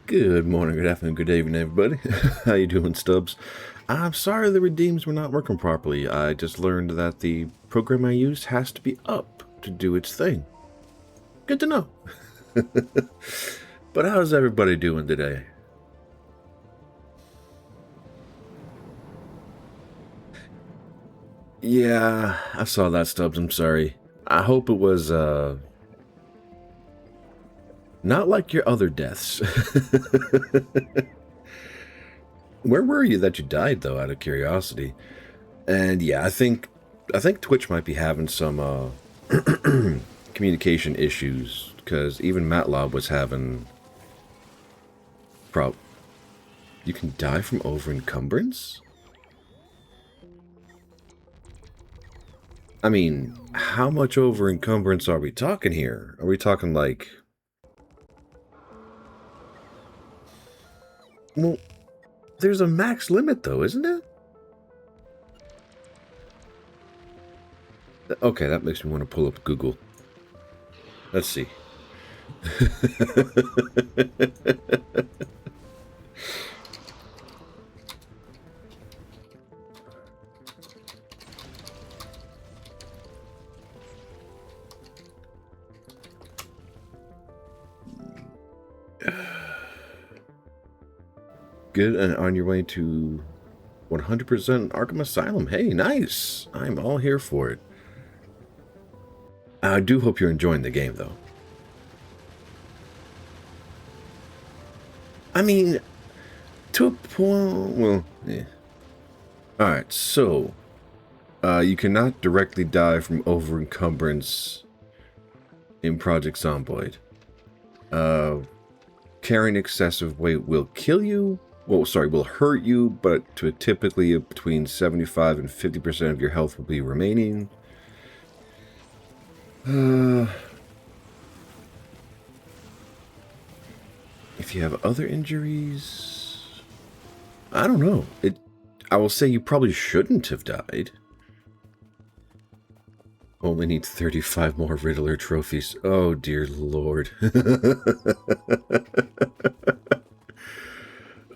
Good morning, good afternoon, good evening, everybody. How you doing, Stubbs? I'm sorry the redeems were not working properly. I just learned that the program I used has to be up to do its thing. Good to know. But how's everybody doing today? Yeah, I saw that, Stubbs. I'm sorry. I hope it was, not like your other deaths. Where were you that you died, though, out of curiosity? And yeah, I think Twitch might be having some communication issues because even MATLAB was having You can die from over encumbrance? I mean, how much over encumbrance are we talking here? Are we talking like? Well, there's a max limit though, isn't it? Okay, that makes me want to pull up Google. Let's see. Good, and on your way to 100% Arkham Asylum. Hey, nice! I'm all here for it. I do hope you're enjoying the game, though. I mean, to a point, well, yeah. Alright, so, you cannot directly die from over encumbrance in Project Zomboid. Carrying excessive weight will kill you. Well, sorry, will hurt you, but to typically between 75 and 50% of your health will be remaining. If you have other injuries, I don't know. I will say you probably shouldn't have died. Only need 35 more Riddler trophies. Oh, dear Lord.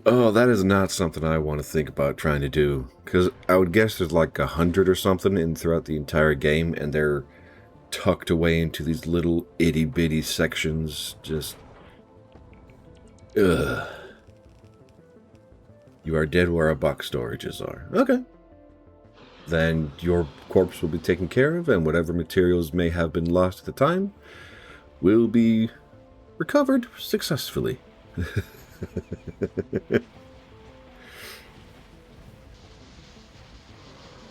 Oh, that is not something I want to think about trying to do. Because I would guess there's like 100 or something throughout the entire game, and they're tucked away into these little itty-bitty sections. Just... ugh. You are dead where our box storages are. Okay. Then your corpse will be taken care of, and whatever materials may have been lost at the time will be recovered successfully.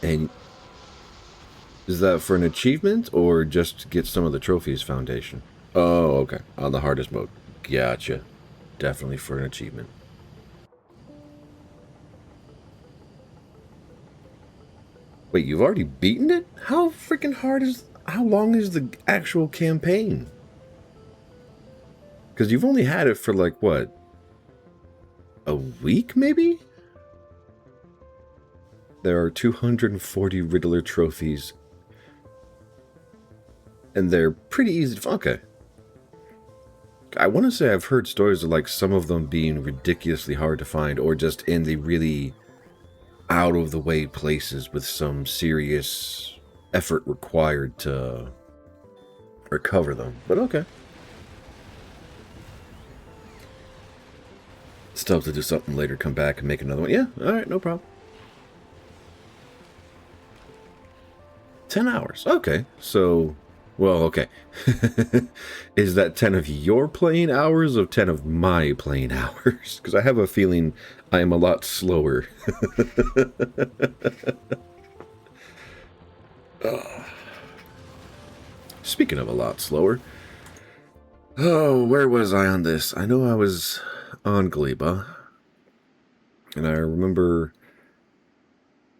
And is that for an achievement or just to get some of the trophies foundation? Oh, okay. On the hardest mode. Gotcha. Definitely for an achievement. Wait, you've already beaten it? How freaking hard is... how long is the actual campaign? Because you've only had it for like, what? A week, maybe? There are 240 Riddler trophies. And they're pretty easy to... okay. I want to say I've heard stories of like some of them being ridiculously hard to find, or just in the really out-of-the-way places with some serious effort required to recover them. But okay. Still have to do something later, come back and make another one. Yeah, alright, no problem. 10 hours. Okay, so... well, okay. Is that 10 of your playing hours or 10 of my playing hours? Because I have a feeling I am a lot slower. Speaking of a lot slower. Oh, where was I on this? I know I was on Gleba. And I remember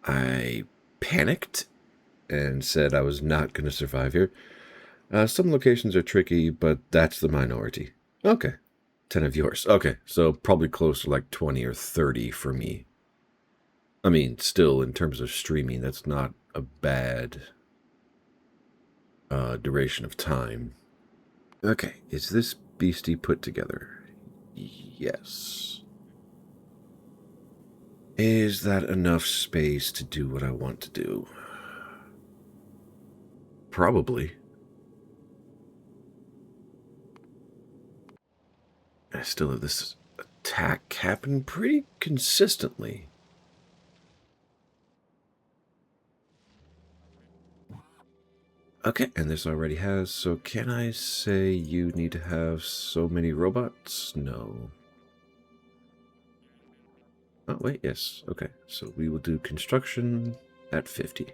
I panicked and said I was not going to survive here. Some locations are tricky, but that's the minority. Okay. 10 of yours. Okay, so probably close to like 20 or 30 for me. I mean, still, in terms of streaming, that's not a bad duration of time. Okay, is this beastie put together? Yes. Is that enough space to do what I want to do? Probably. I still have this attack happen pretty consistently. Okay, and this already has, so can I say you need to have so many robots? No. Oh, wait, yes. Okay, so we will do construction at 50.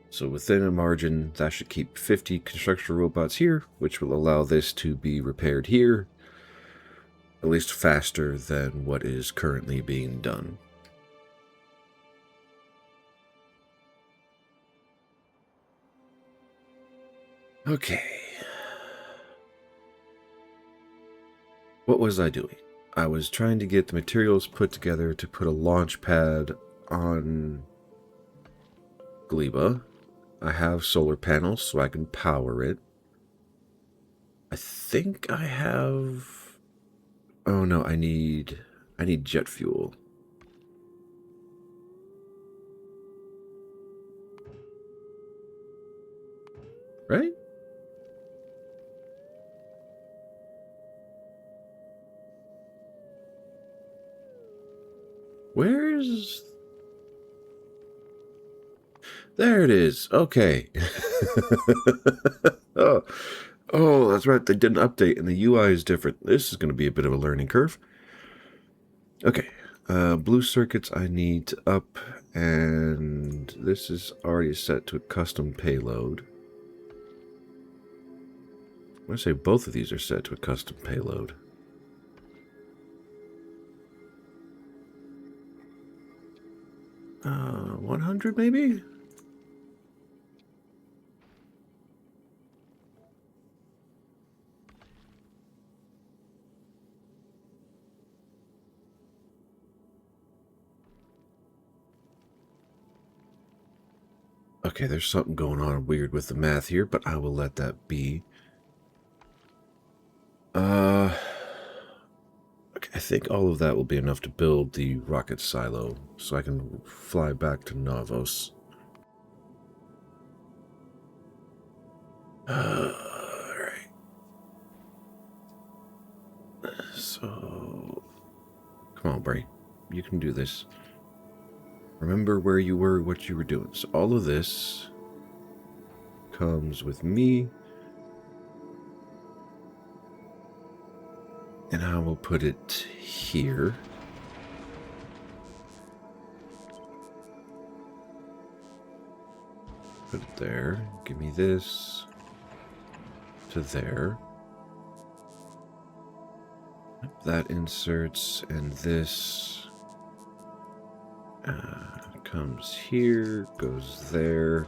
So within a margin, that should keep 50 construction robots here, which will allow this to be repaired here, at least faster than what is currently being done. Okay. What was I doing? I was trying to get the materials put together to put a launch pad on Gleba. I have solar panels so I can power it. I think I have... Oh no, I need jet fuel. Right? Where's... There it is. Okay. Oh, that's right. They did an update and the UI is different. This is going to be a bit of a learning curve. Okay. Blue circuits I need to up, and this is already set to a custom payload. I'm going to say both of these are set to a custom payload. Uh, 100 maybe? Okay, there's something going on weird with the math here, but I will let that be. Okay, I think all of that will be enough to build the rocket silo, so I can fly back to Navos. Alright. So... Come on, Bray. You can do this. Remember where you were, what you were doing. So all of this comes with me. And I will put it here. Put it there. Give me this. To there. That inserts, and this comes here, goes there.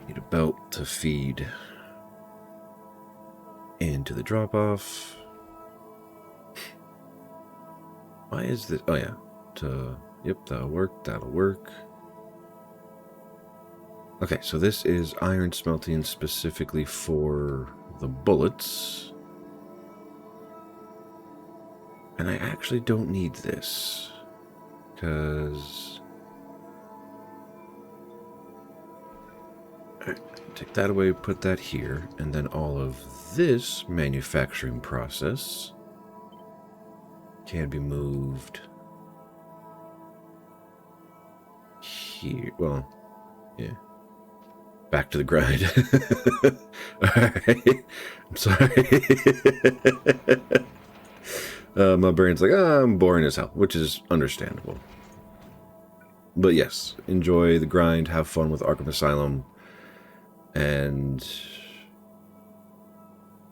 Need a belt to feed into the drop-off. Why is this? Oh yeah, yep, that'll work, that'll work. Okay, so this is iron smelting specifically for the bullets. And I actually don't need this, because... Take that away, put that here, and then all of this manufacturing process can be moved here. Well, yeah. Back to the grind. Alright. I'm sorry. My brain's like, I'm boring as hell, which is understandable. But yes, enjoy the grind, have fun with Arkham Asylum, and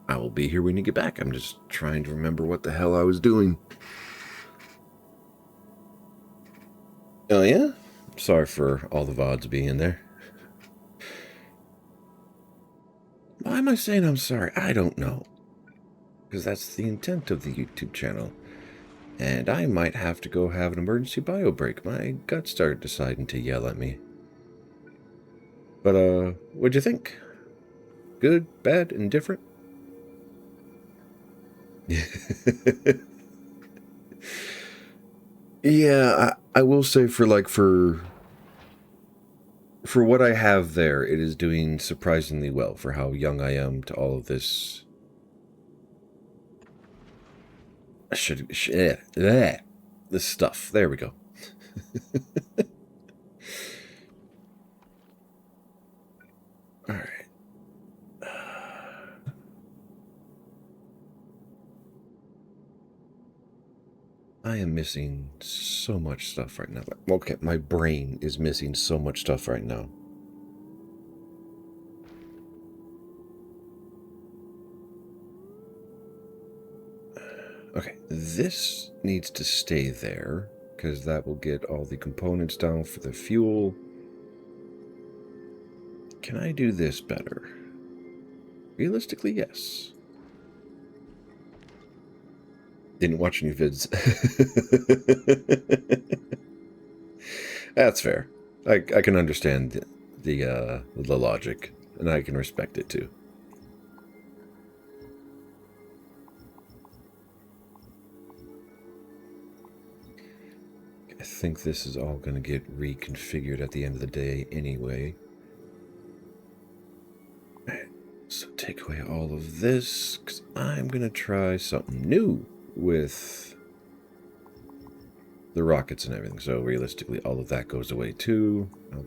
I will be here when you get back. I'm just trying to remember what the hell I was doing. Oh yeah? Sorry for all the VODs being there. Why am I saying I'm sorry? I don't know. Because that's the intent of the YouTube channel. And I might have to go have an emergency bio break. My gut started deciding to yell at me. But, what'd you think? Good, bad, indifferent? Yeah, I will say for what I have there, it is doing surprisingly well for how young I am to all of this. This stuff. There we go. All right. I am missing so much stuff right now. Okay, my brain is missing so much stuff right now. Okay, this needs to stay there, because that will get all the components down for the fuel. Can I do this better? Realistically, yes. Didn't watch any vids. That's fair. I can understand the logic, and I can respect it too. I think this is all going to get reconfigured at the end of the day anyway. Alright, so take away all of this, because I'm going to try something new with the rockets and everything. So realistically, all of that goes away too. I'll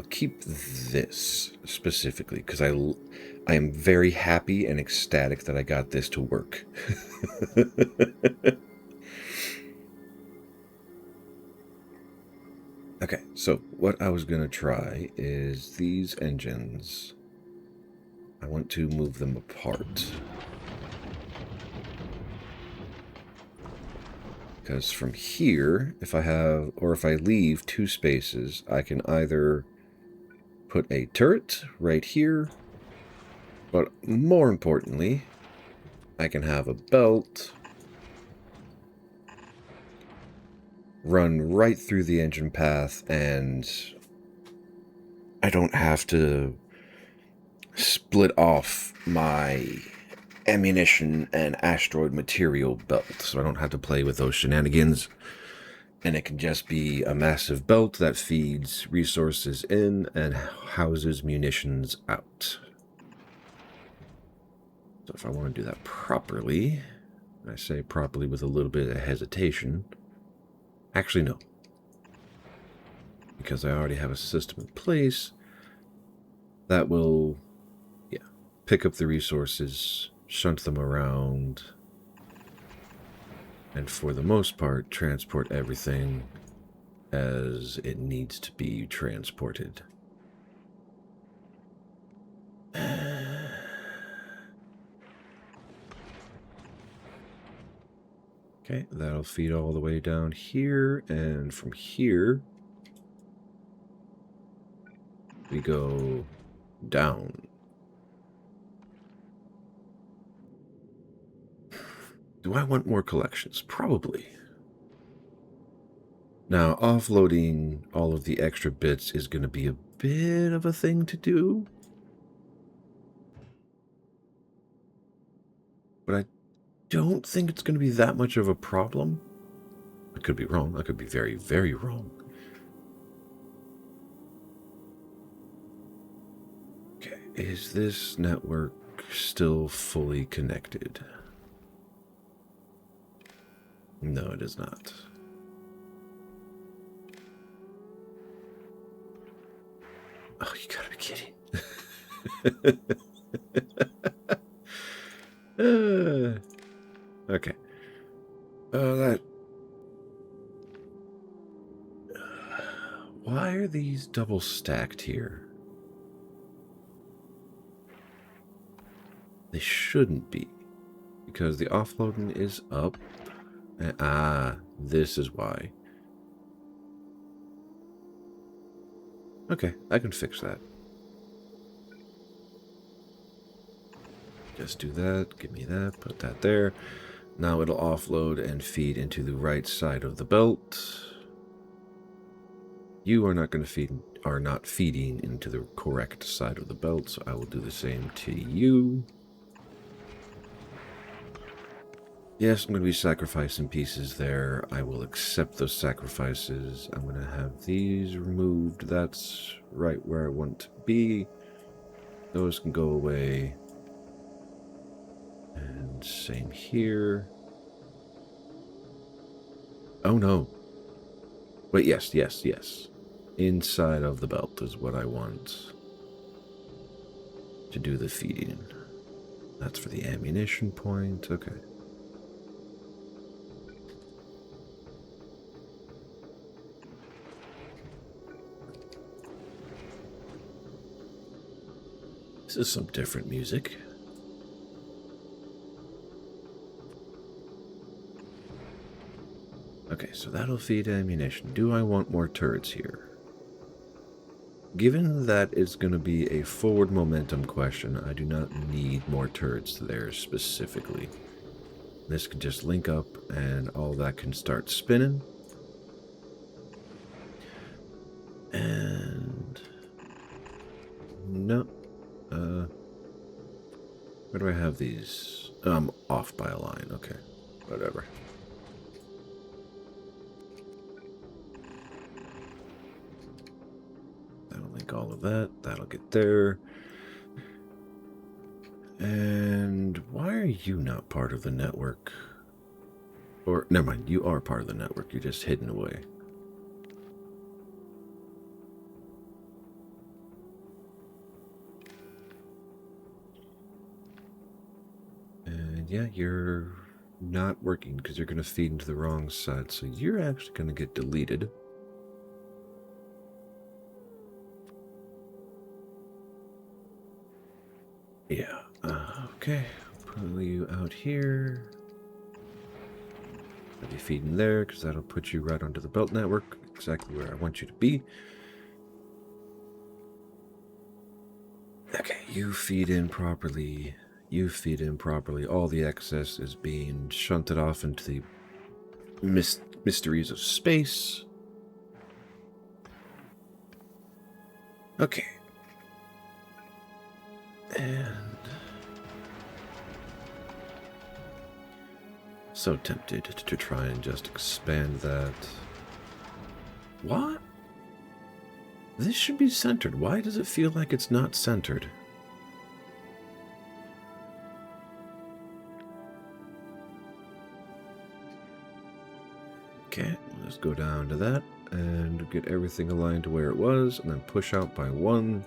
keep this specifically, because I am very happy and ecstatic that I got this to work. Okay, so what I was going to try is these engines. I want to move them apart. Because from here, if I leave 2 spaces, I can either put a turret right here, but more importantly, I can have a belt run right through the engine path, and I don't have to split off my ammunition and asteroid material belt, so I don't have to play with those shenanigans. And it can just be a massive belt that feeds resources in and houses munitions out. So if I want to do that properly, I say properly with a little bit of hesitation. Actually, no. Because I already have a system in place that will, pick up the resources, shunt them around, and for the most part, transport everything as it needs to be transported. Okay, that'll feed all the way down here, and from here, we go down. Do I want more collections? Probably. Now, offloading all of the extra bits is going to be a bit of a thing to do. But I don't think it's going to be that much of a problem. I could be wrong. I could be very, very wrong. Okay, is this network still fully connected? No, it is not. Oh, you gotta be kidding. Okay. Why are these double stacked here? They shouldn't be. Because the offloading is up. This is why. Okay, I can fix that. Just do that, give me that, put that there. Now it'll offload and feed into the right side of the belt. You are not going to are not feeding into the correct side of the belt, so I will do the same to you. Yes, I'm going to be sacrificing pieces there. I will accept those sacrifices. I'm going to have these removed. That's right where I want to be. Those can go away. And same here. Oh no. Wait, yes. Inside of the belt is what I want to do the feeding. That's for the ammunition point. Okay. This is some different music. Okay, so that'll feed ammunition. Do I want more turrets here? Given that it's going to be a forward momentum question, I do not need more turrets there specifically. This can just link up and all that can start spinning. And... no. Where do I have these? I'm off by a line. Okay, whatever. That'll link all of that. That'll get there. And why are you not part of the network? Or, never mind, you are part of the network. You're just hidden away. And yeah, you're not working because you're going to feed into the wrong side. So you're actually going to get deleted. Yeah, okay. Pull you out here. I'll be feeding there because that'll put you right onto the belt network, exactly where I want you to be. Okay, you feed in properly. You feed in properly. All the excess is being shunted off into the mysteries of space. Okay. And... so tempted to try and just expand that. What? This should be centered. Why does it feel like it's not centered? Okay, let's go down to that and get everything aligned to where it was, and then push out by 1.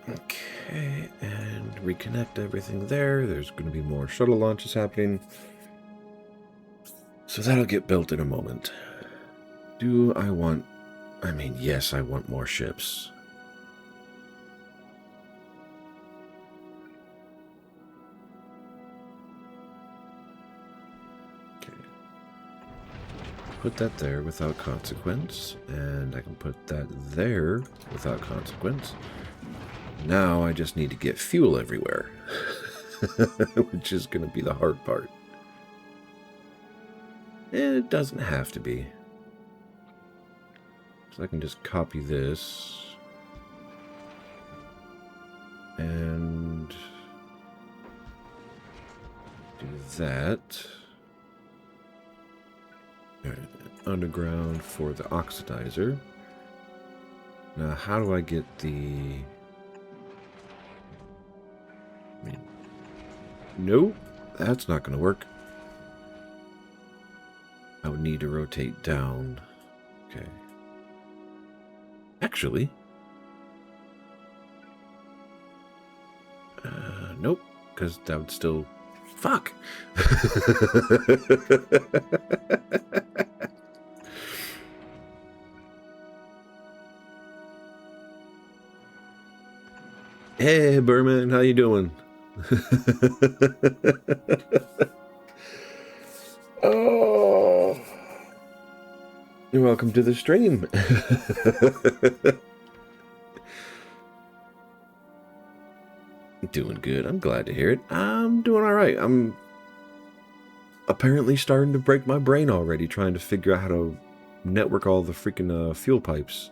Okay, and reconnect everything there. There's going to be more shuttle launches happening. So that'll get built in a moment. Do I want... I mean, yes, I want more ships. Okay. Put that there without consequence. And I can put that there without consequence. Now I just need to get fuel everywhere. Which is going to be the hard part. It doesn't have to be. So I can just copy this. And do that. Underground for the oxidizer. Now how do I get the... nope, that's not going to work. I would need to rotate down. Okay. Actually. Nope, because that would still... fuck! Hey, Berman, how you doing? Oh, you're welcome to the stream. Doing good. I'm glad to hear it. I'm doing all right. I'm apparently starting to break my brain already trying to figure out how to network all the freaking fuel pipes.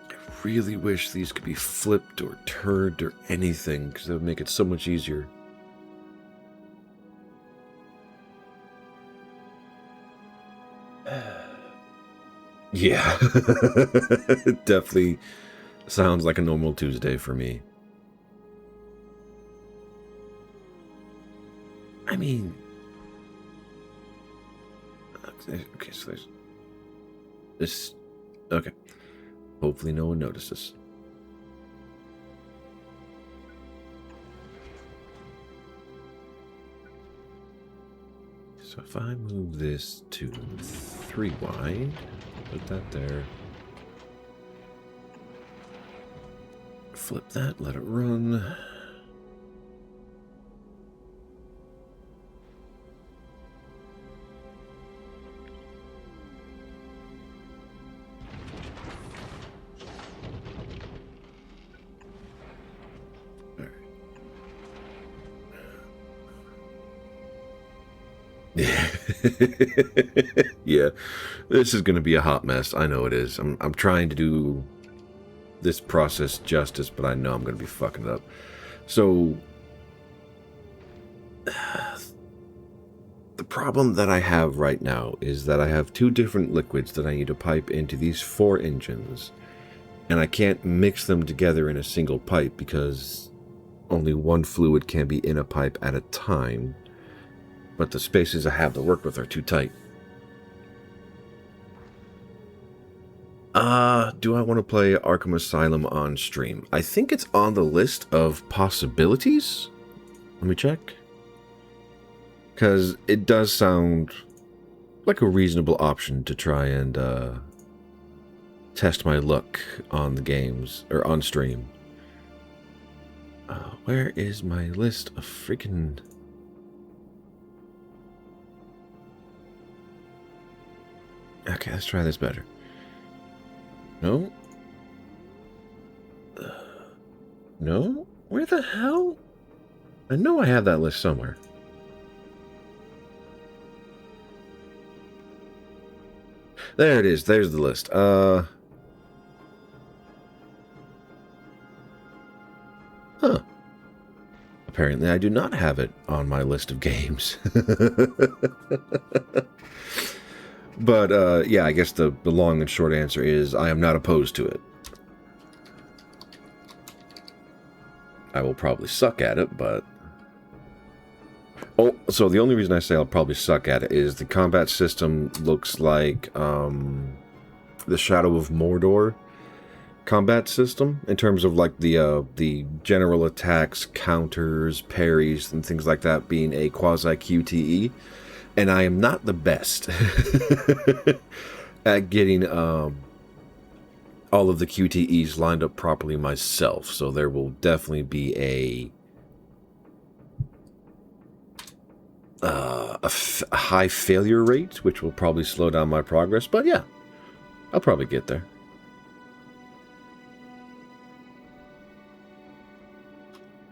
I really wish these could be flipped or turned or anything, because that would make it so much easier. Yeah. It definitely sounds like a normal Tuesday for me. I mean... Okay, so there's... This... Okay. Hopefully no one notices. So if I move this to 3 wide, put that there. Flip that, let it run. Yeah, this is going to be a hot mess. I know it is. I'm trying to do this process justice, but I know I'm going to be fucking it up. So, the problem that I have right now is that I have 2 different liquids that I need to pipe into these 4 engines, and I can't mix them together in a single pipe because only one fluid can be in a pipe at a time. But the spaces I have to work with are too tight. Do I want to play Arkham Asylum on stream? I think it's on the list of possibilities. Let me check. Because it does sound like a reasonable option to try and test my luck on the games, or on stream. Where is my list of freaking... Okay, let's try this better. No? No? Where the hell? I know I have that list somewhere. There it is. There's the list. Huh. Apparently I do not have it on my list of games. But, yeah, I guess the long and short answer is I am not opposed to it. I will probably suck at it, but... Oh, so the only reason I say I'll probably suck at it is the combat system looks like the Shadow of Mordor combat system, in terms of like the general attacks, counters, parries, and things like that being a quasi-QTE. And I am not the best at getting all of the QTEs lined up properly myself. So there will definitely be a high failure rate, which will probably slow down my progress. But yeah, I'll probably get there.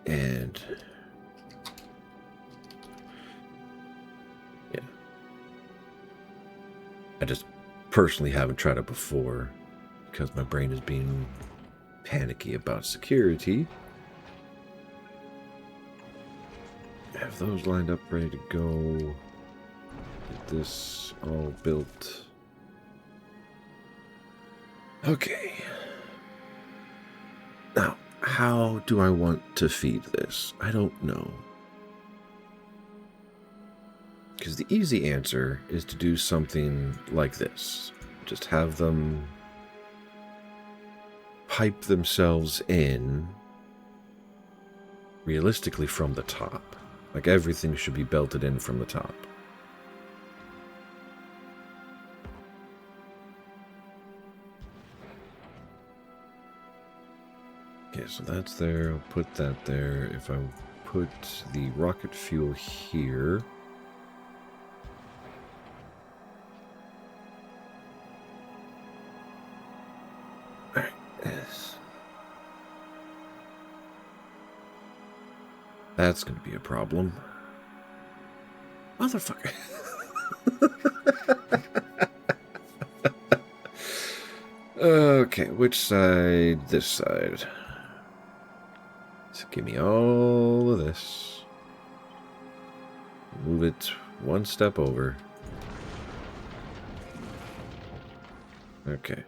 And... I just personally haven't tried it before because my brain is being panicky about security. Have those lined up, ready to go. Get this all built. Okay. Now, how do I want to feed this? I don't know. Because the easy answer is to do something like this. Just have them pipe themselves in realistically from the top. Like everything should be belted in from the top. Okay, so that's there. I'll put that there. If I put the rocket fuel here... Yes. That's going to be a problem. Motherfucker. Okay, which side? This side. So give me all of this. Move it one step over. Okay.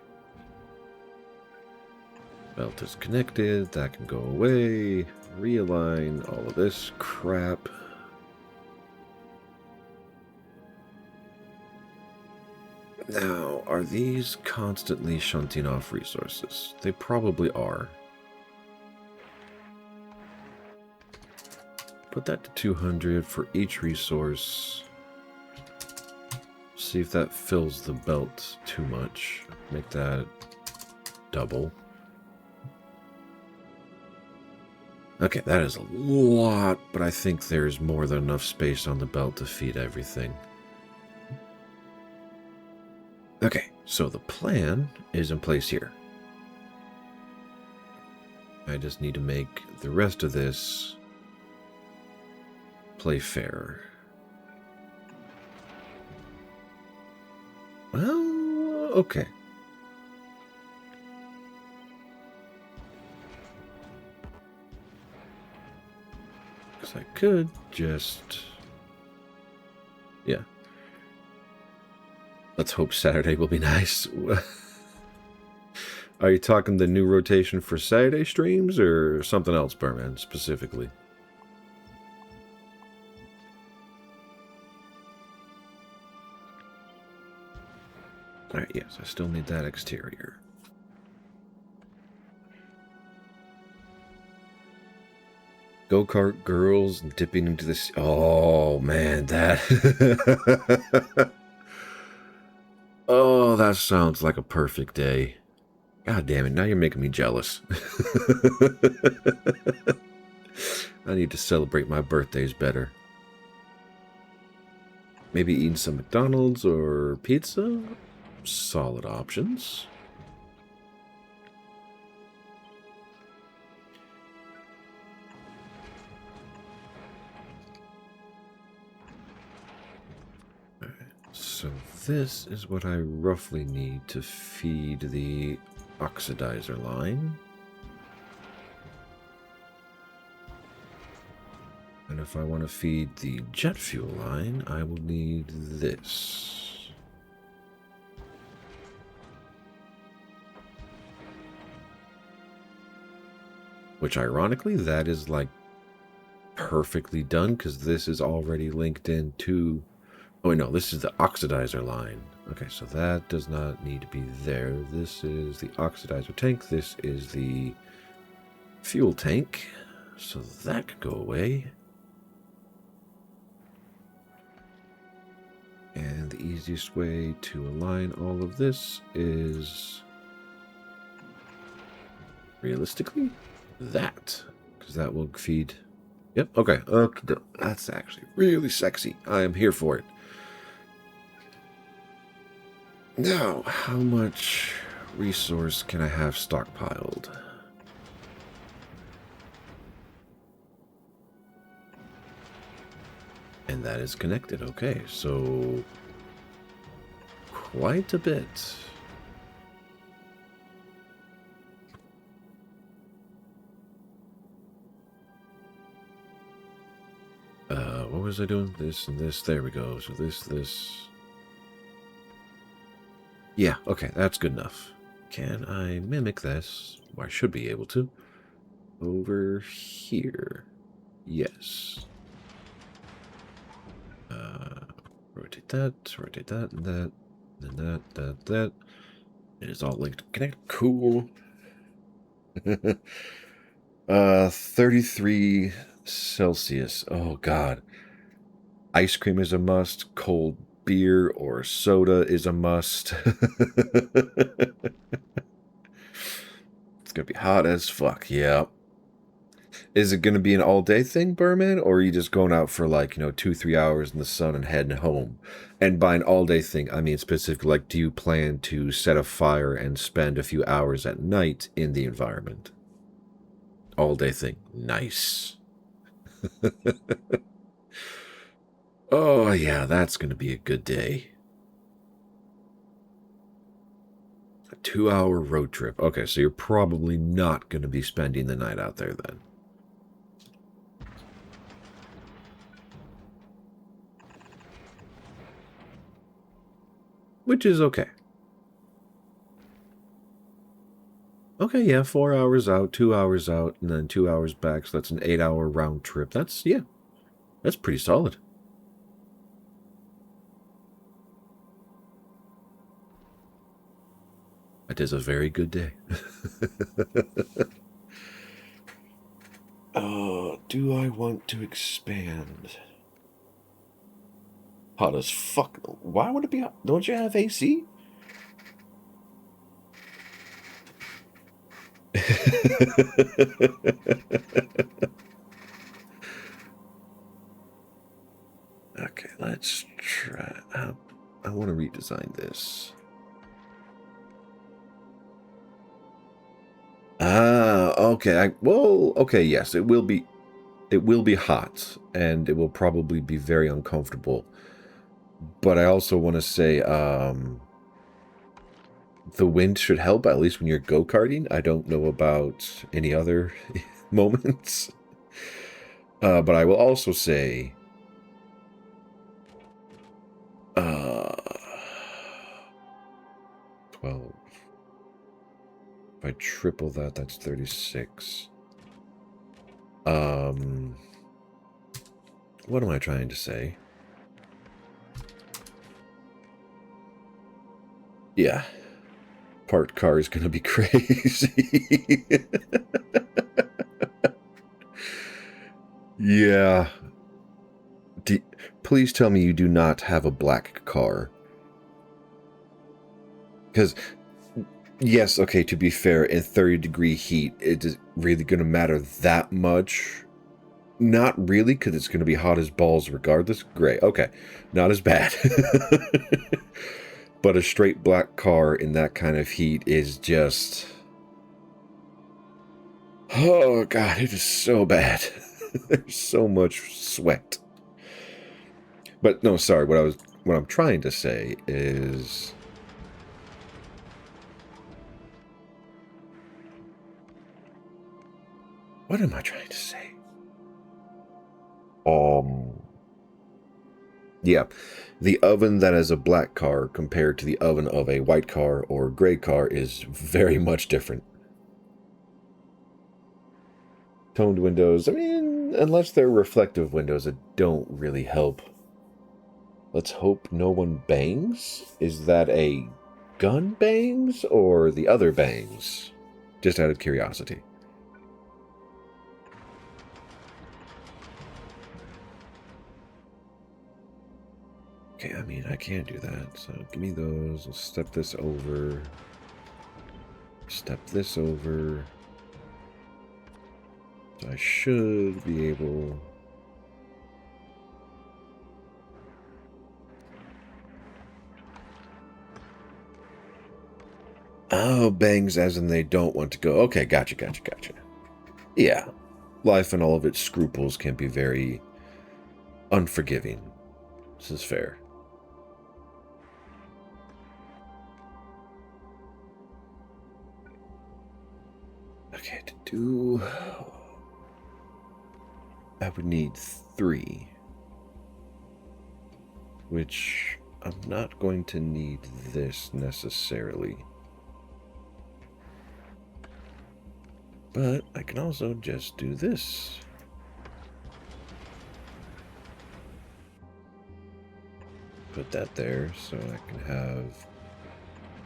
Belt is connected. That can go away. Realign all of this crap. Now, are these constantly shunting off resources? They probably are. Put that to 200 for each resource. See if that fills the belt too much. Make that double. Okay, that is a lot, but I think there's more than enough space on the belt to feed everything. Okay, so the plan is in place here. I just need to make the rest of this play fair. Well, okay. Because I could just... Yeah. Let's hope Saturday will be nice. Are you talking the new rotation for Saturday streams or something else, Berman, specifically? Alright, yes, I still need that exterior. Go-kart girls dipping into this... Oh, man, that... Oh, that sounds like a perfect day. God damn it, now you're making me jealous. I need to celebrate my birthdays better. Maybe eating some McDonald's or pizza? Solid options. Alright, so this is what I roughly need to feed the oxidizer line. And if I want to feed the jet fuel line, I will need this. Which, ironically, that is, like, perfectly done, because this is already linked into... Oh, no, this is the oxidizer line. Okay, so that does not need to be there. This is the oxidizer tank. This is the fuel tank. So that could go away. And the easiest way to align all of this is... realistically... that, because that will feed... Yep, okay, that's actually really sexy. I am here for it. Now, how much resource can I have stockpiled? And that is connected, okay, so... quite a bit. What was I doing? This and this. There we go. So this. Yeah, okay, that's good enough. Can I mimic this? Well, I should be able to. Over here. Yes. Rotate that, and that, and that. It is all linked. Connect. Cool. 33 Celsius. Oh, God. Ice cream is a must. Cold beer or soda is a must. It's going to be hot as fuck. Yeah. Is it going to be an all-day thing, Berman? Or are you just going out for, like, 2-3 hours in the sun and heading home? And by an all-day thing, I mean specifically, like, do you plan to set a fire and spend a few hours at night in the environment? All-day thing. Nice. Oh, yeah, that's going to be a good day. 2-hour road trip. Okay, so you're probably not going to be spending the night out there then. Which is okay. Okay, yeah, 4 hours out, 2 hours out, and then 2 hours back, so that's an 8-hour round trip. That's pretty solid. That is a very good day. Do I want to expand? Hot as fuck. Why would it be hot? Don't you have AC? Okay, let's try. I want to redesign this. Okay. Okay, yes, it will be hot, and it will probably be very uncomfortable. But I also want to say, the wind should help, at least when you're go-karting. I don't know about any other moments. But I will also say, 12. If I triple that, that's 36. What am I trying to say? Yeah. Parked car is going to be crazy. Yeah. Please tell me you do not have a black car. Because, yes, okay, to be fair, in 30-degree heat, it is really going to matter that much. Not really, because it's going to be hot as balls regardless. Great, okay. Not as bad. But a straight black car in that kind of heat is just... Oh, God, it is so bad. There's so much sweat. But, no, sorry, what I'm trying to say is... What am I trying to say? Yeah, the oven that is a black car compared to the oven of a white car or gray car is very much different. Toned windows, I mean, unless they're reflective windows, it don't really help. Let's hope no one bangs? Is that a gun bangs or the other bangs? Just out of curiosity. Okay, I mean, I can't do that, so give me those. I'll step this over. Step this over. So I should be able... Oh, bangs as in they don't want to go. Okay, gotcha. Yeah, life and all of its scruples can be very unforgiving. This is fair. Okay, to do... I would need 3. Which I'm not going to need this necessarily. But I can also just do this. Put that there so I can have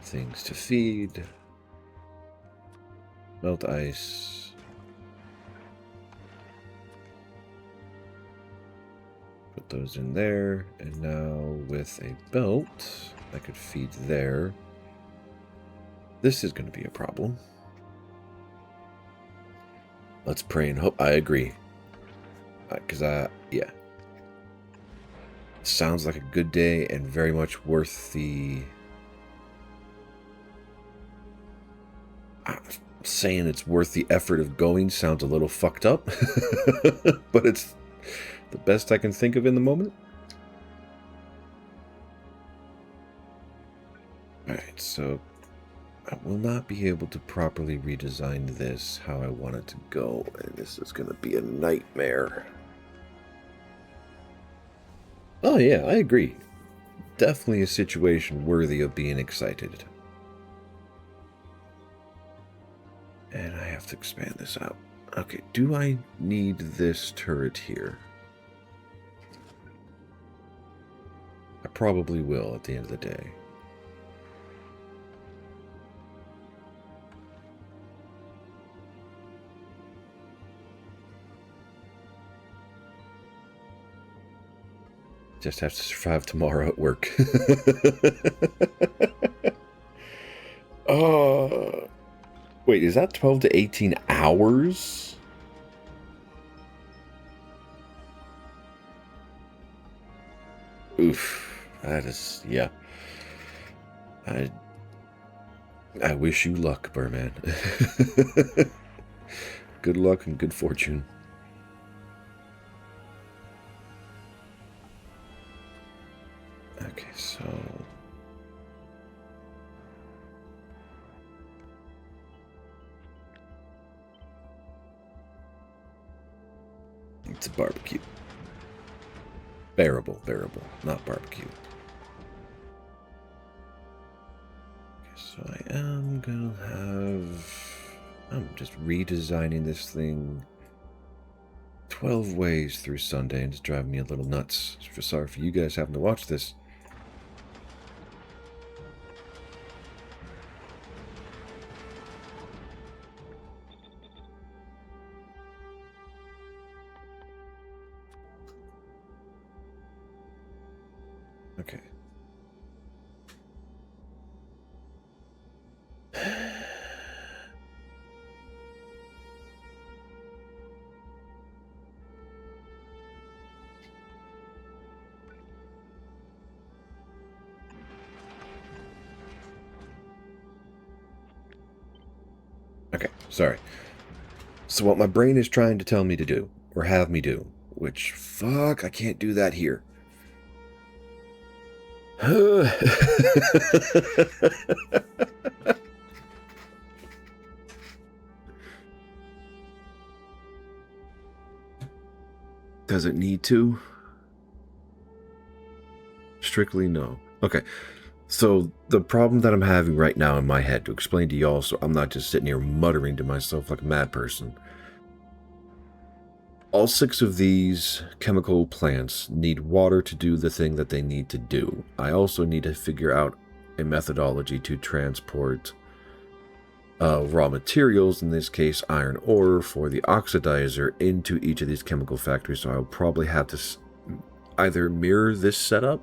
things to feed. Melt ice. Put those in there. And now with a belt, I could feed there. This is going to be a problem. Let's pray and hope. I agree. Because yeah. Sounds like a good day and very much worth the... saying it's worth the effort of going sounds a little fucked up. But it's the best I can think of in the moment. Alright, so I will not be able to properly redesign this how I want it to go, and this is going to be a nightmare. Oh yeah, I agree. Definitely a situation worthy of being excited. And I have to expand this out. Okay, do I need this turret here? I probably will at the end of the day. Just have to survive tomorrow at work. Wait, is that 12 to 18 hours? Oof. That is, yeah. I wish you luck, Burman. Good luck and good fortune. Okay, so... it's a barbecue. Bearable, not barbecue. Okay, so I am gonna have... I'm just redesigning this thing 12 ways through Sunday, and it's driving me a little nuts. Sorry for you guys having to watch this. Okay. Okay, sorry. So what my brain is trying to tell me to do, or have me do, which, fuck, I can't do that here. Does it need to? Strictly no. Okay. So the problem that I'm having right now in my head, to explain to y'all so I'm not just sitting here muttering to myself like a mad person. All 6 of these chemical plants need water to do the thing that they need to do. I also need to figure out a methodology to transport raw materials, in this case iron ore, for the oxidizer into each of these chemical factories. So I'll probably have to either mirror this setup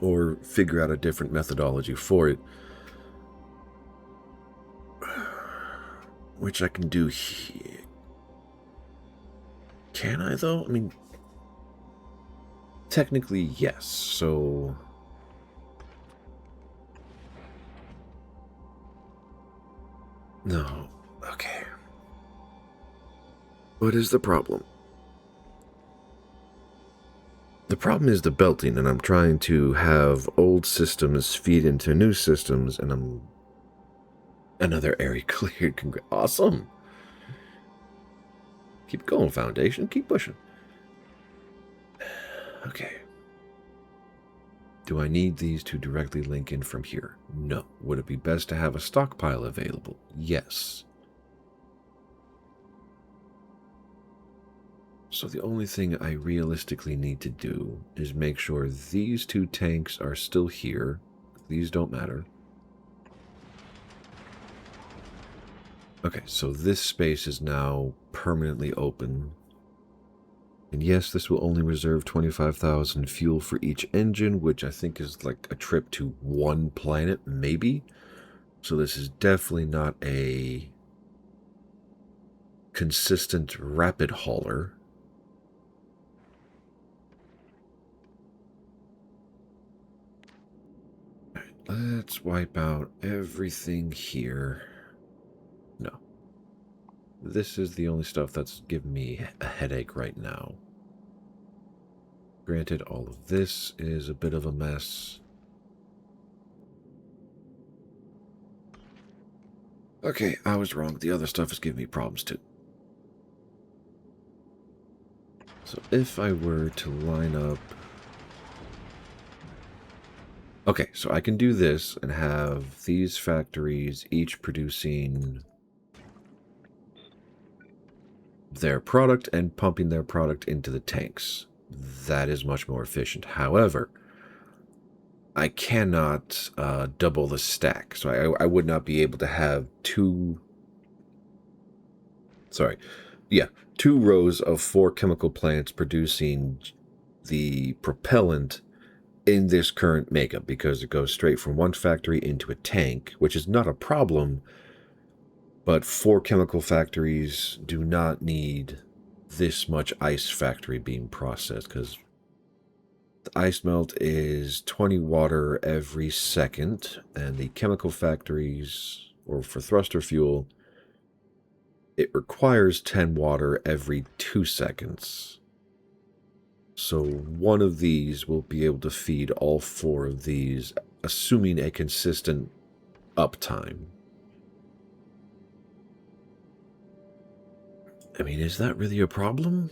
or figure out a different methodology for it, which I can do here. Can I, though? I mean, technically, yes. So... no. Okay. What is the problem? The problem is the belting, and I'm trying to have old systems feed into new systems, and I'm... another area cleared. Awesome. Keep going, Foundation. Keep pushing. Okay. Do I need these to directly link in from here? No. Would it be best to have a stockpile available? Yes. So the only thing I realistically need to do is make sure these 2 tanks are still here. These don't matter. Okay, so this space is now permanently open. And yes, this will only reserve 25,000 fuel for each engine, which I think is like a trip to 1 planet, maybe. So this is definitely not a consistent rapid hauler. All right, let's wipe out everything here. No. This is the only stuff that's giving me a headache right now. Granted, all of this is a bit of a mess. Okay, I was wrong. The other stuff is giving me problems too. So if I were to line up... Okay, so I can do this and have these factories each producing their product and pumping their product into the tanks. That is much more efficient. However, I cannot double the stack, so I would not be able to have two rows of 4 chemical plants producing the propellant in this current makeup, because it goes straight from one factory into a tank, which is not a problem, but 4 chemical factories do not need this much ice factory being processed, because the ice melt is 20 water every second, and the chemical factories, or for thruster fuel, it requires 10 water every 2 seconds. So one of these will be able to feed all 4 of these, assuming a consistent uptime. I mean, is that really a problem?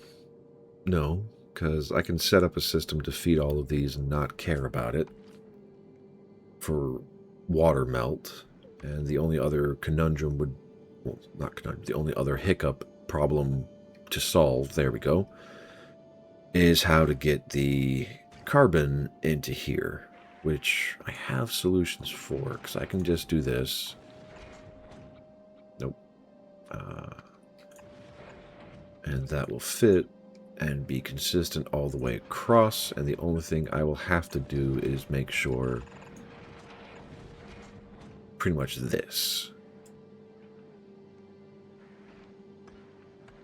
No, because I can set up a system to feed all of these and not care about it for water melt. And the only other conundrum would, well, not conundrum, the only other hiccup problem to solve, there we go, is how to get the carbon into here, which I have solutions for, because I can just do this. Nope. And that will fit and be consistent all the way across, and the only thing I will have to do is make sure pretty much this.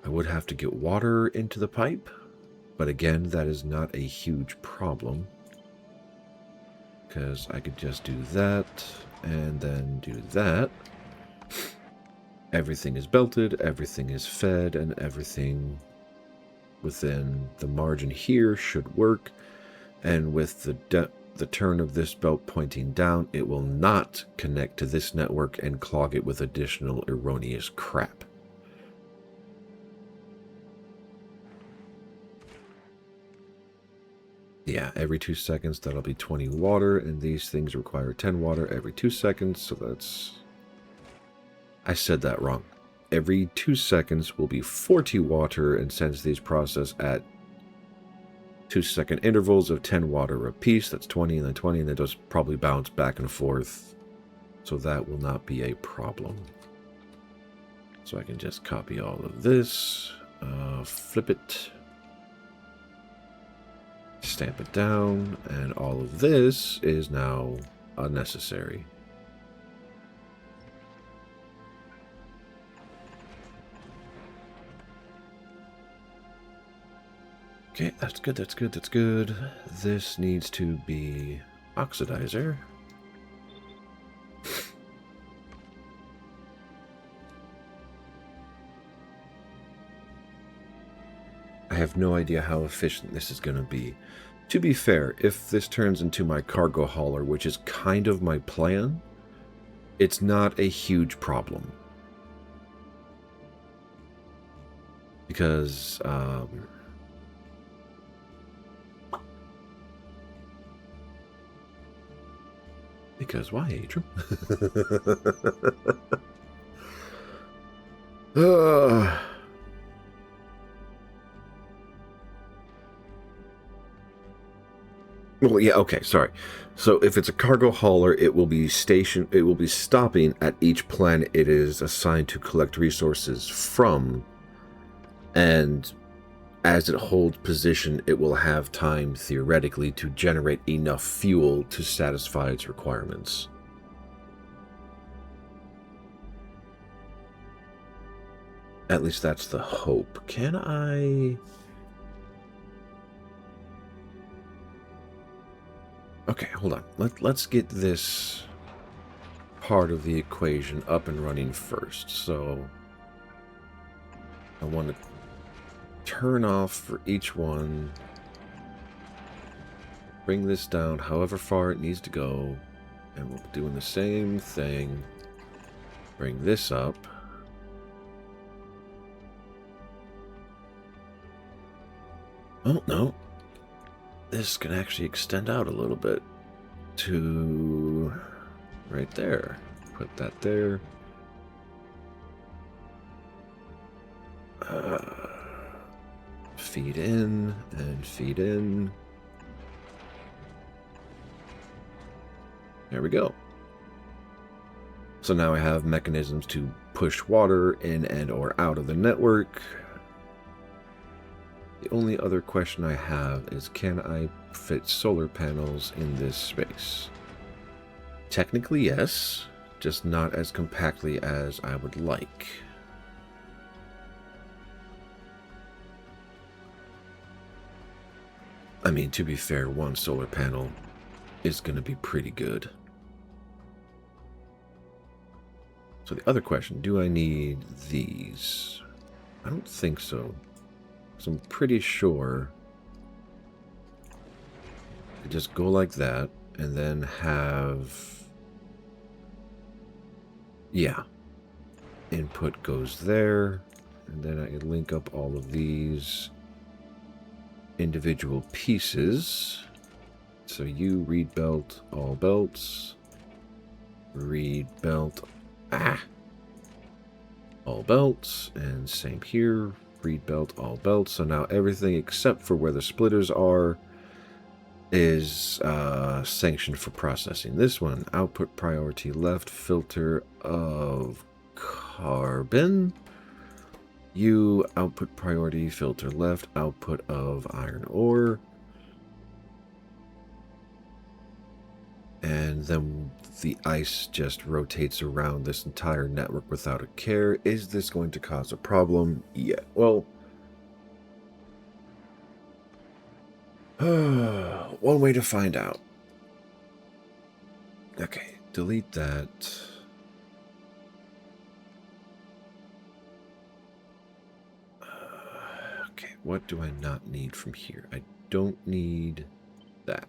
I would have to get water into the pipe, but again, that is not a huge problem, because I could just do that and then do that. Everything is belted, everything is fed, and everything within the margin here should work. And with the turn of this belt pointing down, it will not connect to this network and clog it with additional erroneous crap. Yeah, every 2 seconds that'll be 20 water, and these things require 10 water every 2 seconds, so that's... I said that wrong. Every 2 seconds will be 40 water, and since these process at 2-second intervals of 10 water apiece, that's 20 and then 20, and they just probably bounce back and forth, so that will not be a problem. So I can just copy all of this, flip it, stamp it down, and all of this is now unnecessary. Okay, that's good, that's good, that's good. This needs to be oxidizer. I have no idea how efficient this is going to be. To be fair, if this turns into my cargo hauler, which is kind of my plan, it's not a huge problem. Because, because why, Atrum? Well, yeah, okay, sorry. So if it's a cargo hauler, it will be stopping at each planet it is assigned to collect resources from, and as it holds position, it will have time, theoretically, to generate enough fuel to satisfy its requirements. At least that's the hope. Can I... Okay, hold on. Let's get this part of the equation up and running first. So I want to turn off for each one. Bring this down however far it needs to go. And we're doing the same thing. Bring this up. Oh, no. This can actually extend out a little bit to right there. Put that there. Feed in and feed in. There we go. So now I have mechanisms to push water in and or out of the network. The only other question I have is, can I fit solar panels in this space? Technically, yes, just not as compactly as I would like. I mean, to be fair, one solar panel is going to be pretty good. So the other question, do I need these? I don't think so. So I'm pretty sure I just go like that and then have, yeah, input goes there, and then I can link up all of these individual pieces. So you read belt, all belts, read belt, all belts, and same here, read belt, all belts. So now everything except for where the splitters are is sanctioned for processing. This one, output priority left, filter of carbon. You, output priority, filter left, output of iron ore. And then the ice just rotates around this entire network without a care. Is this going to cause a problem? Yeah, well, one way to find out. Okay, delete that. Okay, what do I not need from here? I don't need that.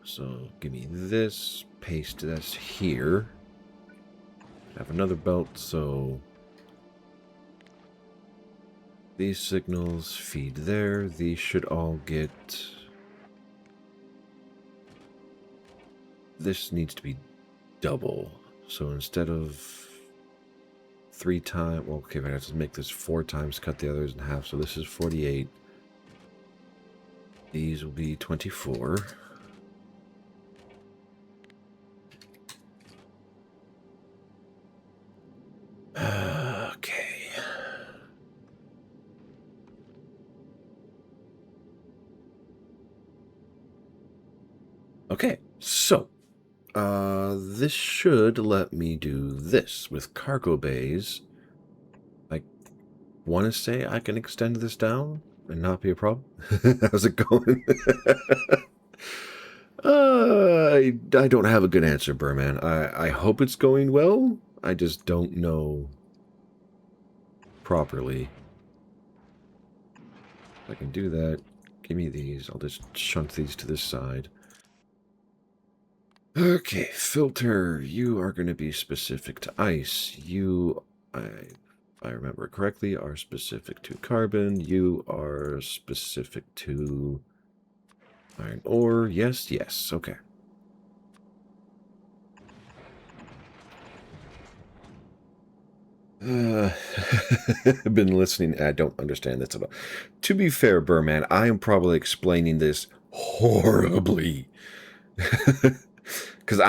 So give me this, paste this here. Have another belt, so these signals feed there. These should all get... This needs to be double. So instead of 3 times... Well, okay, I have to make this 4 times, cut the others in half. So this is 48. These will be 24. Okay. Okay, so this should let me do this with cargo bays. I want to say I can extend this down and not be a problem. How's it going? I don't have a good answer, Burman. I hope it's going well. I just don't know properly. I can do that. Give me these. I'll just shunt these to this side. Okay, filter. You are going to be specific to ice. You, if I remember correctly, are specific to carbon. You are specific to iron ore. Yes, yes. Okay. I've been listening. I don't understand this at all. To be fair, Burman, I am probably explaining this horribly. Because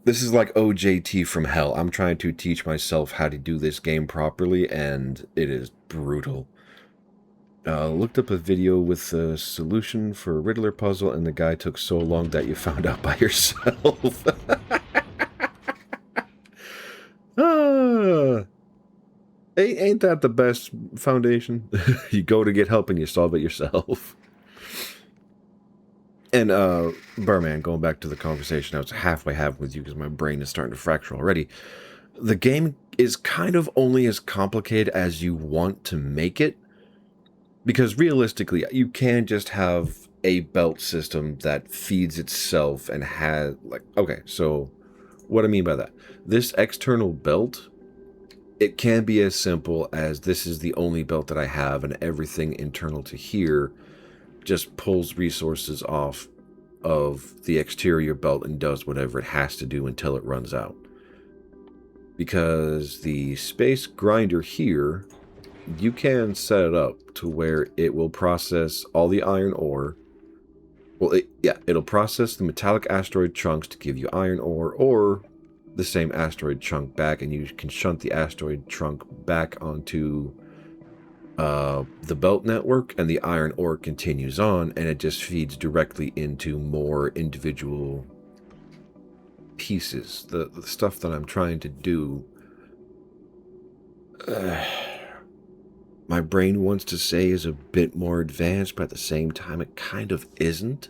this is like OJT from hell. I'm trying to teach myself how to do this game properly, and it is brutal. Looked up a video with a solution for a Riddler puzzle, and the guy took so long that you found out by yourself. Ain't that the best foundation? You go to get help and you solve it yourself. And, Burman, going back to the conversation I was halfway having with you because my brain is starting to fracture already. The game is kind of only as complicated as you want to make it. Because realistically, you can just have a belt system that feeds itself and has, like, okay, so what I mean by that, this external belt, it can be as simple as this is the only belt that I have, and everything internal to here just pulls resources off of the exterior belt and does whatever it has to do until it runs out. Because the space grinder here, you can set it up to where it will process all the iron ore. Well, it'll process the metallic asteroid chunks to give you iron ore, or the same asteroid chunk back, and you can shunt the asteroid chunk back onto the belt network, and the iron ore continues on, and it just feeds directly into more individual pieces. The stuff that I'm trying to do, my brain wants to say is a bit more advanced, but at the same time it kind of isn't.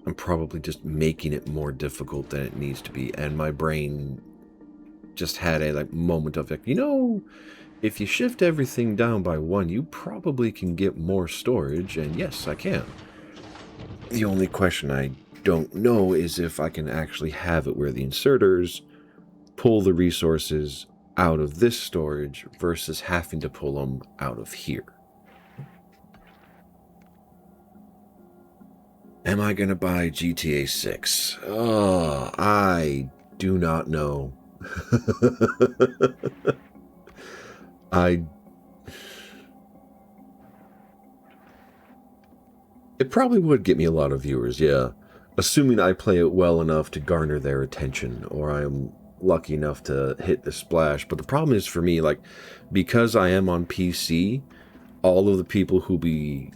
I'm probably just making it more difficult than it needs to be, and my brain just had a moment of like, you know, if you shift everything down by 1, you probably can get more storage, and yes, I can. The only question I don't know is if I can actually have it where the inserters pull the resources out of this storage versus having to pull them out of here. Am I going to buy GTA 6? Oh, I do not know. It probably would get me a lot of viewers, yeah. Assuming I play it well enough to garner their attention, or I'm lucky enough to hit the splash. But the problem is for me, like, because I am on PC, all of the people who be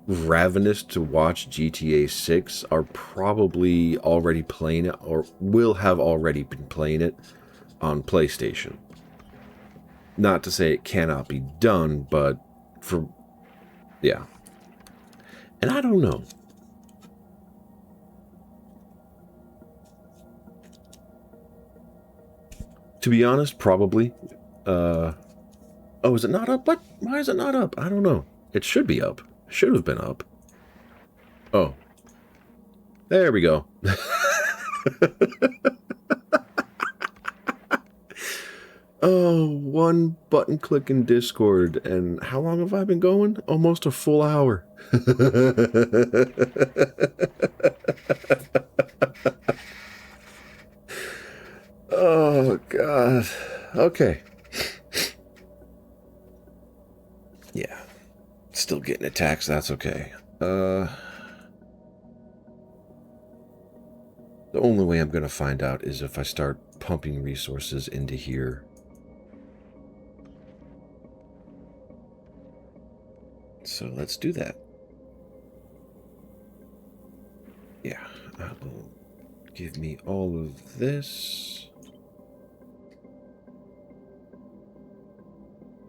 ravenous to watch GTA 6 are probably already playing it, or will have already been playing it on PlayStation. Not to say it cannot be done, but yeah. And I don't know. To be honest, probably. Oh, is it not up? What? Why is it not up? I don't know. It should be up. Should have been up. Oh. There we go. Oh, one button click in Discord, and how long have I been going? Almost a full hour. Oh, God. Okay. Yeah. Still getting attacks, that's okay. The only way I'm going to find out is if I start pumping resources into here. So let's do that. Yeah, that will give me all of this.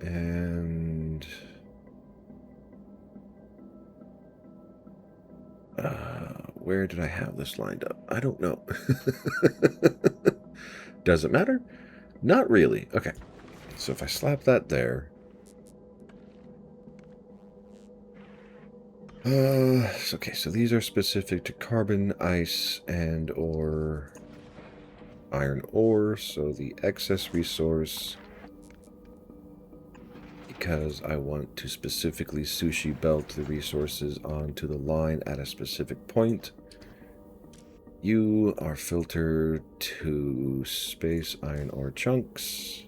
And where did I have this lined up? I don't know. Does it matter? Not really. Okay. So if I slap that there. Okay, so these are specific to carbon, ice, and or iron ore. So the excess resource, because I want to specifically sushi belt the resources onto the line at a specific point. You are filtered to space iron ore chunks.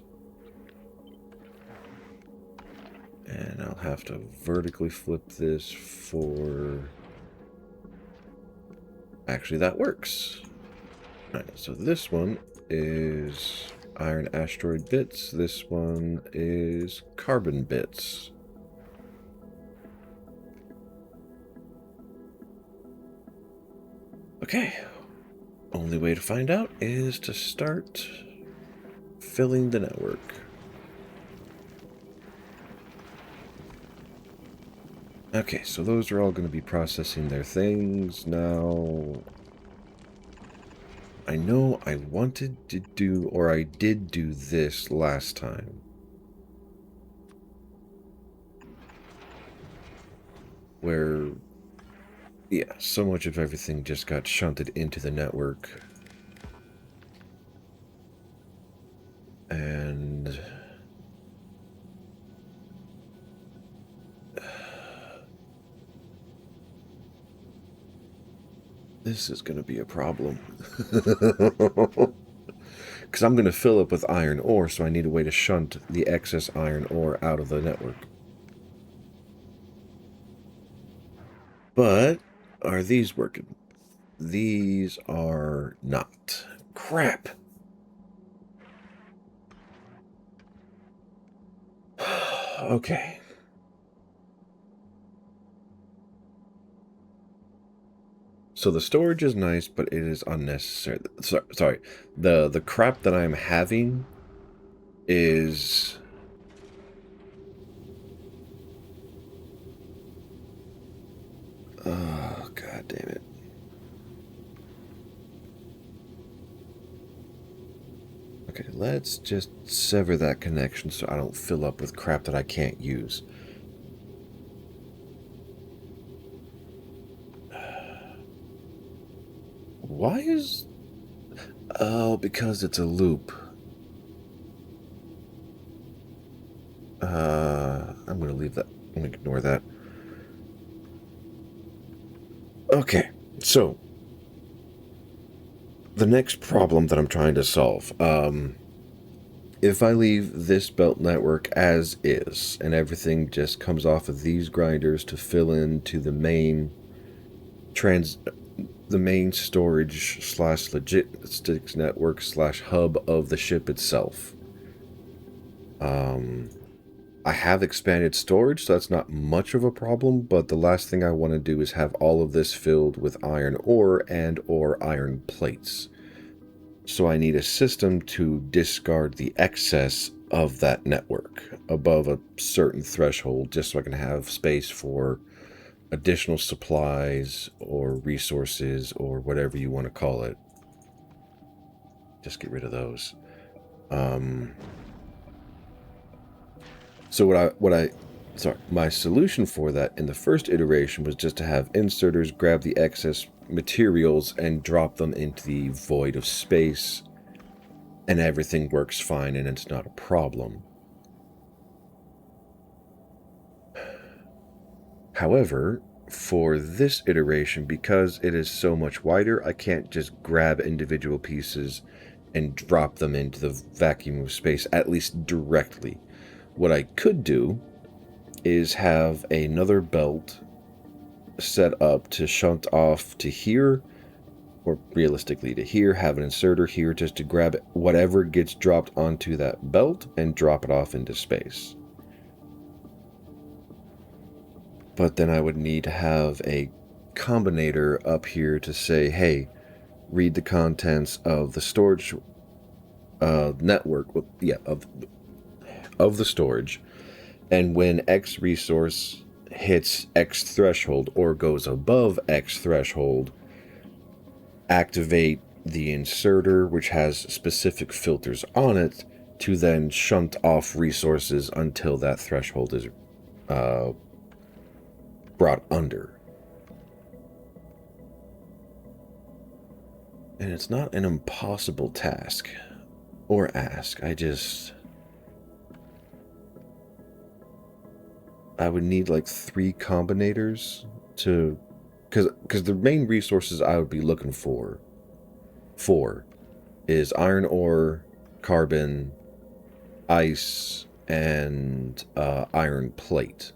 And I'll have to vertically flip this for... Actually, that works. Alright, so this one is iron asteroid bits. This one is carbon bits. Okay. Only way to find out is to start filling the network. Okay, so those are all going to be processing their things. Now, I know I wanted to do, or I did do this last time. where, yeah, so much of everything just got shunted into the network. And this is going to be a problem. Because I'm going to fill up with iron ore, so I need a way to shunt the excess iron ore out of the network. But are these working? These are not. Crap. Okay. So the storage is nice, but it is unnecessary. Sorry. The crap that I'm having is... Oh, god damn it. Okay, let's just sever that connection so I don't fill up with crap that I can't use. Why is... Oh, because it's a loop. I'm going to leave that. I'm going to ignore that. Okay, so the next problem that I'm trying to solve, if I leave this belt network as is, and everything just comes off of these grinders to fill into the main storage slash logistics network slash hub of the ship itself. I have expanded storage, so that's not much of a problem, but the last thing I want to do is have all of this filled with iron ore and or iron plates. So I need a system to discard the excess of that network above a certain threshold, just so I can have space for additional supplies or resources or whatever you want to call it. Just get rid of those. So my solution for that in the first iteration was just to have inserters grab the excess materials and drop them into the void of space, and everything works fine and it's not a problem. However, for this iteration, because it is so much wider, I can't just grab individual pieces and drop them into the vacuum of space, at least directly. What I could do is have another belt set up to shunt off to here, or realistically to here, have an inserter here just to grab whatever gets dropped onto that belt and drop it off into space. But then I would need to have a combinator up here to say, hey, read the contents of the storage network, of the storage, and when X resource hits X threshold or goes above X threshold, activate the inserter, which has specific filters on it, to then shunt off resources until that threshold is brought under. And it's not an impossible task or ask. I would need like 3 combinators to, because the main resources I would be looking for is iron ore, carbon, ice, and iron plate.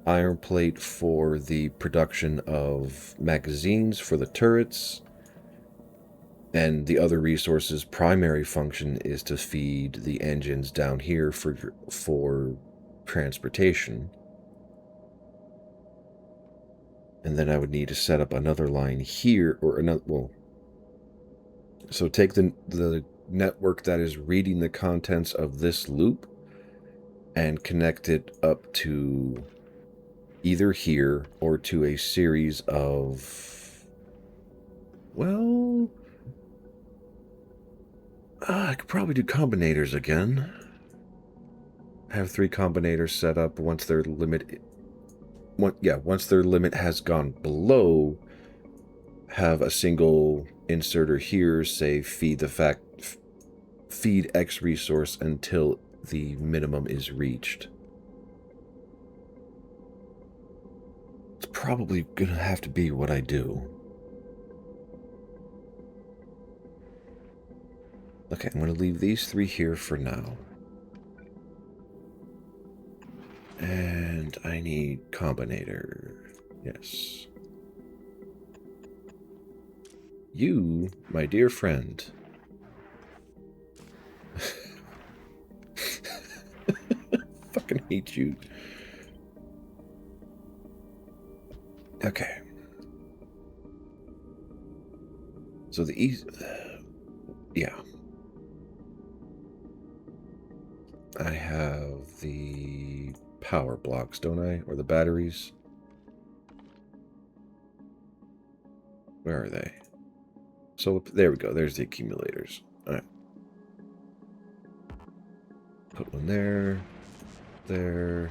Iron plate for the production of magazines for the turrets, and the other resources' primary function is to feed the engines down here for transportation. And then I would need to set up another line here, or another, well, so take the network that is reading the contents of this loop and connect it up to either here or to a series of, well, I could probably do combinators again. Have 3 combinators set up once they're limited. once their limit has gone below, have a single inserter here say feed X resource until the minimum is reached. It's probably gonna have to be what I do. Okay, I'm gonna leave these 3 here for now. And I need combinator. Yes. You, my dear friend. Fucking hate you. Okay. So the yeah. I have the power blocks, don't I? Or the batteries? Where are they? So there we go. There's the accumulators. All right. Put one there. There.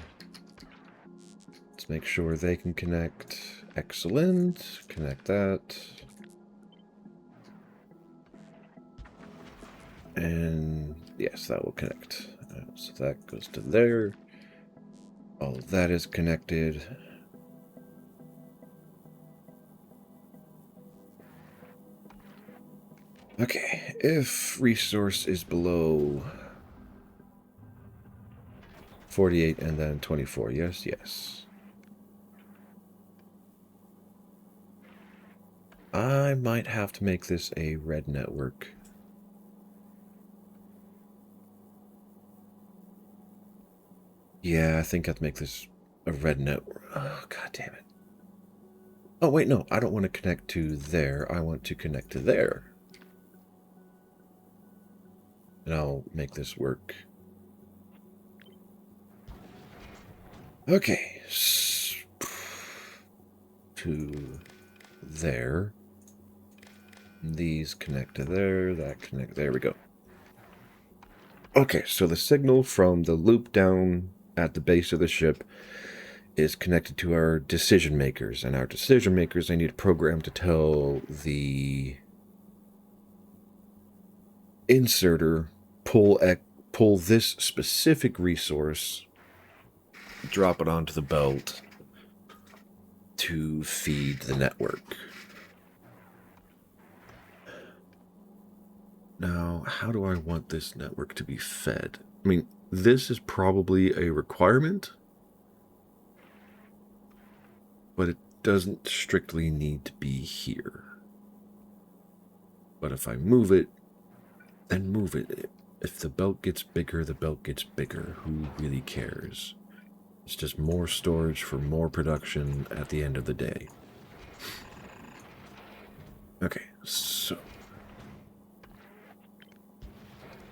Let's make sure they can connect. Excellent. Connect that. And yes, that will connect. So that goes to there. All of that is connected. Okay, if resource is below 48 and then 24, yes, yes. I might have to make this a red network. Yeah, I think I'd make this a red network. Oh, god damn it. Oh, wait, no, I don't want to connect to there. I want to connect to there. And I'll make this work. Okay. To there. These connect to there. That connect. There we go. Okay, so the signal from the loop down at the base of the ship is connected to our decision makers. And our decision makers, I need a program to tell the inserter pull this specific resource, drop it onto the belt to feed the network. Now, how do I want this network to be fed? I mean, this is probably a requirement, but it doesn't strictly need to be here. But if I move it, then move it. If the belt gets bigger, the belt gets bigger. Who really cares? It's just more storage for more production at the end of the day. Okay, so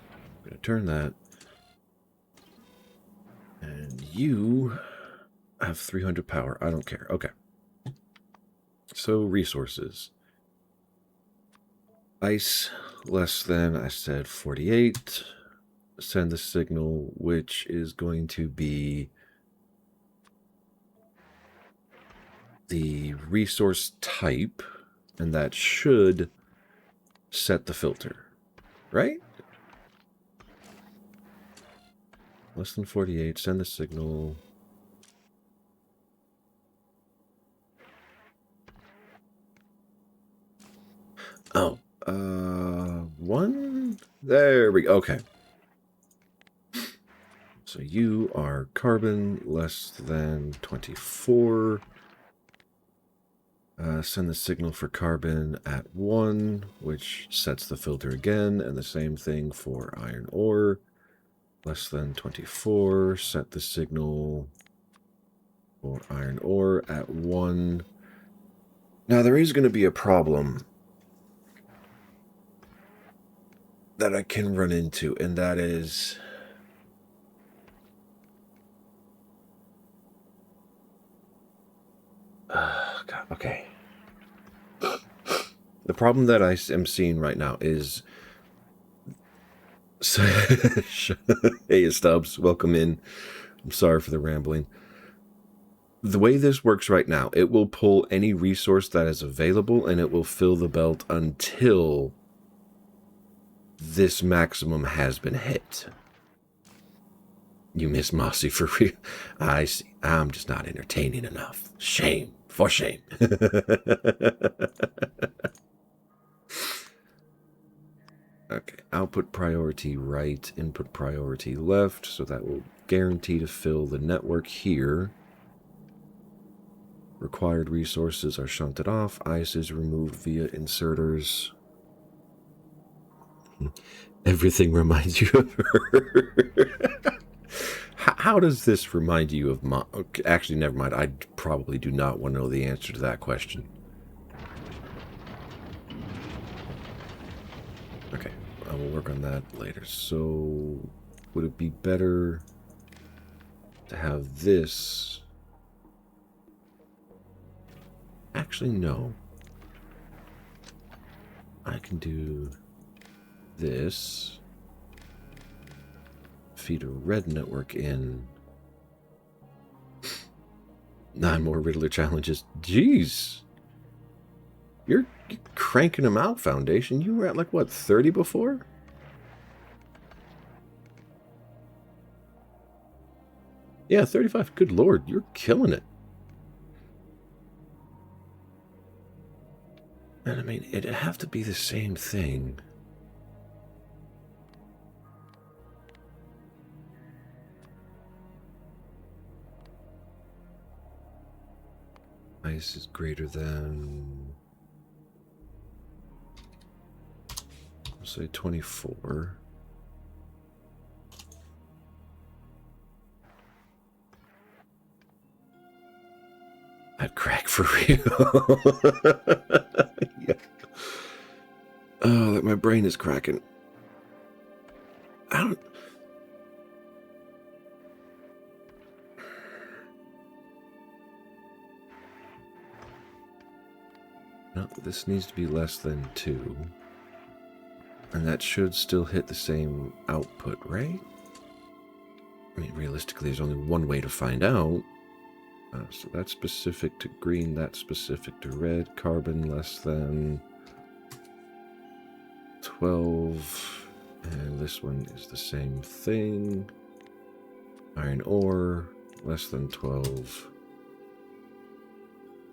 I'm going to turn that. And you have 300 power. I don't care. Okay. So resources. Ice less than, I said, 48. Send the signal, which is going to be the resource type, and that should set the filter, right? Less than 48, send the signal. Oh, 1? There we go, okay. So you are carbon less than 24. Send the signal for carbon at 1, which sets the filter again, and the same thing for iron ore. Less than 24, set the signal for iron ore at 1. Now there is going to be a problem that I can run into, and that is God, okay. The problem that I am seeing right now is hey Stubbs, welcome in. I'm sorry for the rambling. the way this works right now, it will pull any resource that is available and it will fill the belt until this maximum has been hit. You miss Mossy for real? I see. I'm just not entertaining enough. Shame. For shame. Okay, output priority right, input priority left, so that will guarantee to fill the network here. Required resources are shunted off. Ice is removed via inserters. Everything reminds you of her. How does this remind you of actually, never mind. I probably do not want to know the answer to that question. Okay, I will work on that later. So, would it be better to have this? Actually, no. I can do this. Feed a red network in. 9 more Riddler challenges. Jeez. You're cranking them out, Foundation. You were at like, what, 30 before? Yeah, 35. Good lord, you're killing it. And I mean, it'd have to be the same thing. Ice is greater than, I'll say 24. I'd crack for real. Yeah. Oh, my brain is cracking. I don't. No, this needs to be less than 2. And that should still hit the same output, right? I mean, realistically, there's only one way to find out. So that's specific to green, that's specific to red. Carbon less than 12. And this one is the same thing. Iron ore, less than 12.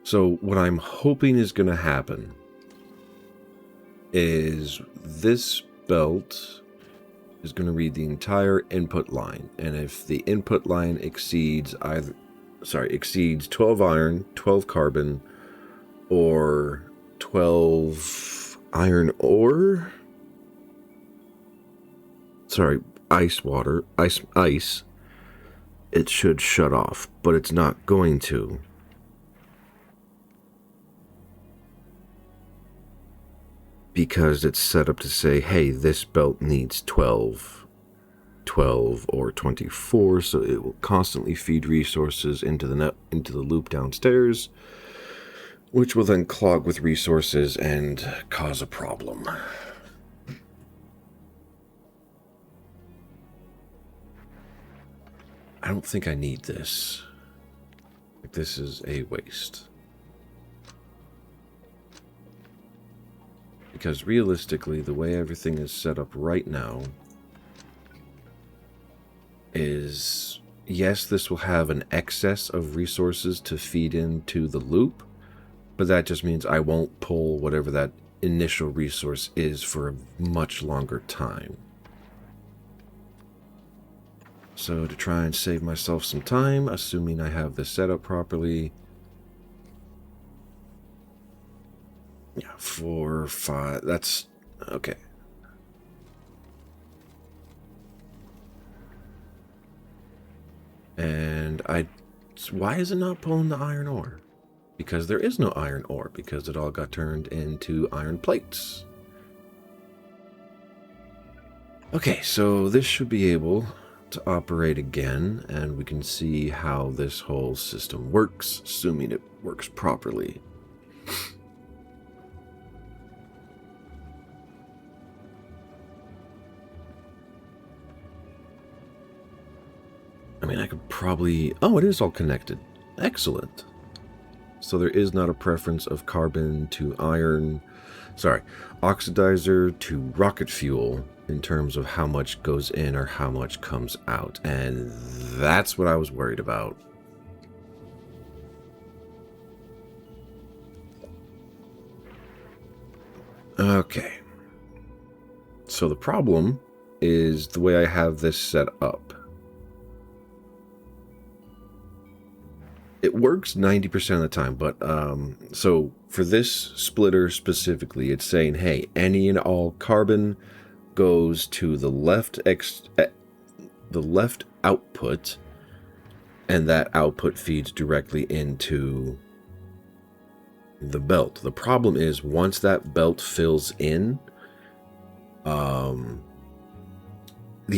So what I'm hoping is going to happen is this belt is going to read the entire input line. And if the input line exceeds exceeds 12 iron, 12 carbon, or 12 iron ore. Sorry, ice, it should shut off, but it's not going to. Because it's set up to say, hey, this belt needs 12, or 24, so it will constantly feed resources into the loop downstairs, which will then clog with resources and cause a problem. I don't think I need this. This is a waste. Because realistically, the way everything is set up right now is, yes, this will have an excess of resources to feed into the loop, but that just means I won't pull whatever that initial resource is for a much longer time. So to try and save myself some time, assuming I have this set up properly, yeah, 4, 5, that's okay. And why is it not pulling the iron ore? Because there is no iron ore, because it all got turned into iron plates. Okay, so this should be able to operate again, and we can see how this whole system works, assuming it works properly. I mean, I could probably... Oh, it is all connected. Excellent. So there is not a preference of carbon to iron, oxidizer to rocket fuel in terms of how much goes in or how much comes out. And that's what I was worried about. Okay. So the problem is the way I have this set up. It works 90% of the time, but so for this splitter specifically, it's saying, hey, any and all carbon goes to the left output, and that output feeds directly into the belt. The problem is once that belt fills in, the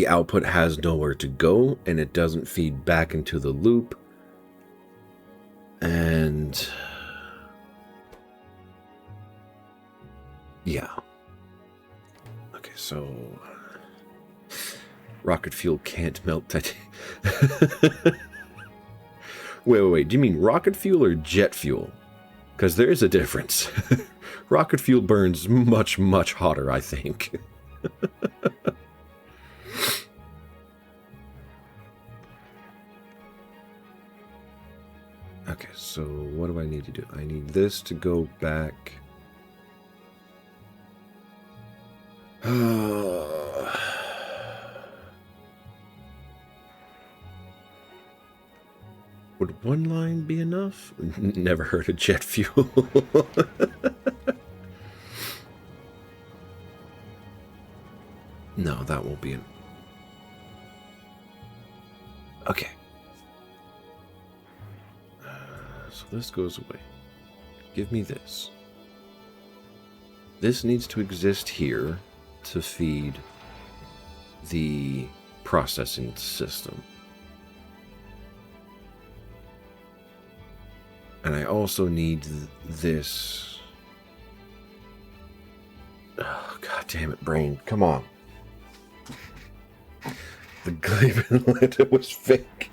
output has nowhere to go, and it doesn't feed back into the loop. And yeah. Okay, so rocket fuel can't melt titanium. Wait. Do you mean rocket fuel or jet fuel? Because there is a difference. Rocket fuel burns much, much hotter, I think. Okay, so what do I need to do? I need this to go back. Would one line be enough? Never heard of jet fuel. No, that won't be Okay. So this goes away. Give me this. This needs to exist here to feed the processing system. And I also need this. Oh, God damn it, brain. Come on. The Gleba letter was fake.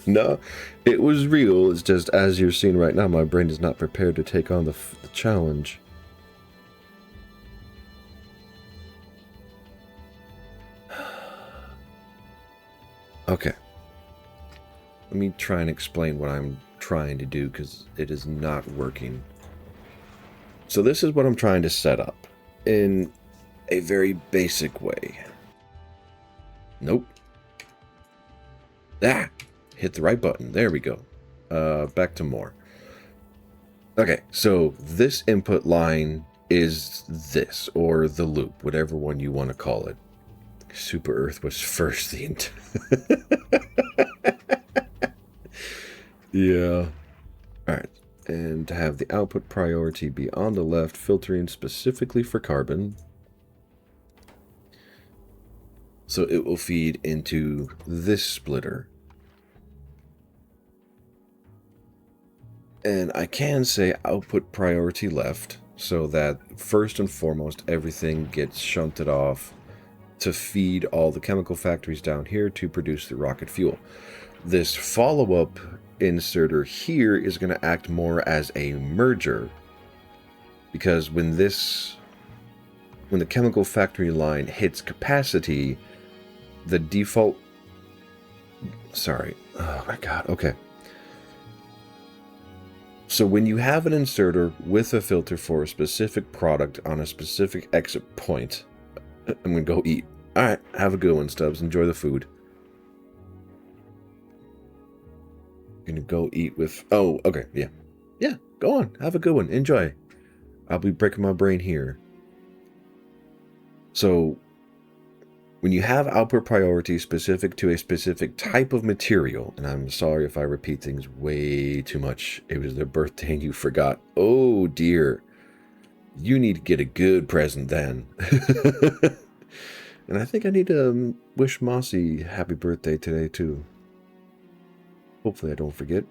No, it was real. It's just, as you're seeing right now, my brain is not prepared to take on the challenge. Okay. Let me try and explain what I'm trying to do, because it is not working. So this is what I'm trying to set up in a very basic way. Nope. Ah! Hit the right button. There we go. Back to more. Okay, so this input line is this, or the loop, whatever one you want to call it. Super Earth was first. Yeah. Alright. And to have the output priority be on the left, filtering specifically for carbon. So it will feed into this splitter. And I can say output priority left, so that first and foremost everything gets shunted off to feed all the chemical factories down here to produce the rocket fuel. This follow-up inserter here is going to act more as a merger, because when the chemical factory line hits capacity, the default... Sorry. Oh my God. Okay. So when you have an inserter with a filter for a specific product on a specific exit point... I'm going to go eat. Alright, have a good one, Stubbs. Enjoy the food. Gonna go eat with... Oh, okay, yeah. Yeah, go on. Have a good one. Enjoy. I'll be breaking my brain here. So, when you have output priority specific to a specific type of material, and I'm sorry if I repeat things way too much. It was their birthday and you forgot. Oh, dear. You need to get a good present then. And I think I need to wish Mossy happy birthday today, too. Hopefully I don't forget.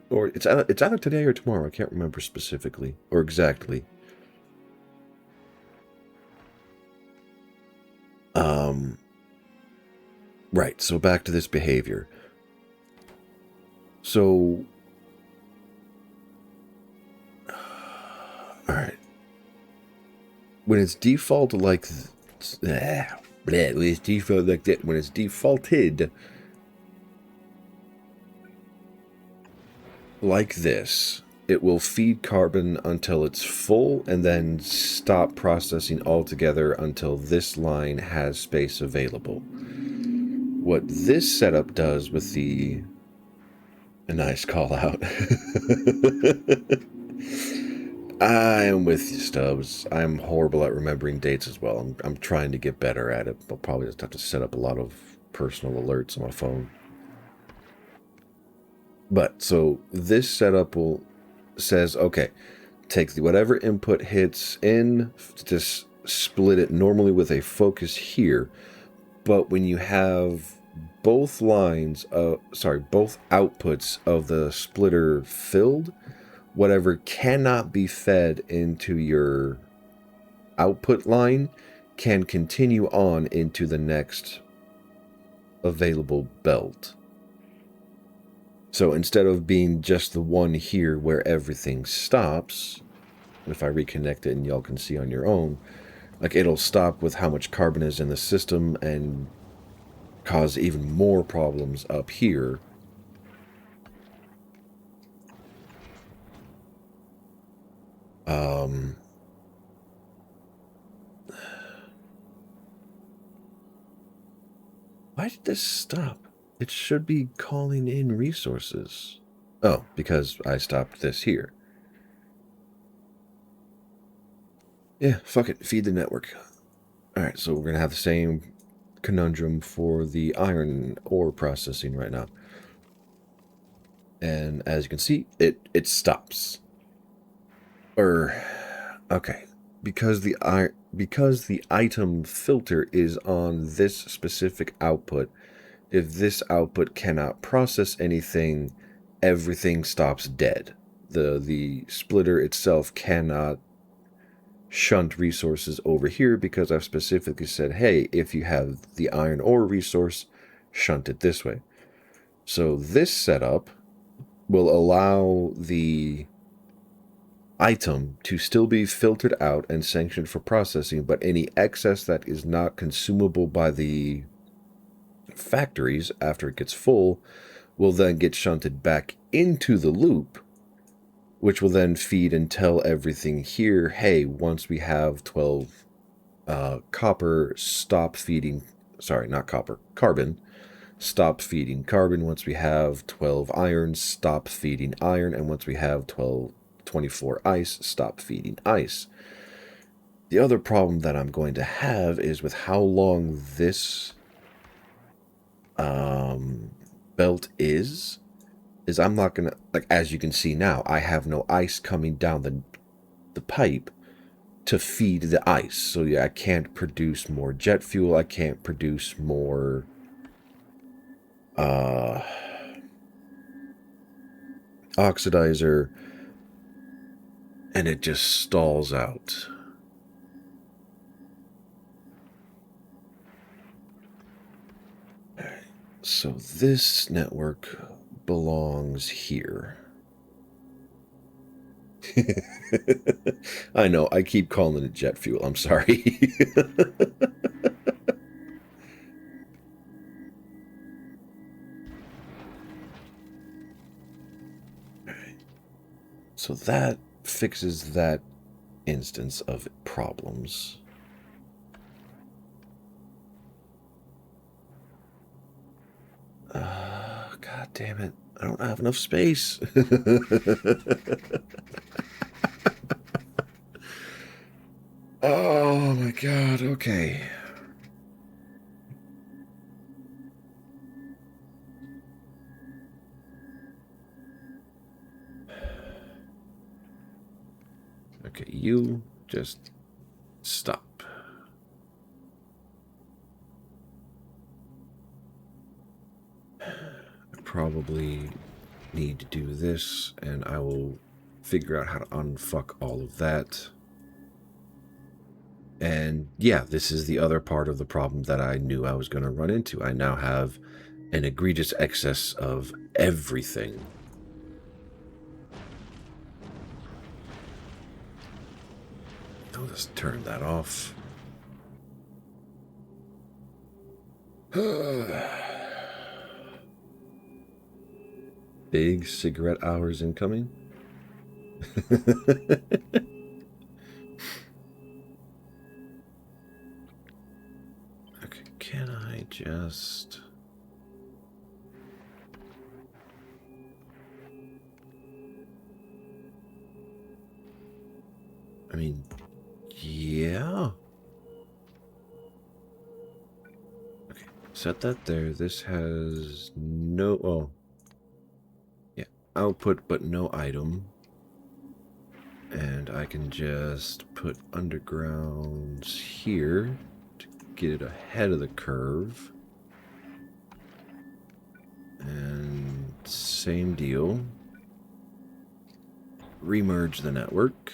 Or it's either today or tomorrow. I can't remember specifically or exactly. Right, so back to this behavior. So, all right. When it's default like when it's default like that, when it's defaulted like this, it will feed carbon until it's full and then stop processing altogether until this line has space available. What this setup does with the... A nice call out. I am with you, Stubbs. I'm horrible at remembering dates as well. I'm trying to get better at it. I'll probably just have to set up a lot of personal alerts on my phone. But, so, this setup says, okay, take whatever input hits in, just split it normally with a focus here. But when you have both lines, both outputs of the splitter filled, whatever cannot be fed into your output line can continue on into the next available belt. So instead of being just the one here where everything stops, if I reconnect it and y'all can see on your own, like it'll stop with how much carbon is in the system and cause even more problems up here. Why did this stop? It should be calling in resources. Oh, because I stopped this here. Yeah, fuck it. Feed the network. Alright, so we're going to have the same conundrum for the iron ore processing right now. And as you can see, it stops. Okay. Because the item filter is on this specific output, if this output cannot process anything, everything stops dead. The splitter itself cannot shunt resources over here because I've specifically said, hey, if you have the iron ore resource, shunt it this way. So this setup will allow the item to still be filtered out and sanctioned for processing, but any excess that is not consumable by the factories after it gets full will then get shunted back into the loop, which will then feed and tell everything here, hey, once we have 12 copper, stop feeding, sorry, not copper, carbon, stop feeding carbon. Once we have 12 iron, stop feeding iron. And once we have 24 ice, stop feeding ice. The other problem that I'm going to have is with how long this belt is I'm not going to, like, as you can see now, I have no ice coming down the pipe to feed the ice. So yeah, I can't produce more jet fuel. I can't produce more oxidizer, and it just stalls out. Alright, so this network belongs here. I know, I keep calling it jet fuel, I'm sorry. Alright. So that fixes that instance of problems. God damn it. I don't have enough space. Oh my god, okay. Okay, you just stop. Probably need to do this, and I will figure out how to unfuck all of that. And yeah, this is the other part of the problem that I knew I was going to run into. I now have an egregious excess of everything. I'll just turn that off. Big cigarette hours incoming. Okay, can I just... I mean, yeah. Okay, set that there. This has no... Oh. Yeah, output but no item. And I can just put undergrounds here to get it ahead of the curve. And same deal. Remerge the network.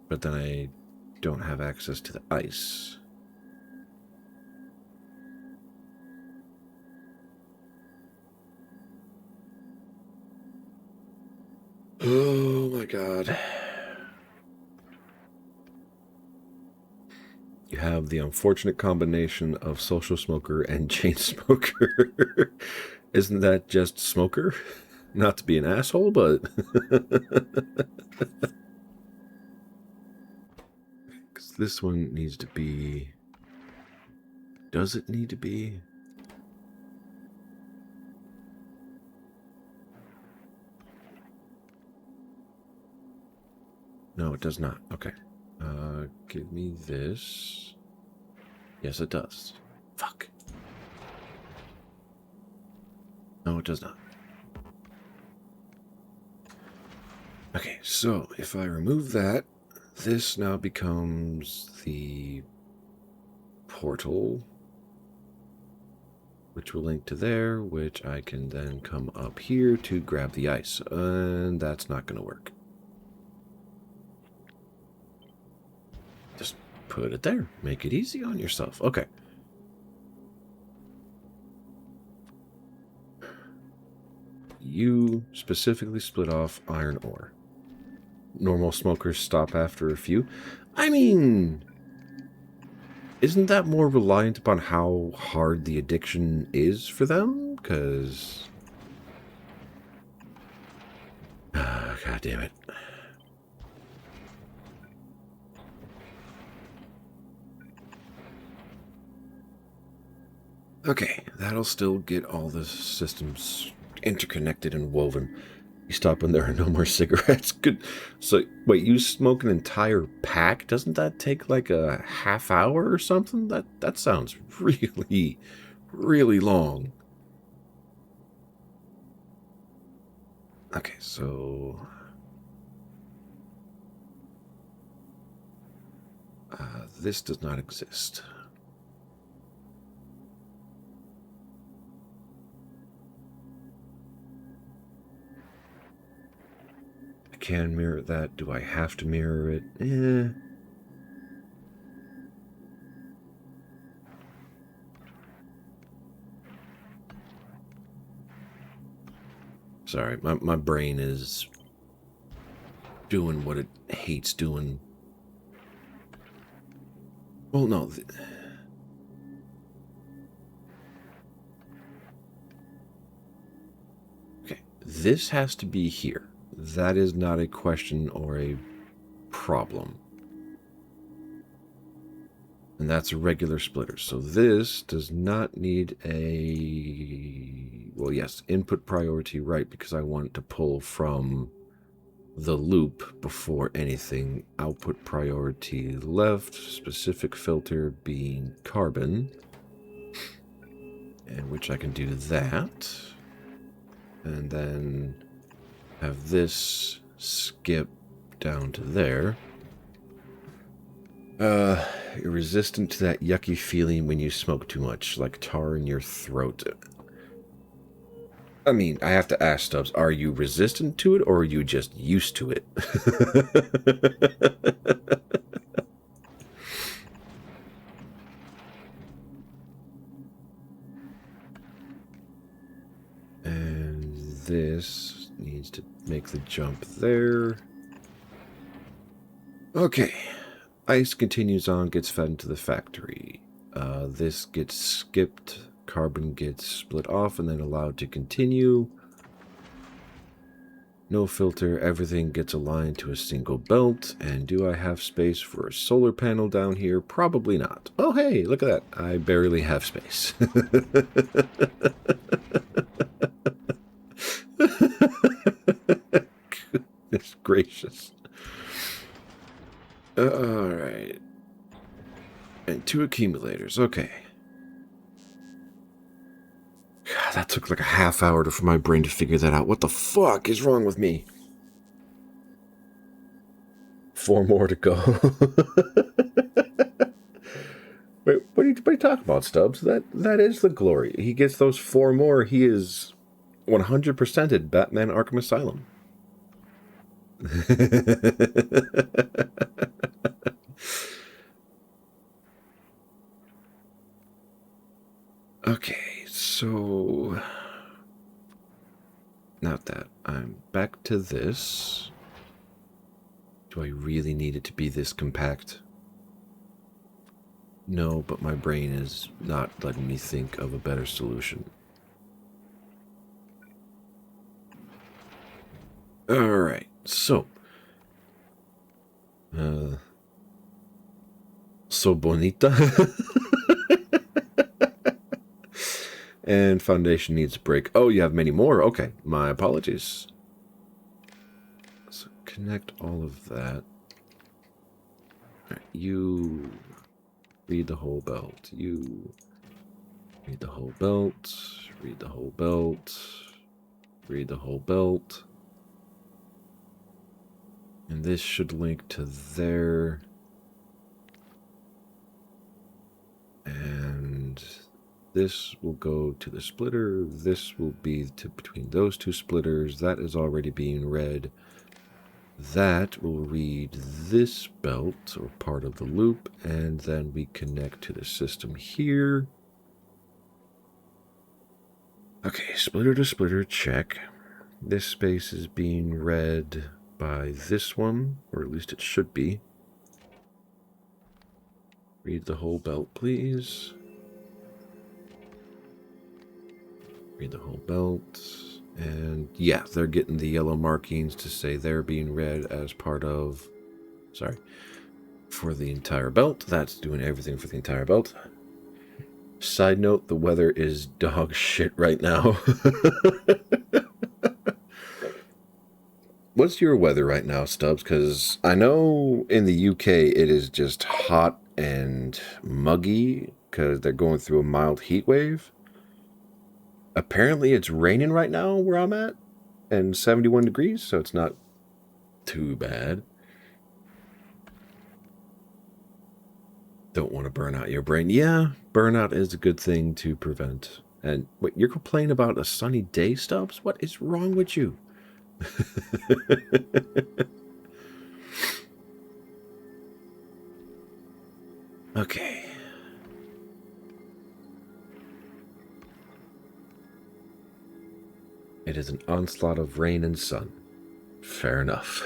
But then I don't have access to the ice. Oh my god. You have the unfortunate combination of social smoker and chain smoker. Isn't that just smoker? Not to be an asshole, but... Because this one needs to be... Does it need to be? No, it does not. Okay. Give me this. Yes, it does. Fuck. No, it does not. Okay, so if I remove that, this now becomes the portal, which will link to there, which I can then come up here to grab the ice, and that's not going to work. Just put it there. Make it easy on yourself. Okay. You specifically split off iron ore. Normal smokers stop after a few. I mean, isn't that more reliant upon how hard the addiction is for them? Because... God damn it. Okay, that'll still get all the systems interconnected and woven. You stop when there are no more cigarettes. Good. So, wait, you smoke an entire pack? Doesn't that take like a half hour or something? That sounds really, really long. Okay, so... this does not exist. I can mirror that. Do I have to mirror it? Sorry, my brain is doing what it hates doing. Well, no. Okay, this has to be here. That is not a question or a problem. And that's a regular splitter. So this does not need a... Well, yes, input priority right, because I want it to pull from the loop before anything. Output priority left, specific filter being carbon. And which I can do that. And then have this skip down to there. You're resistant to that yucky feeling when you smoke too much, like tar in your throat. I mean, I have to ask Stubbs, are you resistant to it, or are you just used to it? And this needs to make the jump there. Okay. Ice continues on, gets fed into the factory. This gets skipped. Carbon gets split off and then allowed to continue. No filter, everything gets aligned to a single belt. And do I have space for a solar panel down here? Probably not. Oh, hey, look at that. I barely have space. Goodness gracious. Alright. And 2 accumulators, okay. God, that took like a half hour for my brain to figure that out. What the fuck is wrong with me? 4 more to go. Wait, what are you talking about, Stubbs? That is the glory. He gets those 4 more. He is 100%ed Batman Arkham Asylum. Okay, so not that. I'm back to this. Do I really need it to be this compact? No, but my brain is not letting me think of a better solution. Alright, so. So bonita. And foundation needs a break. Oh, you have many more? Okay, my apologies. So connect all of that. Right, you read the whole belt. You read the whole belt. Read the whole belt. Read the whole belt. And this should link to there. And this will go to the splitter. This will be to between those 2 splitters. That is already being read. That will read this belt, or part of the loop, and then we connect to the system here. Okay, splitter to splitter, check. This space is being read by this one, or at least it should be. Read the whole belt, please. Read the whole belt. And yeah, they're getting the yellow markings to say they're being read as part of... Sorry. For the entire belt. That's doing everything for the entire belt. Side note, the weather is dog shit right now. What's your weather right now, Stubbs? Because I know in the UK it is just hot and muggy because they're going through a mild heat wave. Apparently it's raining right now where I'm at and 71 degrees, so it's not too bad. Don't want to burn out your brain. Yeah, burnout is a good thing to prevent. And wait, you're complaining about a sunny day, Stubbs? What is wrong with you? Okay. It is an onslaught of rain and sun. Fair enough.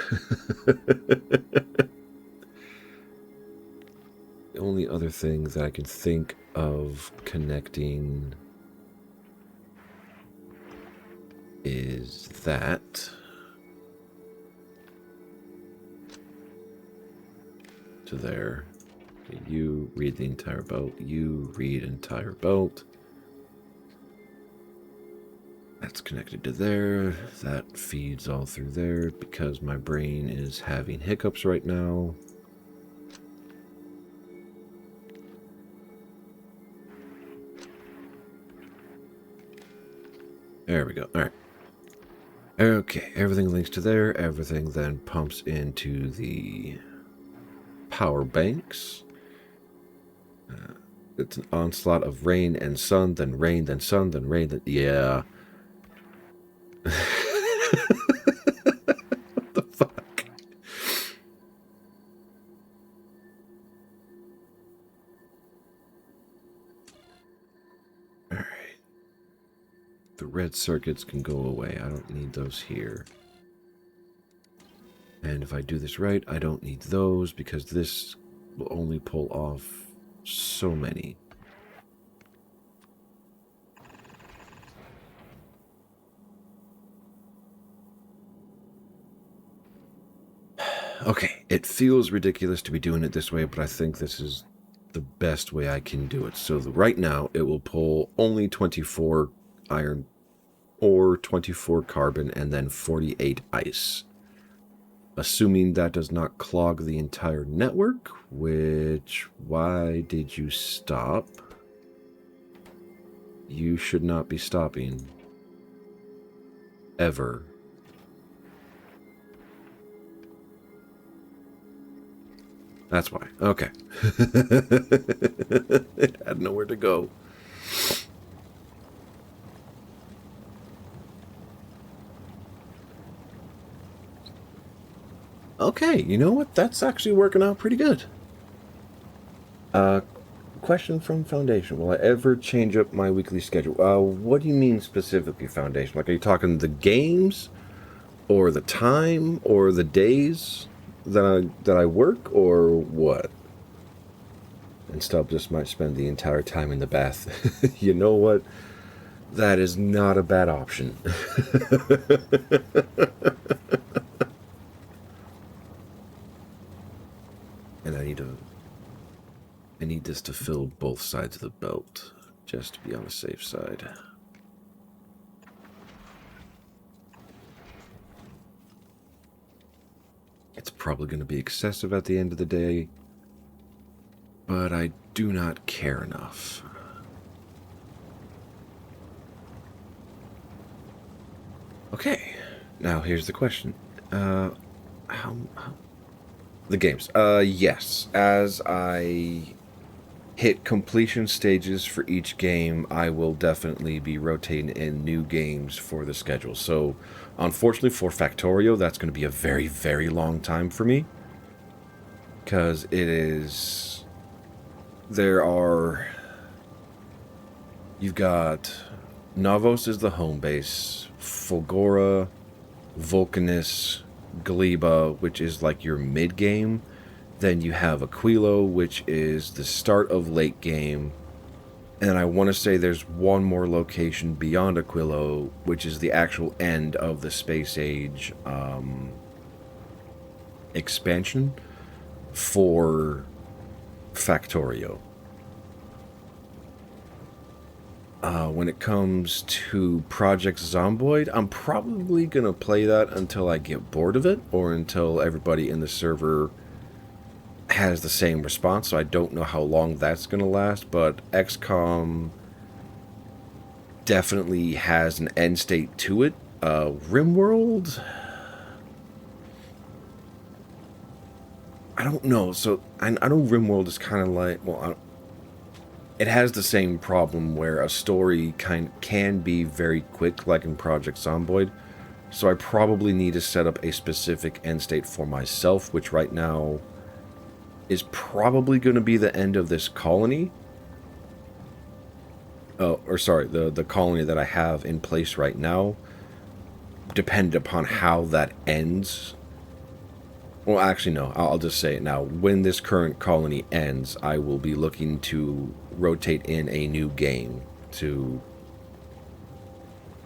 The only other thing that I can think of connecting is that to there. Okay, you read the entire belt. You read entire belt. That's connected to there. That feeds all through there because my brain is having hiccups right now. There we go. All right. Okay, everything links to there. Everything then pumps into the power banks. It's an onslaught of rain and sun, then rain, then sun, then rain, then... Yeah. What the fuck? Alright. The red circuits can go away. I don't need those here. And if I do this right, I don't need those because this will only pull off so many. Okay, it feels ridiculous to be doing it this way, but I think this is the best way I can do it. So right now, it will pull only 24 iron ore, 24 carbon, and then 48 ice. Assuming that does not clog the entire network, which, why did you stop? You should not be stopping. Ever. That's why. Okay. It had nowhere to go. Okay, you know what? That's actually working out pretty good. Question from Foundation. Will I ever change up my weekly schedule? What do you mean specifically, Foundation? Like, are you talking the games? Or the time? Or the days that I work? Or what? And Stub just might spend the entire time in the bath. You know what? That is not a bad option. And I need this to fill both sides of the belt, just to be on the safe side. It's probably going to be excessive at the end of the day, but I do not care enough. Okay, now here's the question. How the games. Yes, as I hit completion stages for each game, I will definitely be rotating in new games for the schedule. So, unfortunately for Factorio, that's going to be a very, very long time for me. Because it is... You've got... Navos is the home base. Fulgora, Vulcanus, Gleba, which is like your mid-game. Then you have Aquilo, which is the start of late game. And I want to say there's one more location beyond Aquilo, which is the actual end of the Space Age expansion for Factorio. When it comes to Project Zomboid, I'm probably going to play that until I get bored of it, or until everybody in the server has the same response, so I don't know how long that's going to last, but XCOM definitely has an end state to it. Rimworld? I don't know, so I know Rimworld is kind of like, well, it has the same problem where a story can be very quick, like in Project Zomboid, so I probably need to set up a specific end state for myself, which right now is probably going to be the end of this colony. Or sorry, the colony that I have in place right now, depending upon how that ends. Well, actually, no, I'll just say it now. When this current colony ends, I will be looking to rotate in a new game to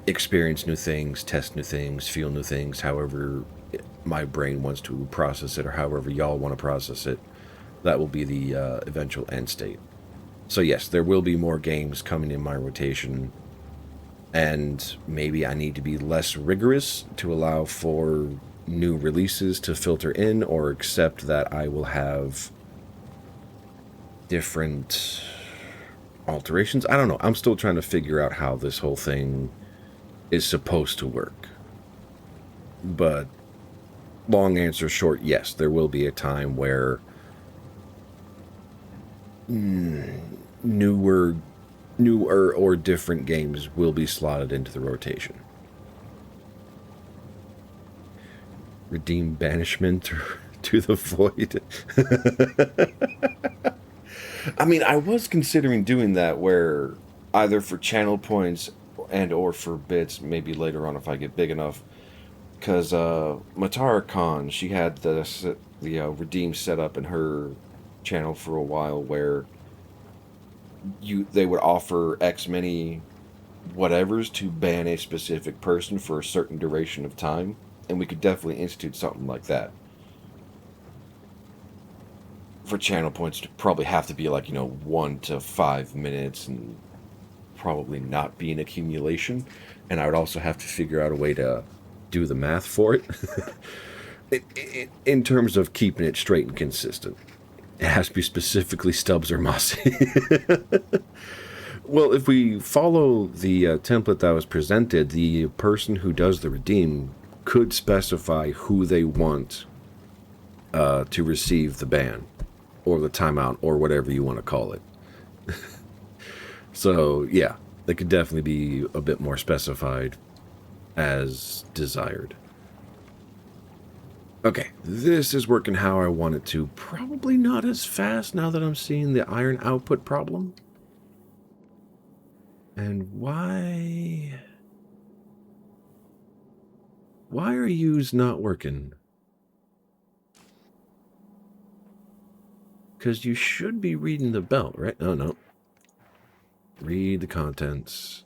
experience new things, test new things, feel new things, however my brain wants to process it, or however y'all want to process it. That will be the eventual end state. So yes, there will be more games coming in my rotation, and maybe I need to be less rigorous to allow for new releases to filter in, or accept that I will have different alterations. I don't know. I'm still trying to figure out how this whole thing is supposed to work. But long answer short, yes, there will be a time where newer or different games will be slotted into the rotation. Redeem banishment to the void. I mean, I was considering doing that, where either for channel points and or for bits, maybe later on if I get big enough, Because Matara Khan, she had the redeem set up in her channel for a while, where they would offer X many whatevers to ban a specific person for a certain duration of time, and we could definitely institute something like that. For channel points to probably have to be like, 1 to 5 minutes, and probably not be an accumulation. And I would also have to figure out a way to do the math for it. In terms of keeping it straight and consistent. It has to be specifically Stubbs or Mossy. Well, if we follow the template that was presented, the person who does the redeem could specify who they want to receive the ban, or the timeout, or whatever you want to call it. So, yeah, they could definitely be a bit more specified as desired. Okay, this is working how I want it to. Probably not as fast now that I'm seeing the iron output problem. And why are yous not working? Because you should be reading the belt, right? Oh, no. Read the contents.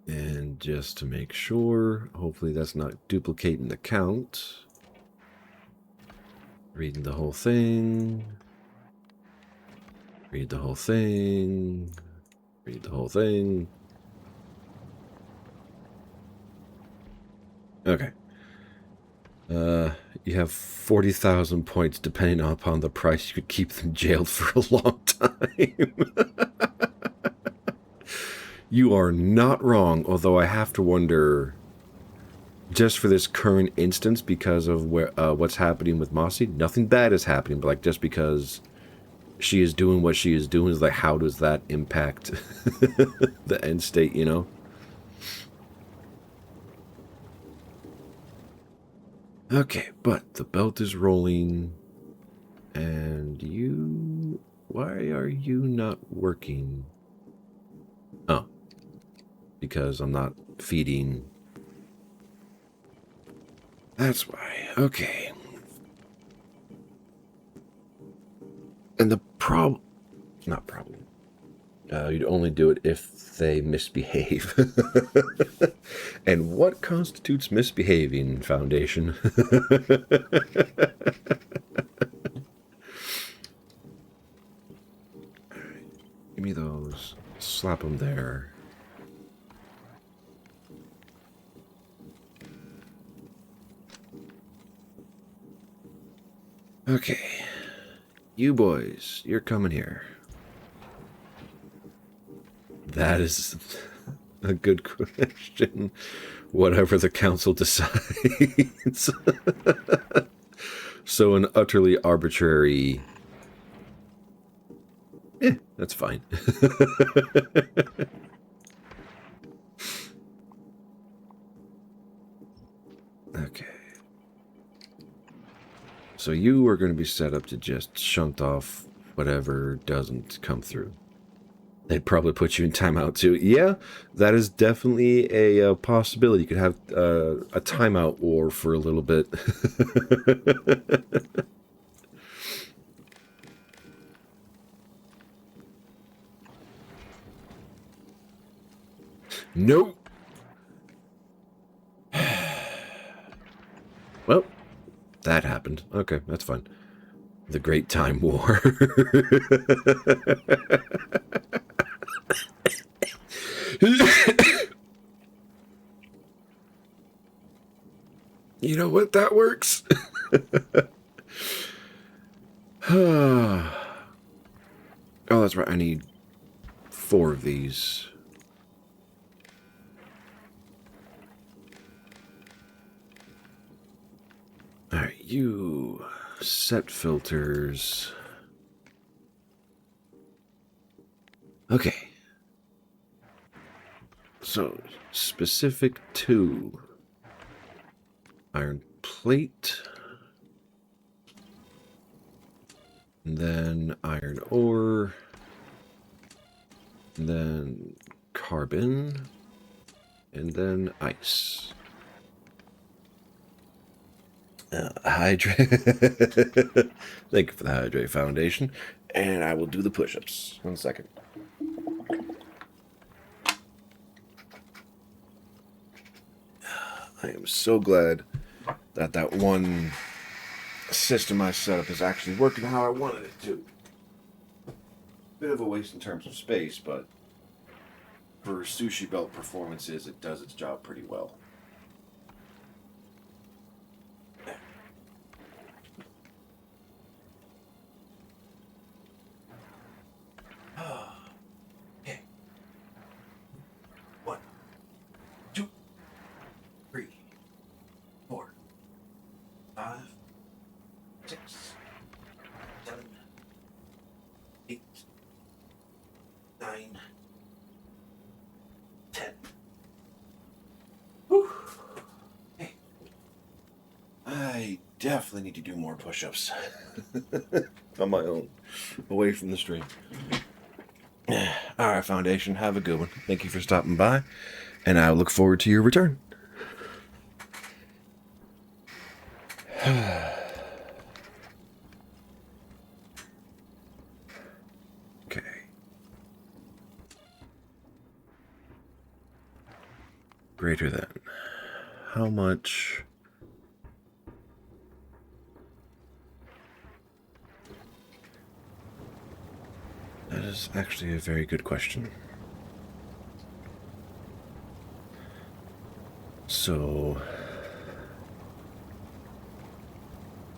And just to make sure, hopefully that's not duplicating the count. Reading the whole thing. Read the whole thing. Read the whole thing. Okay. You have 40,000 points. Depending upon the price, you could keep them jailed for a long time. You are not wrong, although I have to wonder, just for this current instance, because of what's happening with Mossy, nothing bad is happening, but like just because she is doing what she is doing, is like, how does that impact the end state, you know? Okay, but the belt is rolling, and you... Why are you not working? Oh. Because I'm not feeding. That's why. Okay. And the problem... Not problem. You'd only do it if they misbehave. And what constitutes misbehaving, Foundation? Give me those. Slap them there. Okay. You boys, you're coming here. That is a good question. Whatever the council decides. So an utterly arbitrary... that's fine. Okay. So you are going to be set up to just shunt off whatever doesn't come through. They'd probably put you in timeout too. Yeah, that is definitely a possibility. You could have a timeout war for a little bit. Nope. Well, that happened. Okay, that's fine. The Great Time War. You know what? That works. Oh, that's right. I need 4 of these. Alright, you set filters. Okay. So, specific to iron plate, and then iron ore, and then carbon, And then ice. Hydrate. Thank you for the Hydrate Foundation. And I will do the push-ups. 1 second. I am so glad that that one system I set up is actually working how I wanted it to. Bit of a waste in terms of space, but for sushi belt performances, it does its job pretty well. Okay. 1, 2, 3, 4, 5, 6, 7, 8, 9, 10. Whew. Hey. I definitely need to do more push-ups on my own, away from the stream. All right, Foundation, have a good one. Thank you for stopping by, and I look forward to your return. Okay. Greater than. How much? That is actually a very good question. So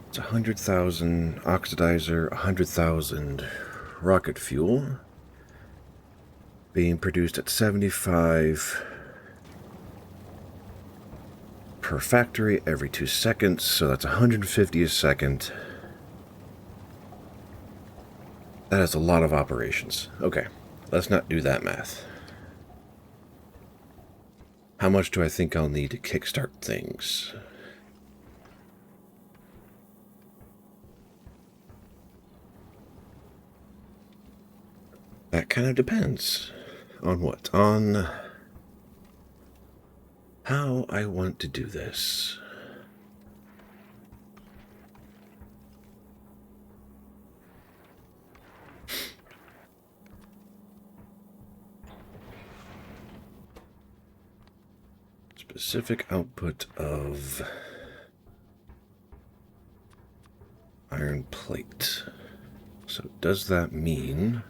it's 100,000 oxidizer, 100,000 rocket fuel being produced at 75 per factory every 2 seconds, so that's 150 a second. That is a lot of operations. Okay, let's not do that math. How much do I think I'll need to kickstart things? That kind of depends on what? On how I want to do this. Specific output of iron plate. So does that mean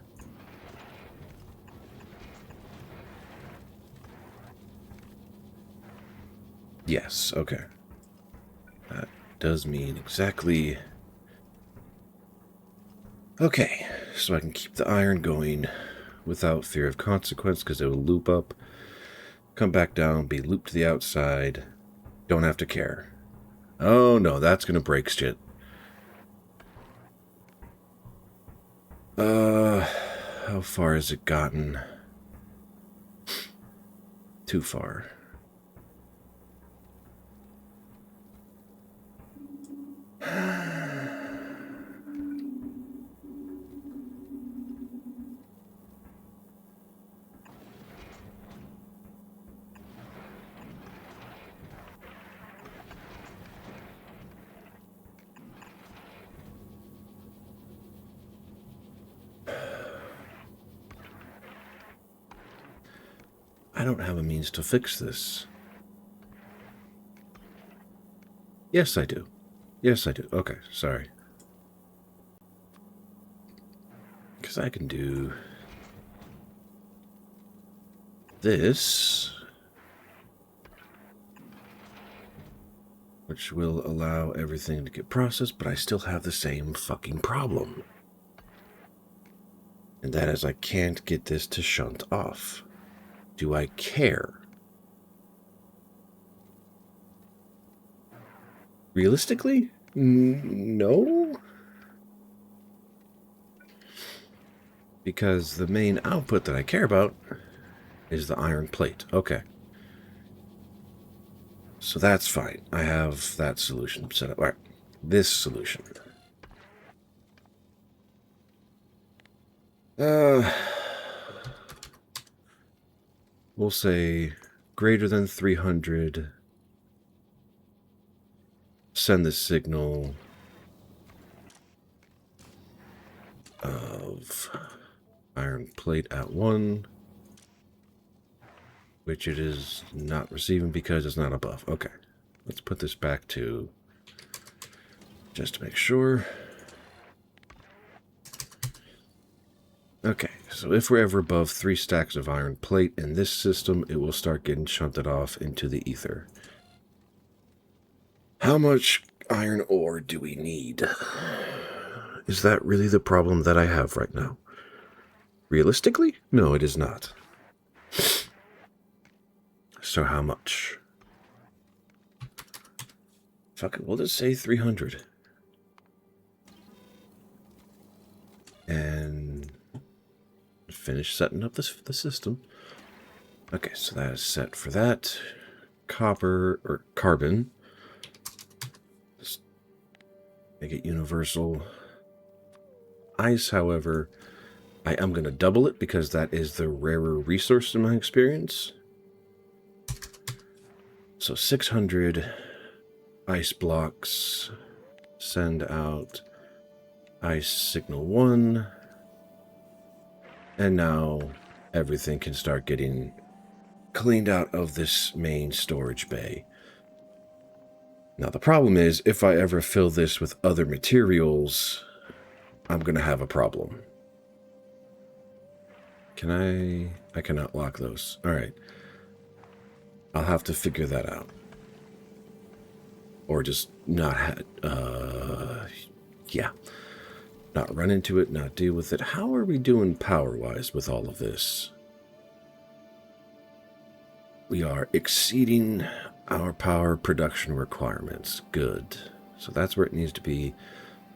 yes, okay. That does mean exactly. Okay, so I can keep the iron going without fear of consequence because it will loop up, come back down, be looped to the outside. Don't have to care. Oh no, that's gonna break shit. How far has it gotten? Too far. I don't have a means to fix this. Yes, I do. Yes, I do. Okay, sorry. Because I can do this, which will allow everything to get processed, but I still have the same fucking problem. And that is I can't get this to shunt off. Do I care? Realistically? No? Because the main output that I care about is the iron plate. Okay. So that's fine. I have that solution set up. All right. This solution. We'll say greater than 300. Send the signal of iron plate at 1, which it is not receiving because it's not above. Okay, let's put this back to, just to make sure. Okay, so if we're ever above 3 stacks of iron plate in this system, it will start getting shunted off into the ether. How much iron ore do we need? Is that really the problem that I have right now? Realistically? No, it is not. So how much? Fuck it, we'll just say 300. And finish setting up the system. Okay, so that is set for that. Copper, or carbon. Just make it universal. Ice, however, I am going to double it because that is the rarer resource in my experience. So 600 ice blocks. Send out ice signal 1. And now everything can start getting cleaned out of this main storage bay. Now the problem is, if I ever fill this with other materials, I'm going to have a problem. Can I cannot lock those. Alright. I'll have to figure that out. Or just not yeah. Not run into it, not deal with it. How are we doing power-wise with all of this? We are exceeding our power production requirements. Good. So that's where it needs to be.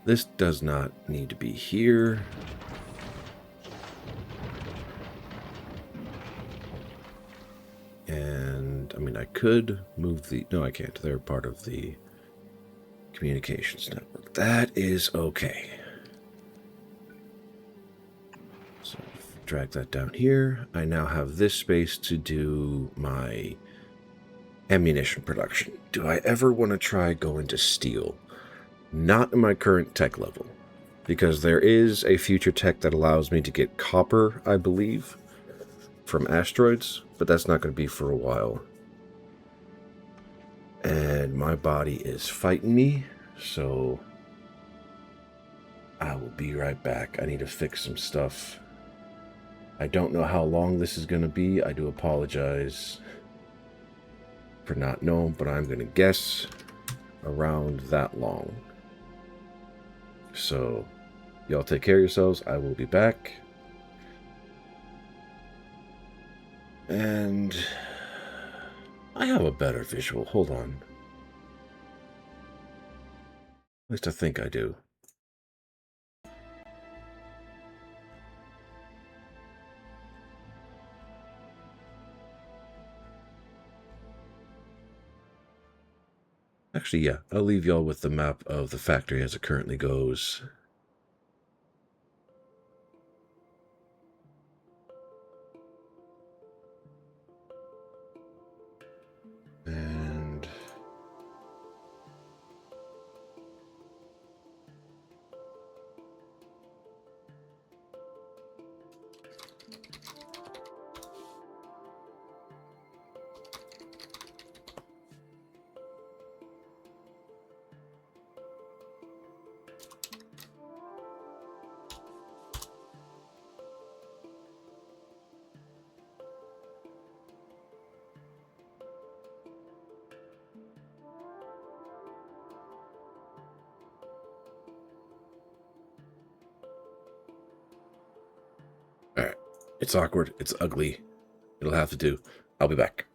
This does not need to be here. And, I mean, I could move the... No, I can't. They're part of the communications network. That is okay. So, drag that down here. I now have this space to do my ammunition production. Do I ever want to try going to steel? Not in my current tech level. Because there is a future tech that allows me to get copper, I believe, from asteroids, but that's not going to be for a while. And my body is fighting me, so I will be right back. I need to fix some stuff. I don't know how long this is going to be. I do apologize for not knowing, but I'm going to guess around that long. So, y'all take care of yourselves. I will be back. And I have a better visual. Hold on. At least I think I do. Actually, yeah, I'll leave y'all with the map of the factory as it currently goes. And alright. It's awkward. It's ugly. It'll have to do. I'll be back.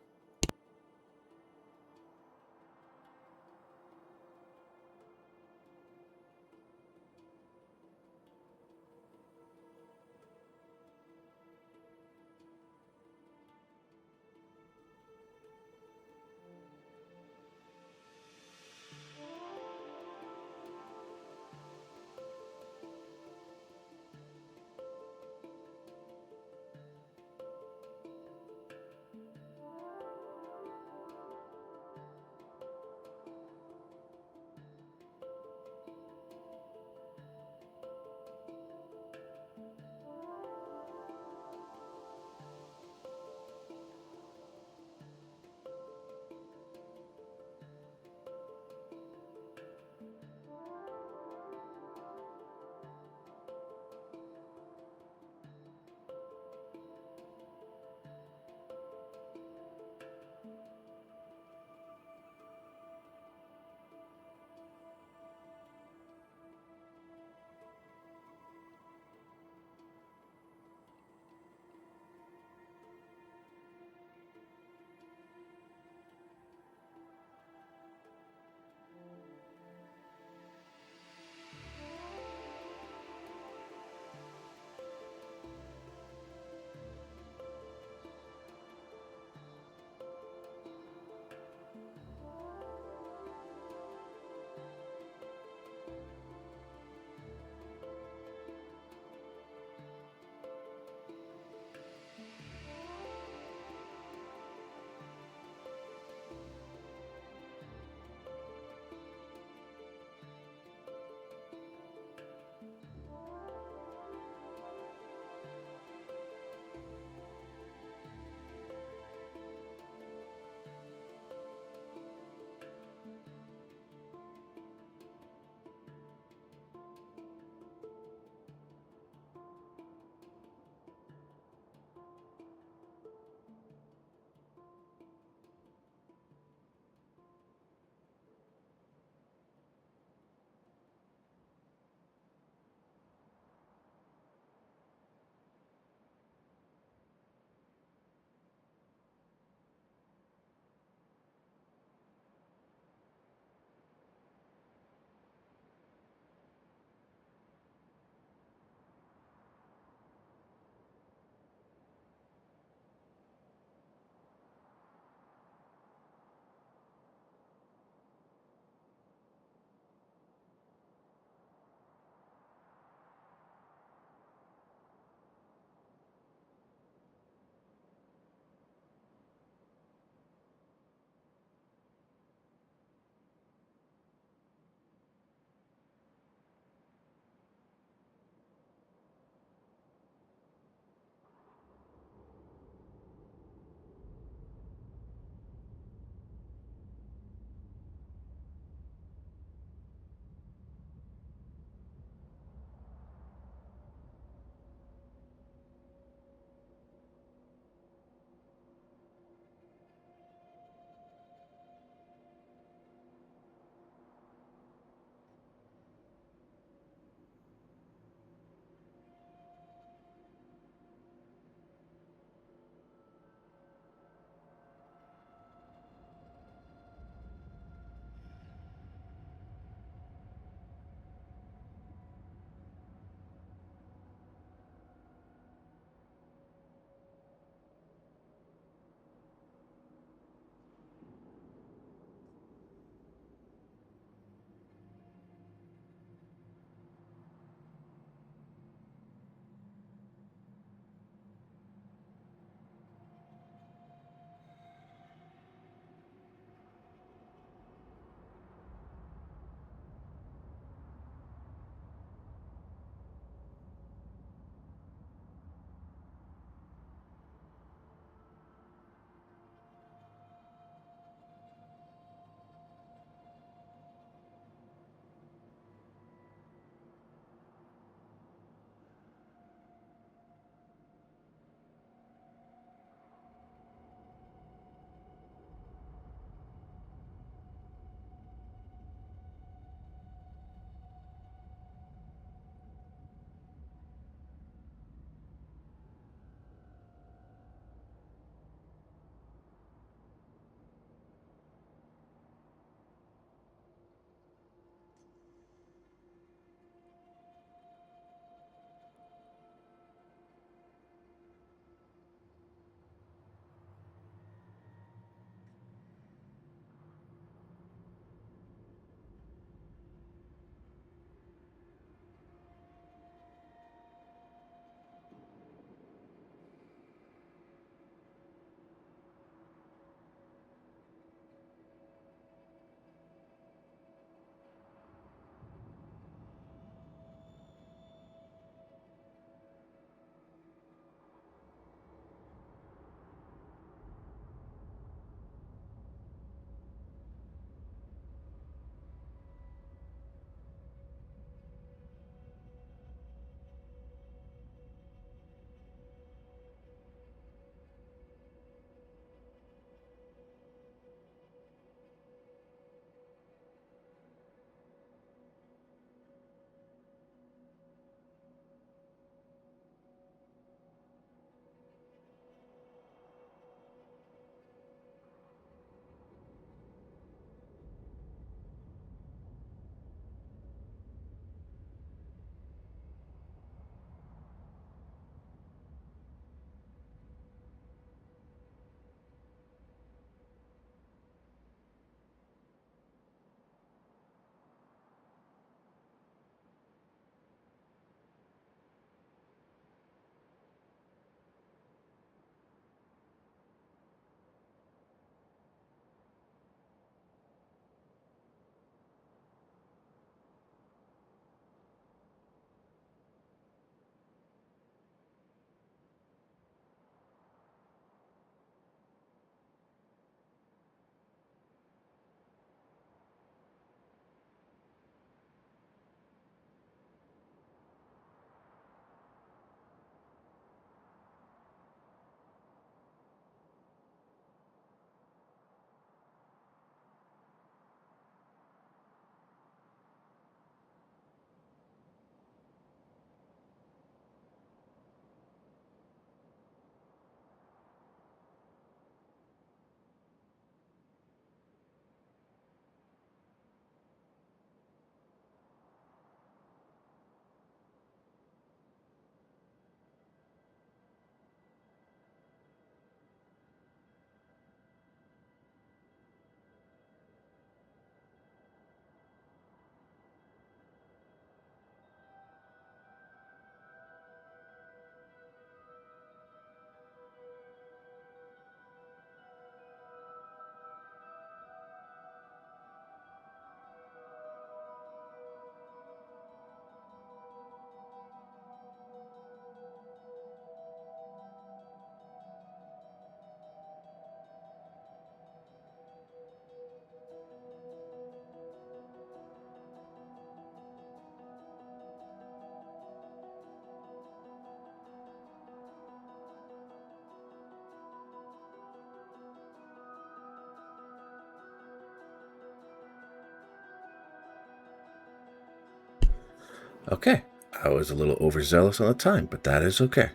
Okay, I was a little overzealous on the time, but that is okay.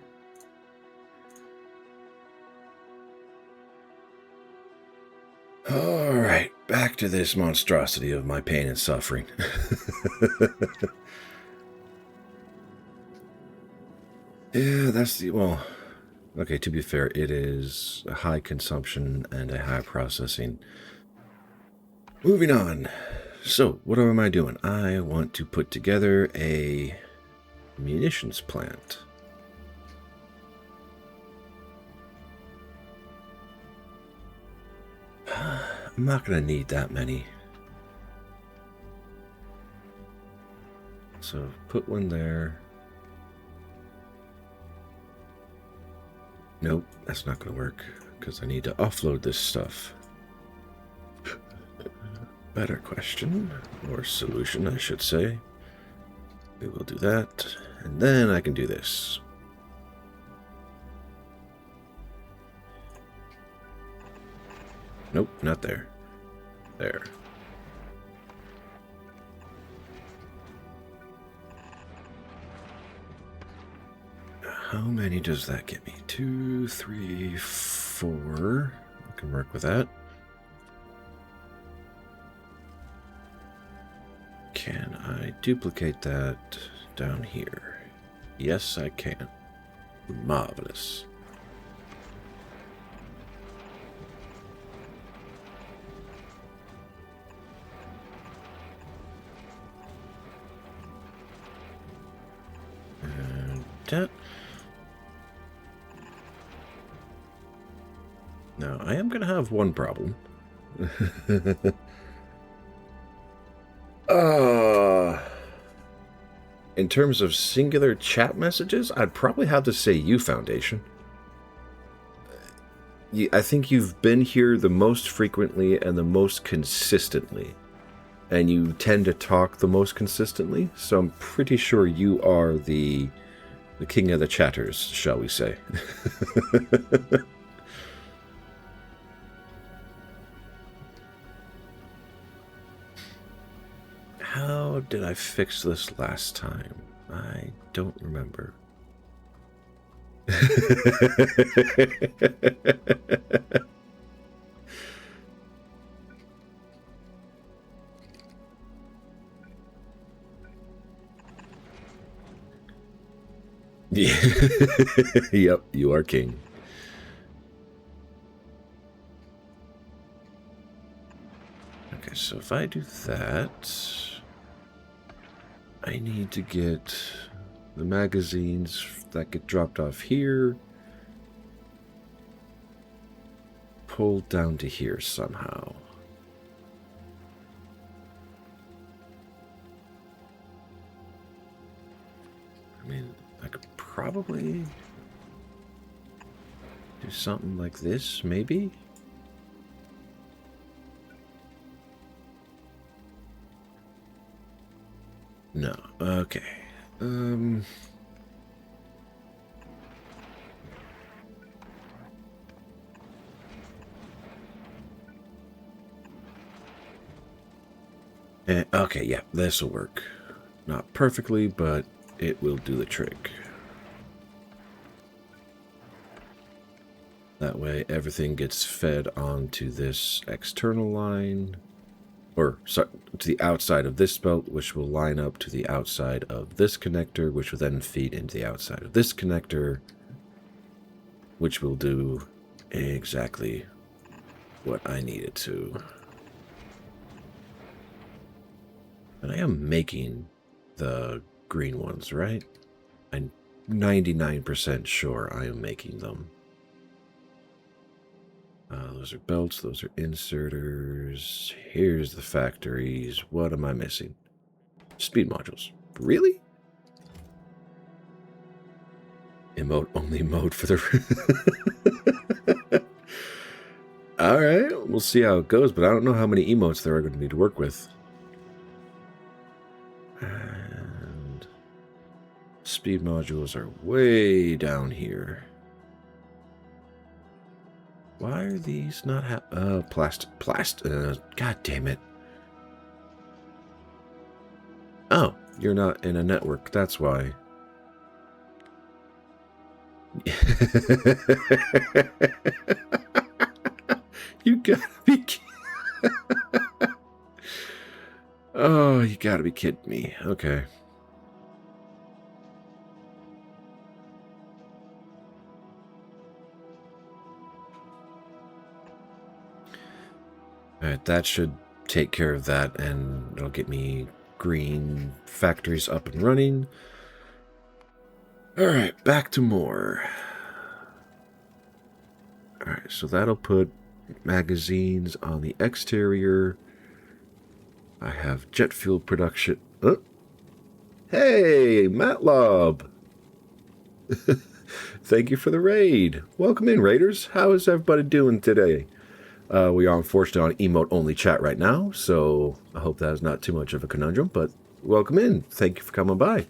Alright, back to this monstrosity of my pain and suffering. Yeah, that's the, well, okay, to be fair, it is a high consumption and a high processing. Moving on. So, what am I doing? I want to put together a munitions plant. I'm not going to need that many. So, put one there. Nope, that's not going to work because I need to offload this stuff. Better question, or solution, I should say. We will do that, and then I can do this. Nope, not there. There. How many does that get me? 2, 3, 4. I can work with that. Can I duplicate that down here? Yes, I can. Marvelous. And that. Now, I am going to have one problem. In terms of singular chat messages, I'd probably have to say you, Foundation. I think you've been here the most frequently and the most consistently. And you tend to talk the most consistently, so I'm pretty sure you are the king of the chatters, shall we say. How did I fix this last time? I don't remember. Yeah. Yep, you are king. Okay, so if I do that, I need to get the magazines that get dropped off here pulled down to here somehow. I mean, I could probably do something like this, maybe? No. Okay. Okay, yeah, this will work. Not perfectly, but it will do the trick. That way, everything gets fed onto this external line, or sorry, to the outside of this belt, which will line up to the outside of this connector, which will then feed into the outside of this connector, which will do exactly what I need it to. And I am making the green ones, right? I'm 99% sure I am making them. Those are belts, those are inserters. Here's the factories. What am I missing? Speed modules. Really? Emote only mode for the... Alright, we'll see how it goes, but I don't know how many emotes there are going to be to work with. And speed modules are way down here. Why are these not God damn it. Oh, You're not in a network, that's why. You gotta be Oh, you gotta be kidding me. Okay. Alright, that should take care of that, and it'll get me green factories up and running. Alright, back to more. Alright, so that'll put magazines on the exterior. I have jet fuel production. Oh. Hey, Matlob! Thank you for the raid. Welcome in, raiders. How is everybody doing today? We are unfortunately on emote-only chat right now, so I hope that is not too much of a conundrum, but welcome in. Thank you for coming by.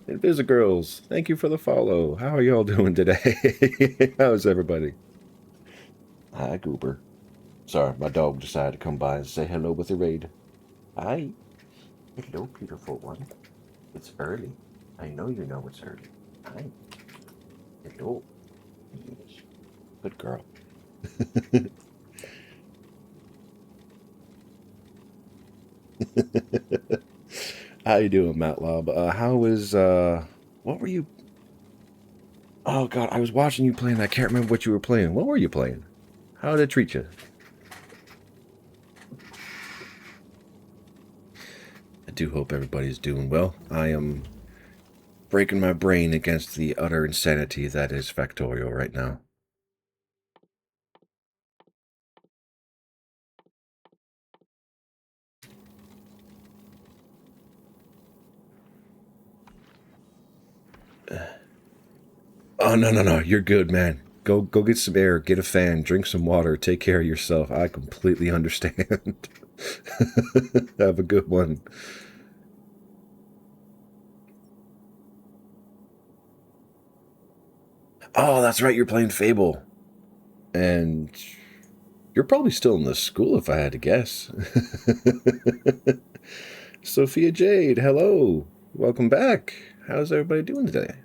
Invisigirls, thank you for the follow. How are y'all doing today? How's everybody? Hi, Goober. Sorry, my dog decided to come by and say hello with a raid. Hi. Hello, beautiful one. It's early. I know you know it's early. Hi. Hello. Yes. Good girl. How you doing, Matlob? How is, what were you... Oh, God, I was watching you playing. I can't remember what you were playing. What were you playing? How did it treat you? I do hope everybody's doing well. I am breaking my brain against the utter insanity that is Factorio right now. Oh, no. You're good, man. Go get some air, get a fan, drink some water, take care of yourself. I completely understand. Have a good one. Oh, that's right, you're playing Fable. And you're probably still in the school if I had to guess. Sophia Jade, hello. Welcome back. How's everybody doing today?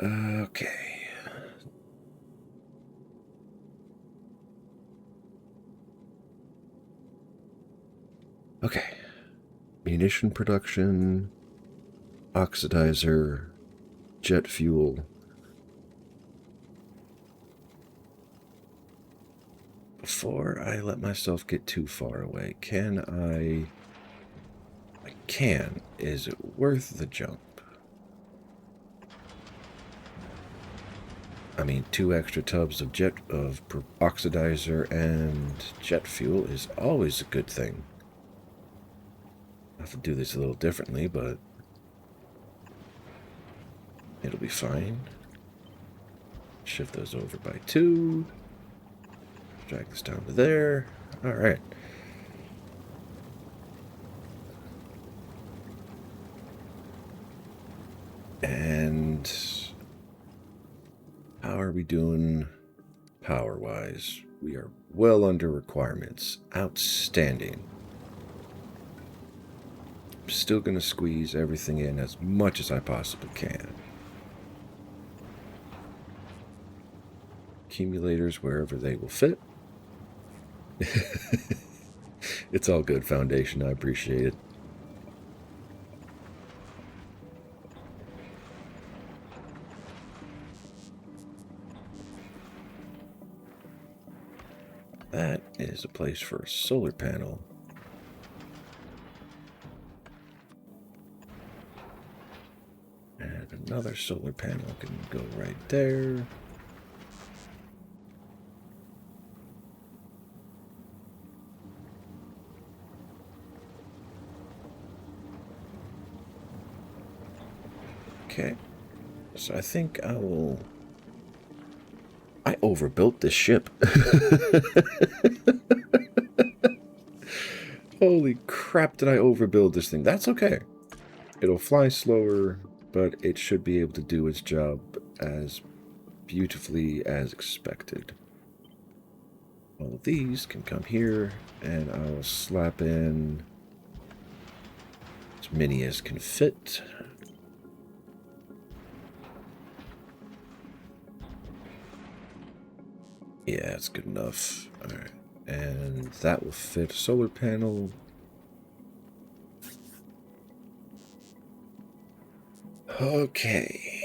Okay. Okay. Munition production, oxidizer, jet fuel. Before I let myself get too far away, can I can. Is it worth the jump? I mean, 2 extra tubs of oxidizer and jet fuel is always a good thing. I have to do this a little differently, but it'll be fine. Shift those over by 2. Drag this down to there. All right. And how are we doing power-wise? We are well under requirements. Outstanding. I'm still going to squeeze everything in as much as I possibly can. Accumulators wherever they will fit. It's all good, Foundation. I appreciate it. That is a place for a solar panel. And another solar panel can go right there. Okay. So I think I overbuilt this ship. Holy crap, did I overbuild this thing? That's okay. It'll fly slower, but it should be able to do its job as beautifully as expected. All of these can come here, and I will slap in as many as can fit. Yeah, that's good enough. Alright. And that will fit a solar panel. Okay.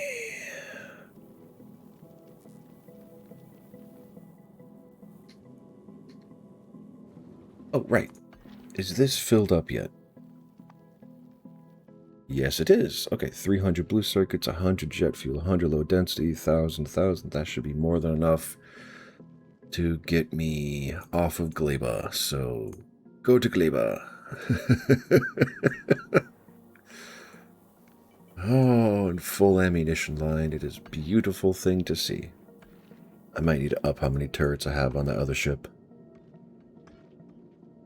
Oh, right. Is this filled up yet? Yes, it is. Okay, 300 blue circuits, 100 jet fuel, 100 low density, 1,000. That should be more than enough to get me off of Gleba. So, go to Gleba. Oh, and full ammunition line. It is a beautiful thing to see. I might need to up how many turrets I have on the other ship.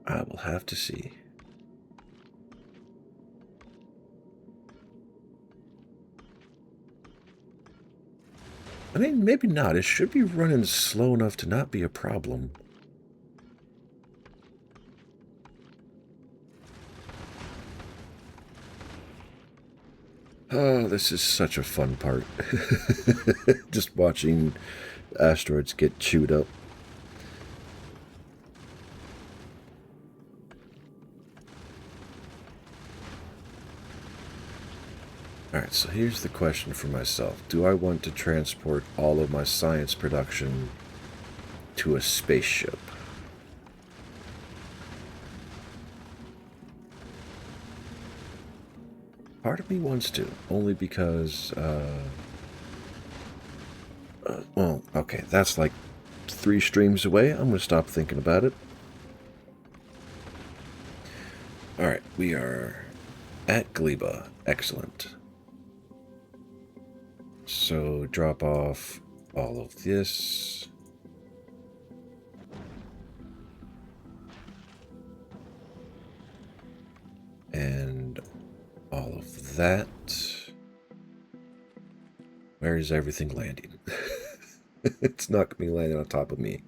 I will have to see. I mean, maybe not. It should be running slow enough to not be a problem. Oh, this is such a fun part. Just watching asteroids get chewed up. Alright, so here's the question for myself. Do I want to transport all of my science production to a spaceship? Part of me wants to, only because, well, okay, that's like 3 streams away. I'm going to stop thinking about it. Alright, we are at Gleba. Excellent. So, drop off all of this. And all of that. Where is everything landing? It's not going to be landing on top of me.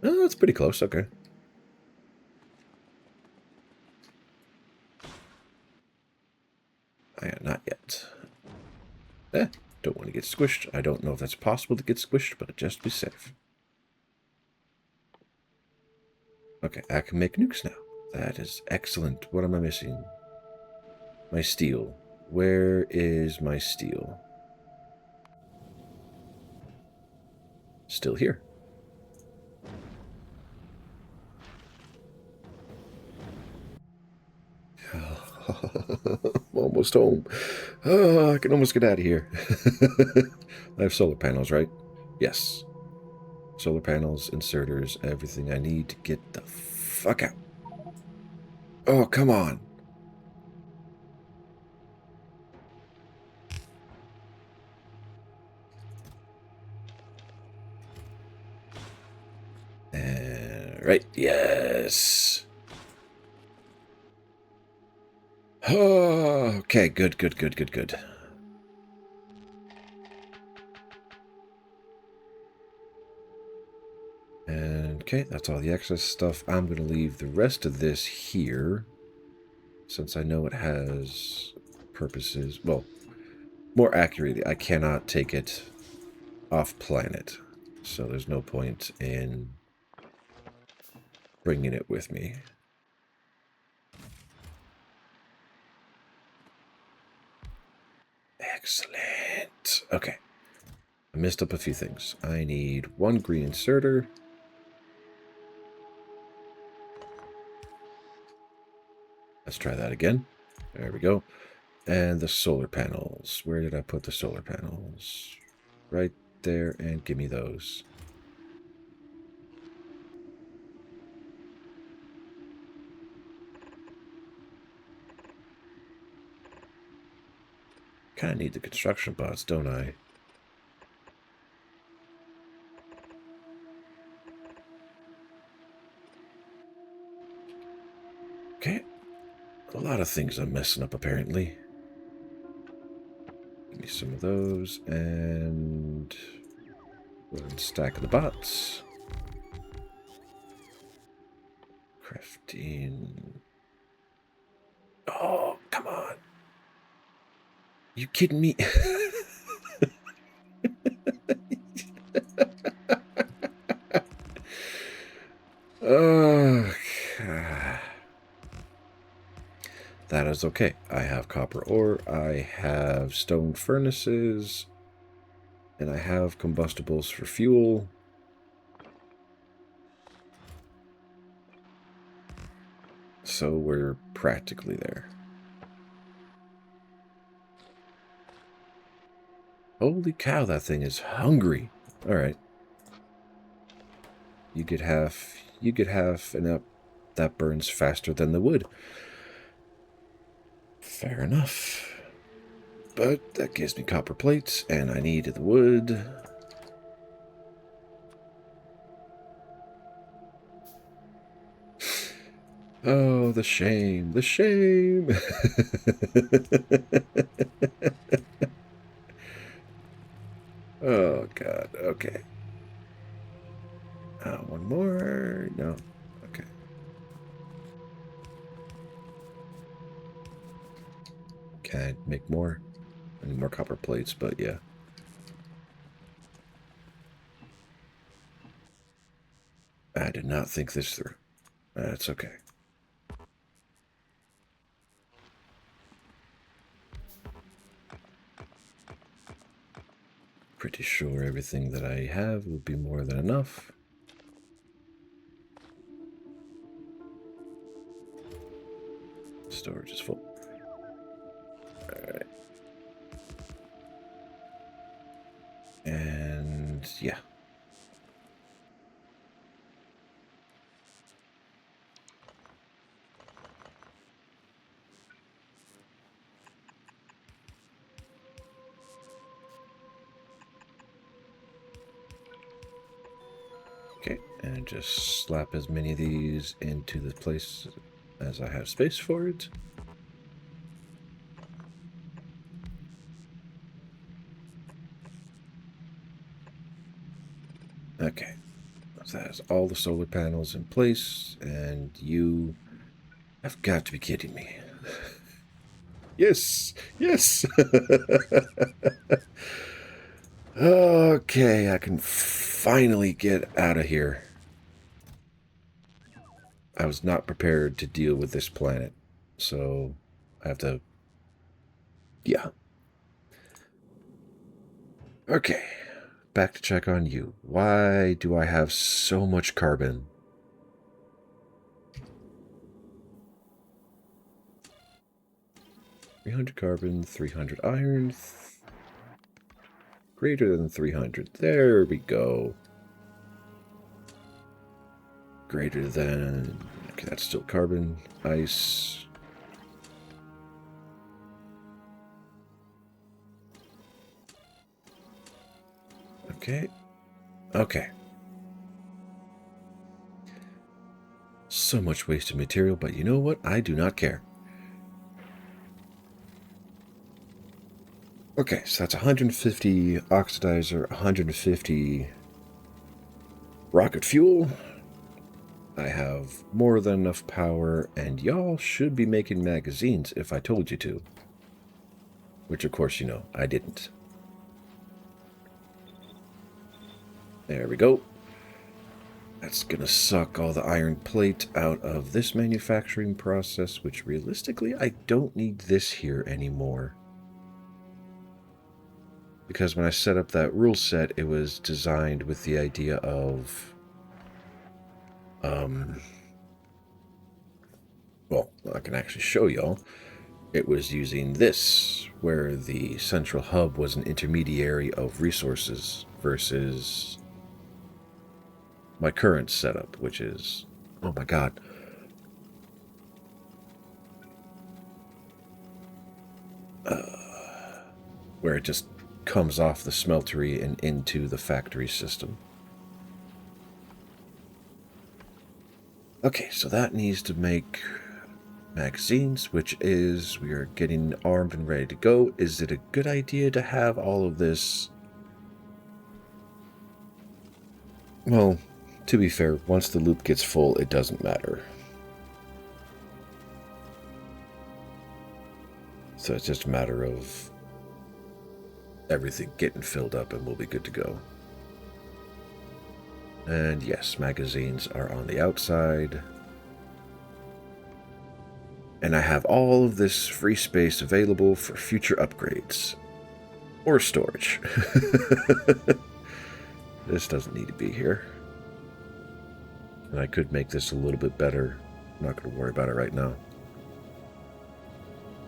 Oh, it's pretty close. Okay. Not yet. Don't want to get squished. I don't know if that's possible to get squished, but just be safe. Okay, I can make nukes now. That is excellent. What am I missing? My steel. Where is my steel? Still here. I'm almost home. Oh, I can almost get out of here. I have solar panels, right? Yes. Solar panels, inserters, everything I need to get the fuck out. Oh, come on. Right, yes. Oh, okay, good. And okay, that's all the excess stuff. I'm going to leave the rest of this here, since I know it has purposes. Well, more accurately, I cannot take it off planet, so there's no point in bringing it with me. Excellent. Okay. I messed up a few things. I need 1 green inserter. Let's try that again. There we go. And the solar panels. Where did I put the solar panels? Right there, and give me those. Kind of need the construction bots, don't I? Okay. A lot of things I'm messing up, apparently. Give me some of those, and go ahead and stack the bots. Crafting. Oh, come on. You kidding me? Oh, that is okay. I have copper ore, I have stone furnaces, and I have combustibles for fuel. So we're practically there. Holy cow, that thing is hungry. All right. You get half, and that burns faster than the wood. Fair enough. But that gives me copper plates, and I need the wood. Oh, the shame, the shame. Oh, God, okay. One more. No, okay. Can I make more? I need more copper plates, but yeah. I did not think this through. That's okay. Pretty sure everything that I have will be more than enough. Storage is full. Alright. And yeah. Okay, and just slap as many of these into the place as I have space for it. Okay, so that has all the solar panels in place, and you have got to be kidding me. Yes, yes. Okay, I can finally get out of here. I was not prepared to deal with this planet, so I have to... Yeah. Okay, back to check on you. Why do I have so much carbon? $300 carbon, 300 iron, greater than 300. There we go. Greater than... Okay, that's still carbon. Ice. Okay. Okay. So much wasted material, but you know what? I do not care. Okay, so that's 150 oxidizer, 150 rocket fuel. I have more than enough power, and y'all should be making magazines if I told you to. Which, of course, you know, I didn't. There we go. That's going to suck all the iron plate out of this manufacturing process, which realistically, I don't need this here anymore. Because when I set up that rule set, it was designed with the idea of... well, I can actually show y'all. It was using this, where the central hub was an intermediary of resources versus my current setup, which is... oh my god. Where it just comes off the smeltery and into the factory system. Okay, so that needs to make magazines, which is... we are getting armed and ready to go. Is it a good idea to have all of this? Well, to be fair, once the loop gets full, it doesn't matter. So it's just a matter of everything getting filled up and we'll be good to go. And yes, magazines are on the outside. And I have all of this free space available for future upgrades. Or storage. This doesn't need to be here. And I could make this a little bit better. I'm not going to worry about it right now.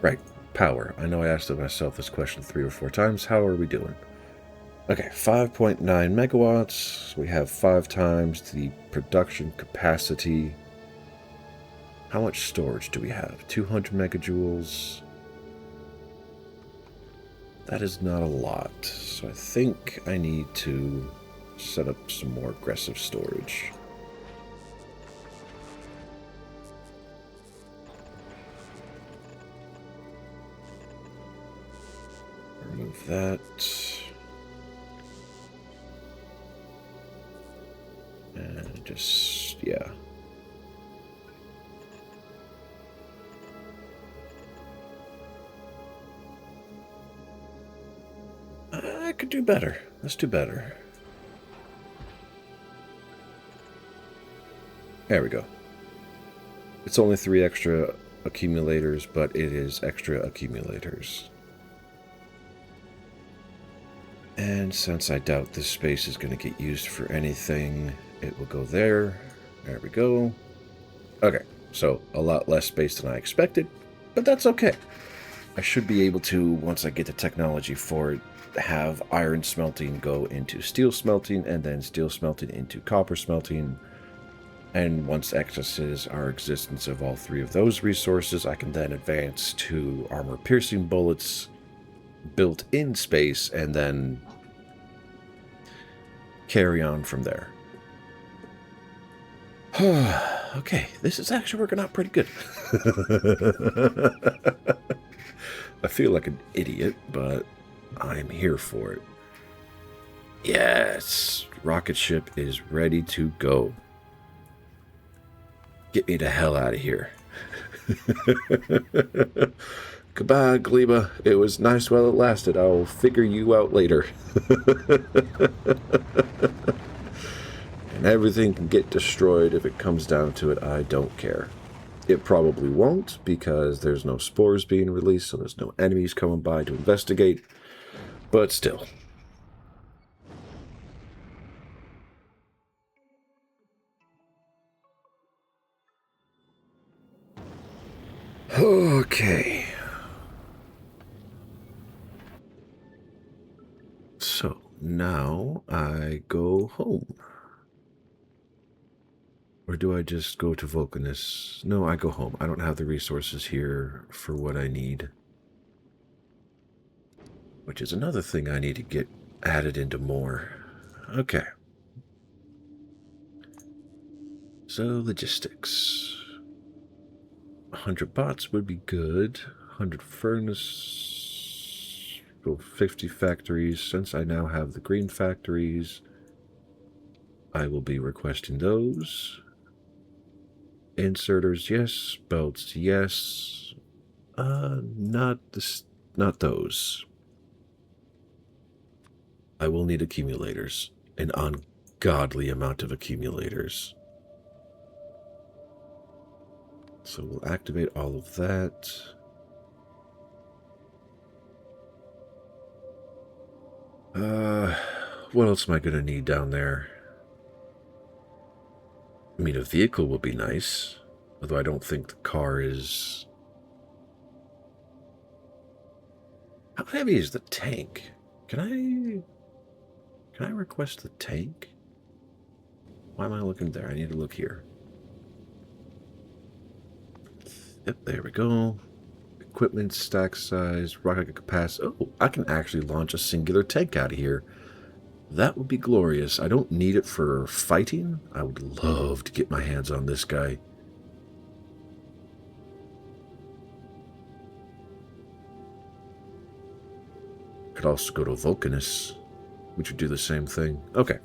Right, power. I know I asked myself this question 3 or 4 times. How are we doing? Okay, 5.9 megawatts. We have 5 times the production capacity. How much storage do we have? 200 megajoules. That is not a lot. So I think I need to set up some more aggressive storage. Remove that. And just, yeah. I could do better. Let's do better. There we go. It's only 3 extra accumulators, but it is extra accumulators. And since I doubt this space is going to get used for anything, it will go there. There we go. Okay, so a lot less space than I expected, but that's okay. I should be able to, once I get the technology for it, have iron smelting go into steel smelting, and then steel smelting into copper smelting. And once excesses our existence of all 3 of those resources, I can then advance to armor-piercing bullets built in space, and then carry on from there. Okay, this is actually working out pretty good. I feel like an idiot, but I'm here for it. Yes! Rocket ship is ready to go. Get me the hell out of here. Goodbye, Gleba. It was nice while it lasted. I'll figure you out later. And everything can get destroyed if it comes down to it. I don't care. It probably won't, because there's no spores being released, so there's no enemies coming by to investigate. But still. Okay. So, now I go home. Or do I just go to Vulcanus? No, I go home. I don't have the resources here for what I need. Which is another thing I need to get added into more. Okay. So, logistics. 100 bots would be good. 100 furnace. Go 50 factories. Since I now have the green factories, I will be requesting those. Inserters, yes. Belts, yes. Not those. I will need accumulators. An ungodly amount of accumulators. So we'll activate all of that. What else am I going to need down there? I mean, a vehicle would be nice. Although I don't think the car is... How heavy is the tank? Can I request the tank? Why am I looking there? I need to look here. Yep, there we go. Equipment, stack size, rocket capacity. Oh, I can actually launch a singular tank out of here. That would be glorious. I don't need it for fighting. I would love to get my hands on this guy. Could also go to Vulcanus, which would do the same thing. Okay.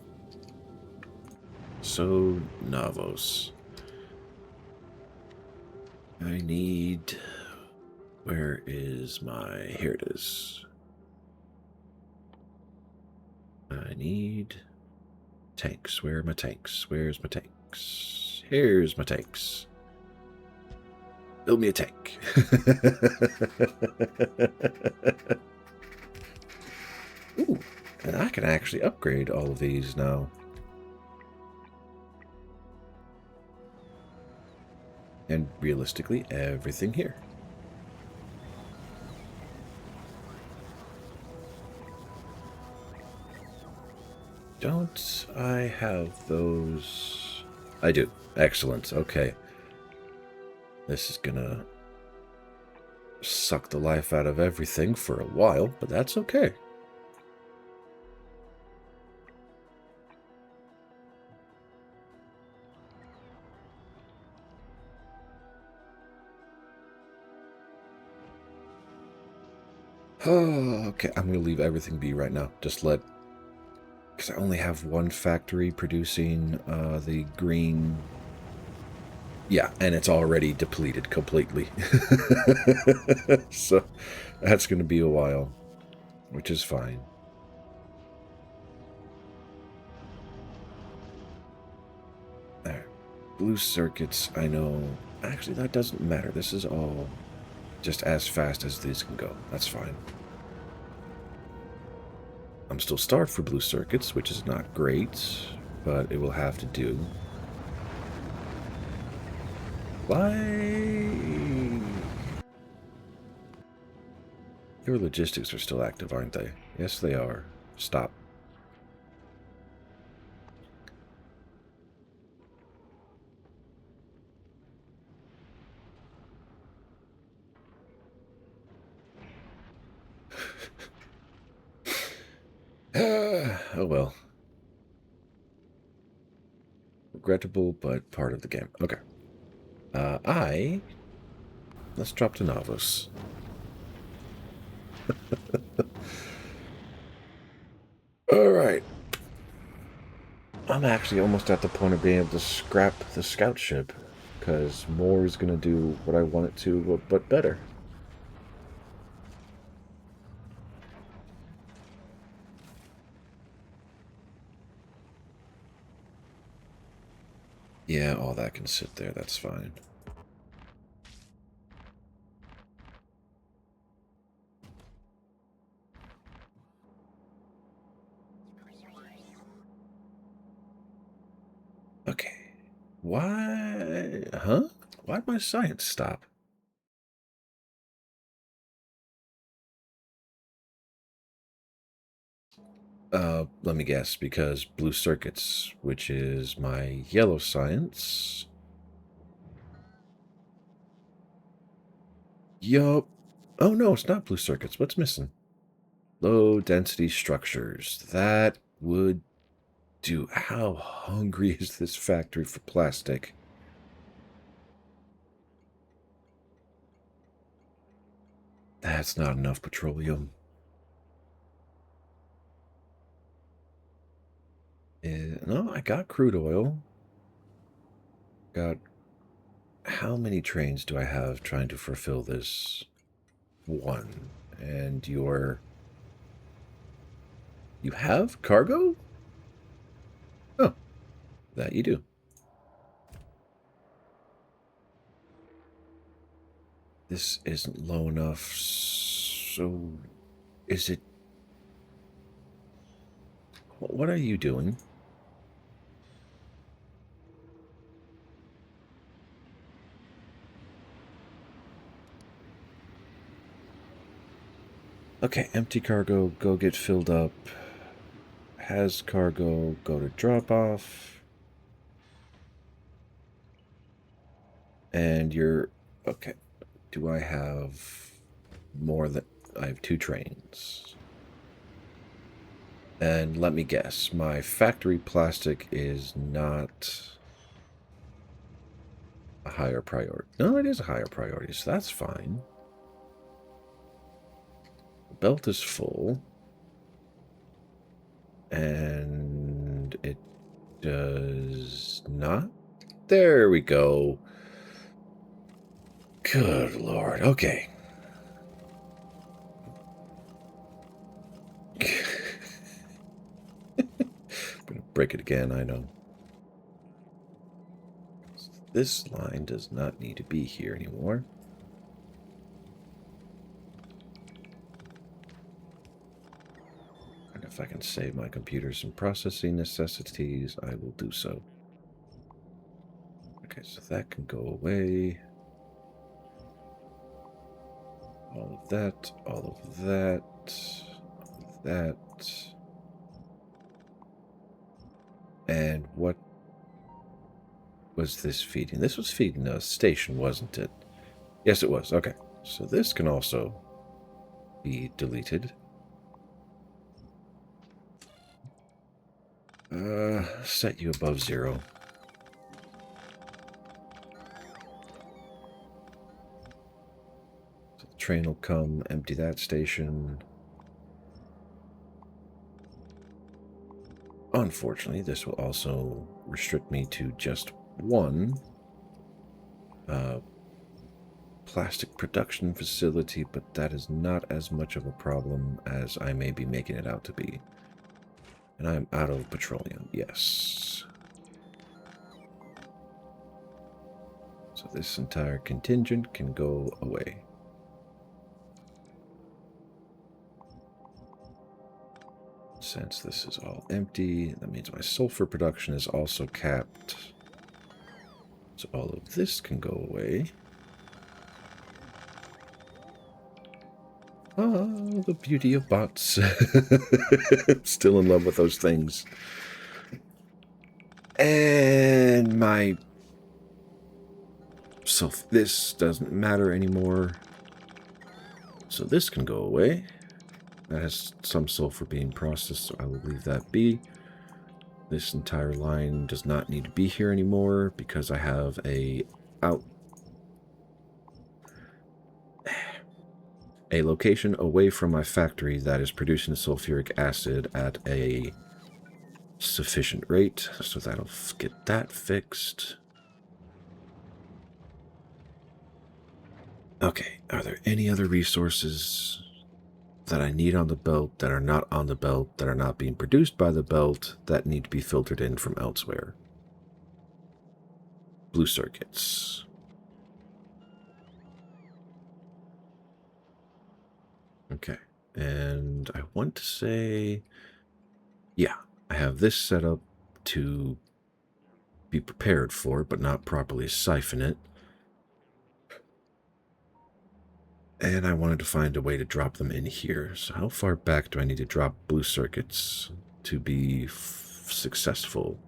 So, Navos. I need Where is my... Here it is. I need tanks. Where are my tanks? Where's my tanks? Here's my tanks. Build me a tank. Ooh, and I can actually upgrade all of these now. And realistically, everything here. Don't I have those? I do. Excellent. Okay. This is gonna suck the life out of everything for a while, but that's okay. Oh, okay, I'm going to leave everything be right now. Just let... Because I only have one factory producing the green... Yeah, and it's already depleted completely. So that's going to be a while, which is fine. There. Blue circuits, I know... Actually, that doesn't matter. This is all just as fast as these can go. That's fine. I'm still starved for blue circuits, which is not great, but it will have to do. Why? Your logistics are still active, aren't they? Yes, they are. Stop. Oh well. Regrettable, but part of the game. Okay. Let's drop to Navos. Alright. I'm actually almost at the point of being able to scrap the scout ship, because more is going to do what I want it to, but better. Yeah, all that can sit there, that's fine. Okay. Why? Huh? Why'd my science stop? Let me guess, because blue circuits, which is my yellow science. Yup. Oh no, it's not blue circuits. What's missing? Low density structures. That would do. How hungry is this factory for plastic? That's not enough petroleum. No, I got crude oil. Got... How many trains do I have trying to fulfill this? One. And you're... You have cargo? Oh, that you do. This isn't low enough, so... Is it... What are you doing? Okay, empty cargo, go get filled up. Has cargo, go to drop off. And you're... Okay. Do I have more than... I have 2 trains. And let me guess, my factory plastic is not a higher priority. No, it is a higher priority, so that's fine. The belt is full. And it does not. There we go. Good Lord. Okay. I'm gonna break it again, I know. This line does not need to be here anymore. And if I can save my computer some processing necessities, I will do so. Okay, so that can go away. All of that, all of that, all of that. And what was this feeding? This was feeding a station, wasn't it? Yes, it was. Okay. So this can also be deleted. Set you above 0. So the train will come, empty that station. Unfortunately, this will also restrict me to just one plastic production facility, but that is not as much of a problem as I may be making it out to be. And I'm out of petroleum, yes. So this entire contingent can go away. Since this is all empty, that means my sulfur production is also capped. So all of this can go away. Oh, the beauty of bots. Still in love with those things. And my... So this doesn't matter anymore. So this can go away. That has some sulfur being processed, so I will leave that be. This entire line does not need to be here anymore because I have a location away from my factory that is producing sulfuric acid at a sufficient rate, so that'll get that fixed. Okay, are there any other resources that I need on the belt that are not on the belt, that are not being produced by the belt, that need to be filtered in from elsewhere? Blue circuits. Okay, and I want to say, yeah, I have this set up to be prepared for it, but not properly siphon it. And I wanted to find a way to drop them in here. So how far back do I need to drop blue circuits to be successful?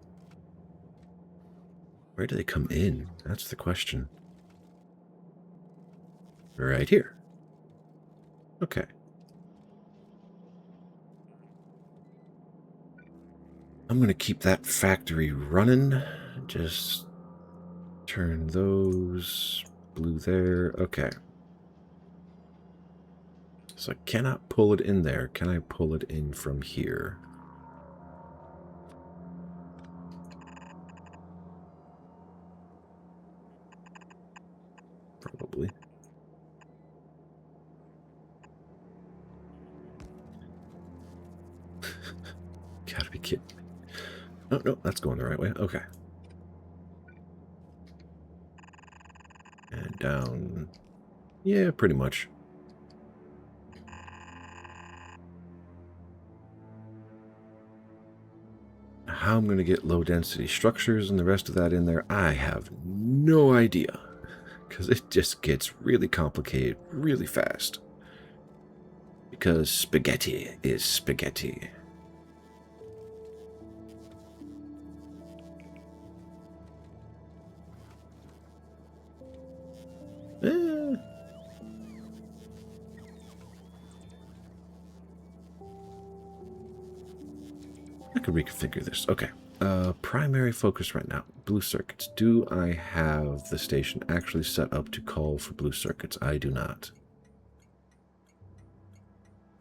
Where do they come in? That's the question. Right here. Okay. I'm going to keep that factory running. Just turn those blue there. Okay. So I cannot pull it in there. Can I pull it in from here? Probably. Gotta be kidding me. Oh, no, that's going the right way. Okay. And down. Yeah, pretty much. How I'm going to get low density structures and the rest of that in there, I have no idea. Because it just gets really complicated really fast. Because spaghetti is spaghetti. I can reconfigure this. Okay. Primary focus right now. Blue circuits. Do I have the station actually set up to call for blue circuits? I do not.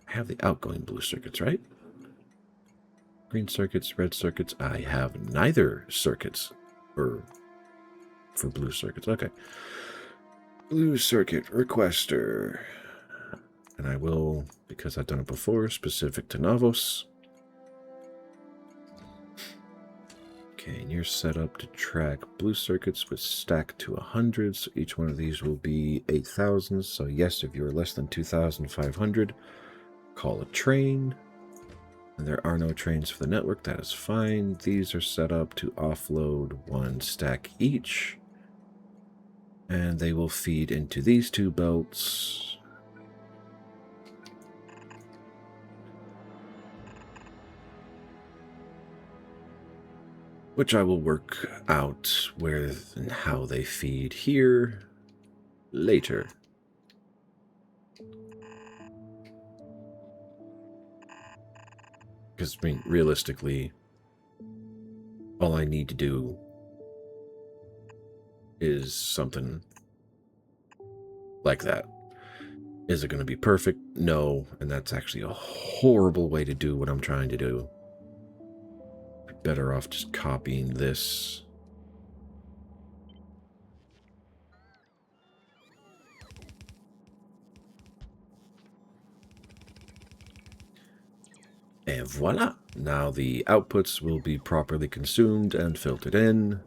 I have the outgoing blue circuits, right? Green circuits, red circuits. I have neither circuits for blue circuits. Okay. Blue circuit requester. And I will, because I've done it before, specific to Navos. Okay, and you're set up to track blue circuits with stack to 100. So each one of these will be 8,000. So yes, if you're less than 2,500, call a train. And there are no trains for the network. That is fine. These are set up to offload 1 stack each. And they will feed into these 2 belts. Which I will work out where and how they feed here later. Because, I mean, realistically, all I need to do is something like that. Is it going to be perfect? No, and that's actually a horrible way to do what I'm trying to do. Better off just copying this. And voila! Now the outputs will be properly consumed and filtered in.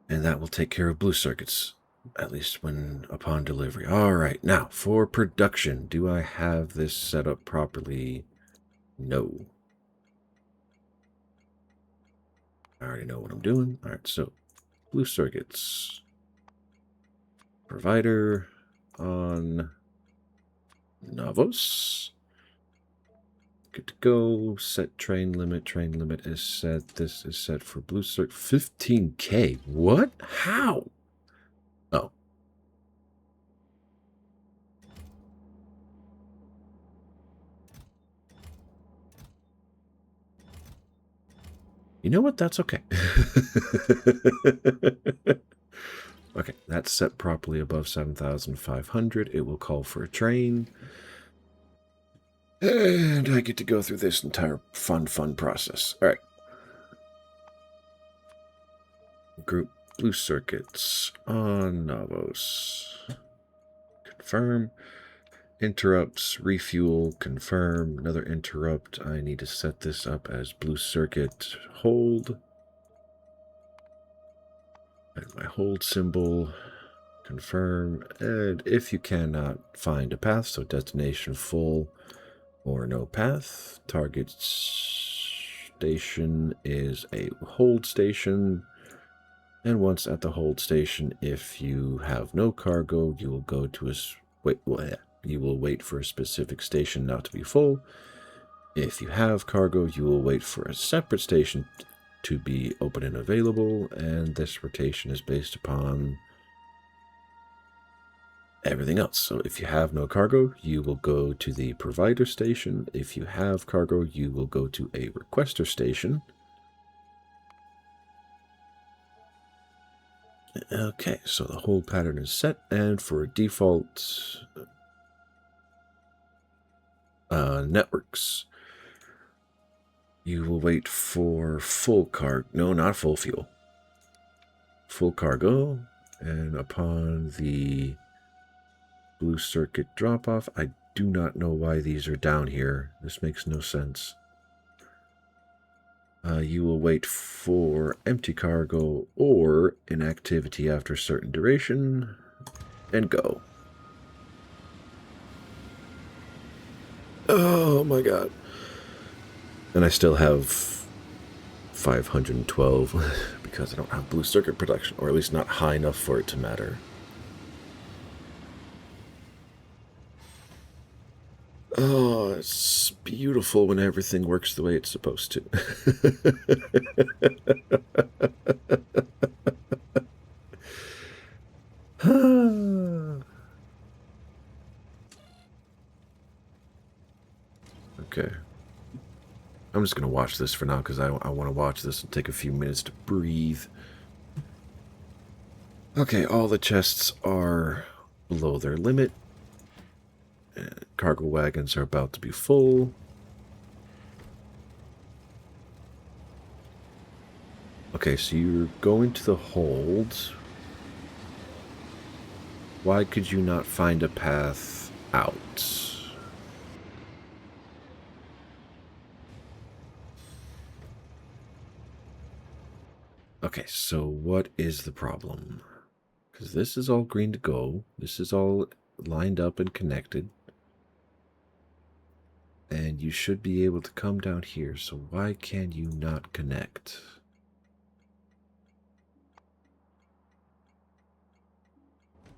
And that will take care of blue circuits, at least when upon delivery. All right, now for production, do I have this set up properly? No. I already know what I'm doing. All right, so blue circuits. Provider on Navos. Good to go. Set train limit. Train limit is set. This is set for blue circuit. 15K. What? How? Oh. You know what? That's okay. Okay, that's set properly above 7,500. It will call for a train. And I get to go through this entire fun process. All right. Group blue circuits on Navos. Confirm. Interrupts, refuel, confirm. Another interrupt. I need to set this up as blue circuit hold. And my hold symbol. Confirm. And if you cannot find a path, so destination full or no path, target station is a hold station. And once at the hold station, if you have no cargo, you will go to a you will wait for a specific station not to be full. If you have cargo, you will wait for a separate station to be open and available, and this rotation is based upon everything else. So if you have no cargo, you will go to the provider station. If you have cargo, you will go to a requester station. Okay, so the hold pattern is set, and for default networks, you will wait for full cargo. No, not full fuel. Full cargo, and upon the blue circuit drop-off, I do not know why these are down here. This makes no sense. You will wait for empty cargo or inactivity after a certain duration, and go. Oh my god. And I still have 512 because I don't have blue circuit production, or at least not high enough for it to matter. Oh, it's beautiful when everything works the way it's supposed to. Okay. I'm just going to watch this for now because I want to watch this and take a few minutes to breathe. Okay, all the chests are below their limit. Cargo wagons are about to be full. Okay, so you're going to the hold. Why could you not find a path out? Okay, so what is the problem? Because this is all green to go. This is all lined up and connected. And you should be able to come down here, so why can you not connect?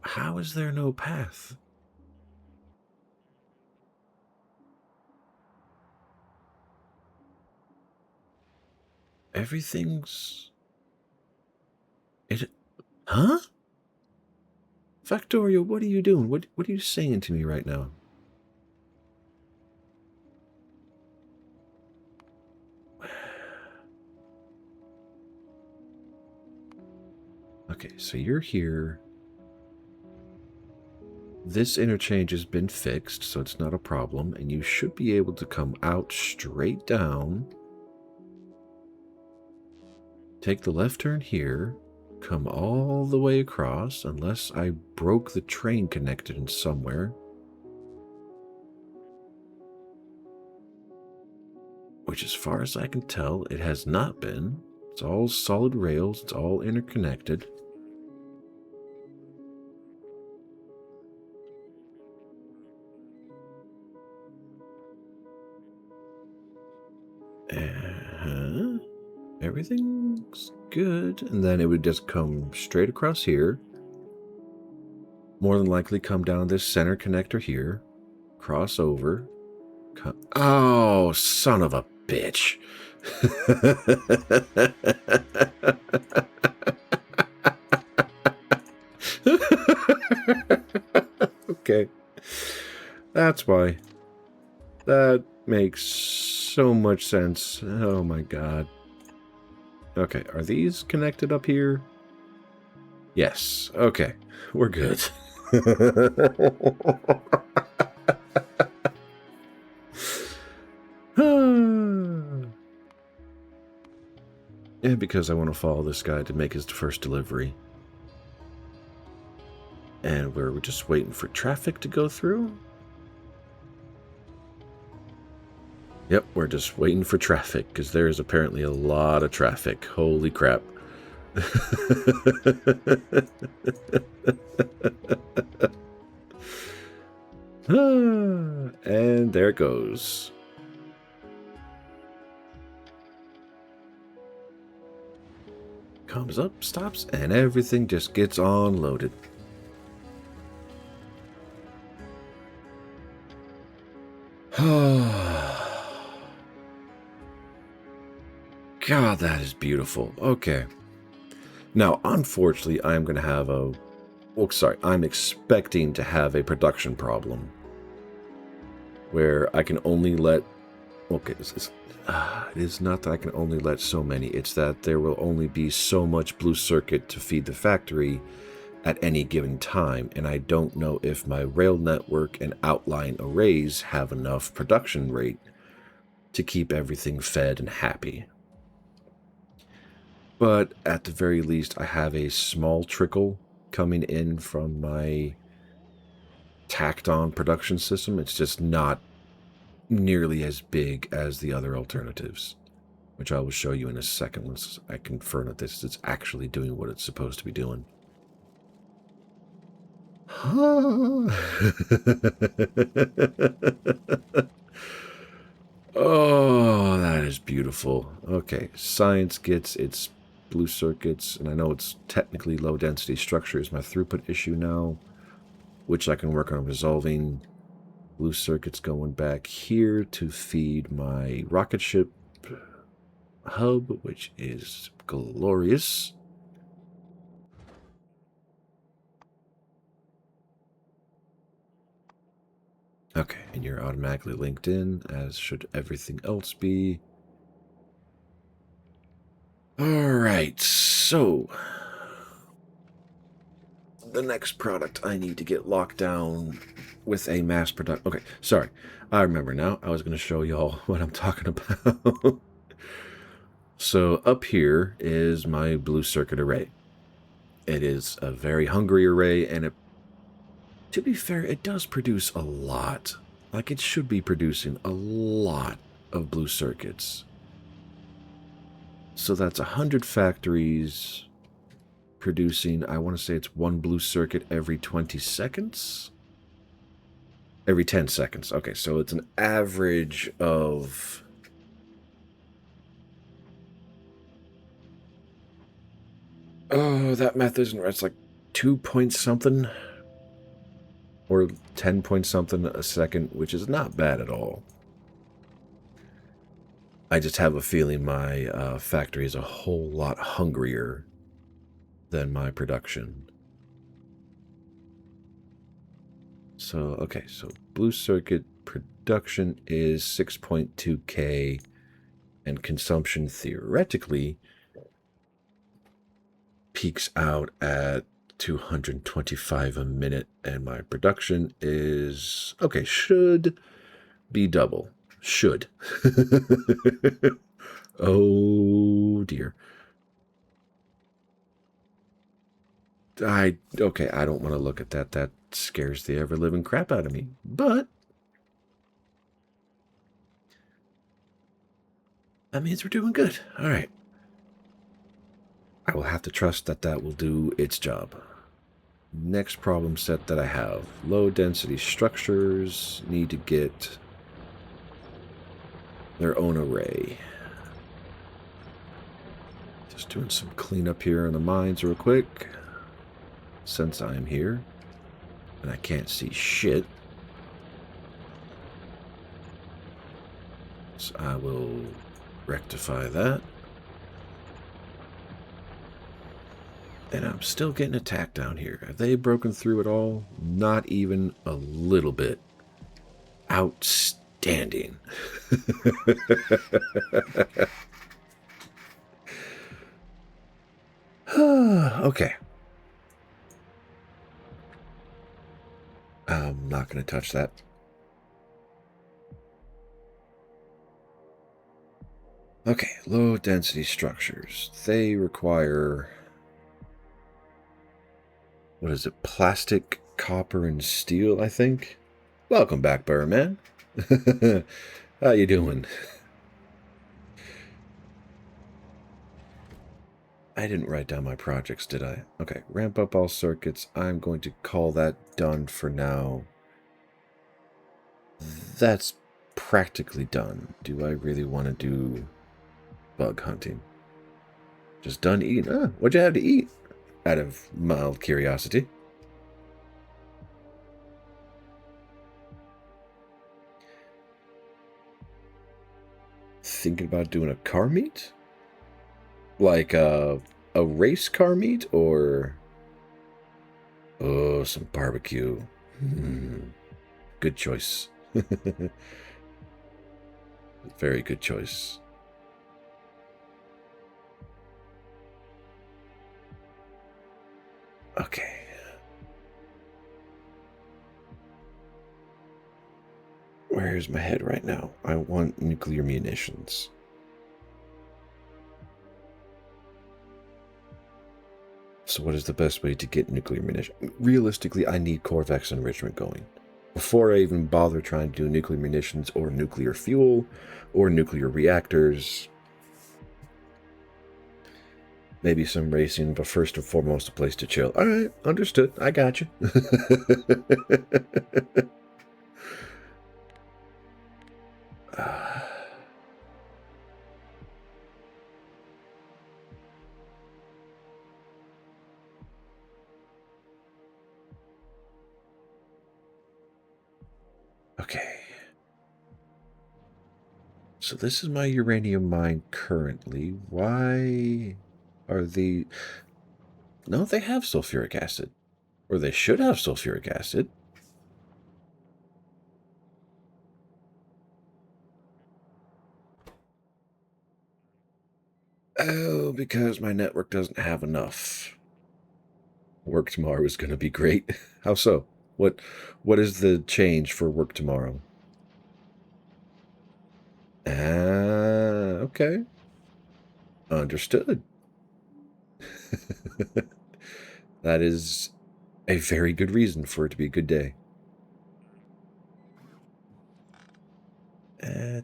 How is there no path? Everything's... Huh? Factorio, what are you doing? What are you saying to me right now? Okay, so you're here. This interchange has been fixed, so it's not a problem, and you should be able to come out straight down. Take the left turn here, come all the way across, unless I broke the train connected somewhere. Which, as far as I can tell, it has not been. It's all solid rails, it's all interconnected. Everything's good. And then it would just come straight across here. More than likely come down this center connector here. Cross over. Oh, son of a bitch. Okay. That's why. That makes so much sense. Oh my god. Okay, are these connected up here? Yes. Okay, we're good. Yeah, because I want to follow this guy to make his first delivery. And we're just waiting for traffic to go through. Yep, we're just waiting for traffic, because there is apparently a lot of traffic. Holy crap. And there it goes. Comes up, stops, and everything just gets unloaded. God, that is beautiful. Okay. Now, unfortunately, I'm going to have a... Well, sorry, I'm expecting to have a production problem. Where I can only let... Okay, it is not that I can only let so many. It's that there will only be so much blue circuit to feed the factory at any given time. And I don't know if my rail network and outline arrays have enough production rate to keep everything fed and happy. But at the very least, I have a small trickle coming in from my tacked-on production system. It's just not nearly as big as the other alternatives, which I will show you in a second once I confirm that this is actually doing what it's supposed to be doing. Oh, that is beautiful. Okay, science gets its blue circuits, and I know it's technically low density structure is my throughput issue now, which I can work on resolving. Blue circuits going back here to feed my rocket ship hub, which is glorious. Okay, and you're automatically linked in, as should everything else be. Alright, so the next product I need to get locked down with a mass production. Okay, sorry. I remember now. I was going to show y'all what I'm talking about. So up here is my blue circuit array. It is a very hungry array, and it To be fair, it does produce a lot. Like, it should be producing a lot of blue circuits. So that's 100 factories producing, I want to say it's one blue circuit every 20 seconds? Every 10 seconds. Okay, so it's an average of... Oh, that math isn't right. It's like 2 point something. Or 10 point something a second, which is not bad at all. I just have a feeling my factory is a whole lot hungrier than my production. So, okay, so blue circuit production is 6.2K, and consumption theoretically peaks out at 225 a minute, and my production is, okay, should be double. Should. Oh, dear. Okay, I don't want to look at that. That scares the ever-living crap out of me. But that means we're doing good. All right. I will have to trust that that will do its job. Next problem set that I have. Low-density structures need to get their own array. Just doing some cleanup here in the mines real quick. Since I'm here. And I can't see shit. So I will rectify that. And I'm still getting attacked down here. Have they broken through at all? Not even a little bit. Outstanding. Okay. I'm not going to touch that. Okay, low density structures. They require... What is it? Plastic, copper, and steel, I think? Welcome back, Burrman. How you doing? I didn't write down my projects, did I? Okay, ramp up all circuits. I'm going to call that done for now. That's practically done. Do I really want to do bug hunting? Just done eating. Ah, what'd you have to eat? Out of mild curiosity. Thinking about doing a car meet? Like a race car meet, or... Oh, some barbecue. Good choice. Very good choice. Okay. Where's my head right now? I want nuclear munitions. So what is the best way to get nuclear munitions? Realistically, I need Corvex enrichment going. Before I even bother trying to do nuclear munitions or nuclear fuel or nuclear reactors. Maybe some racing, but first and foremost, a place to chill. All right, understood. I got you. Okay. So this is my uranium mine currently. Why are the... No, they have sulfuric acid. Or they should have sulfuric acid. Oh, because my network doesn't have enough. Work tomorrow is going to be great. How so? What is the change for work tomorrow? Ah, okay. Understood. That is A very good reason for it to be a good day.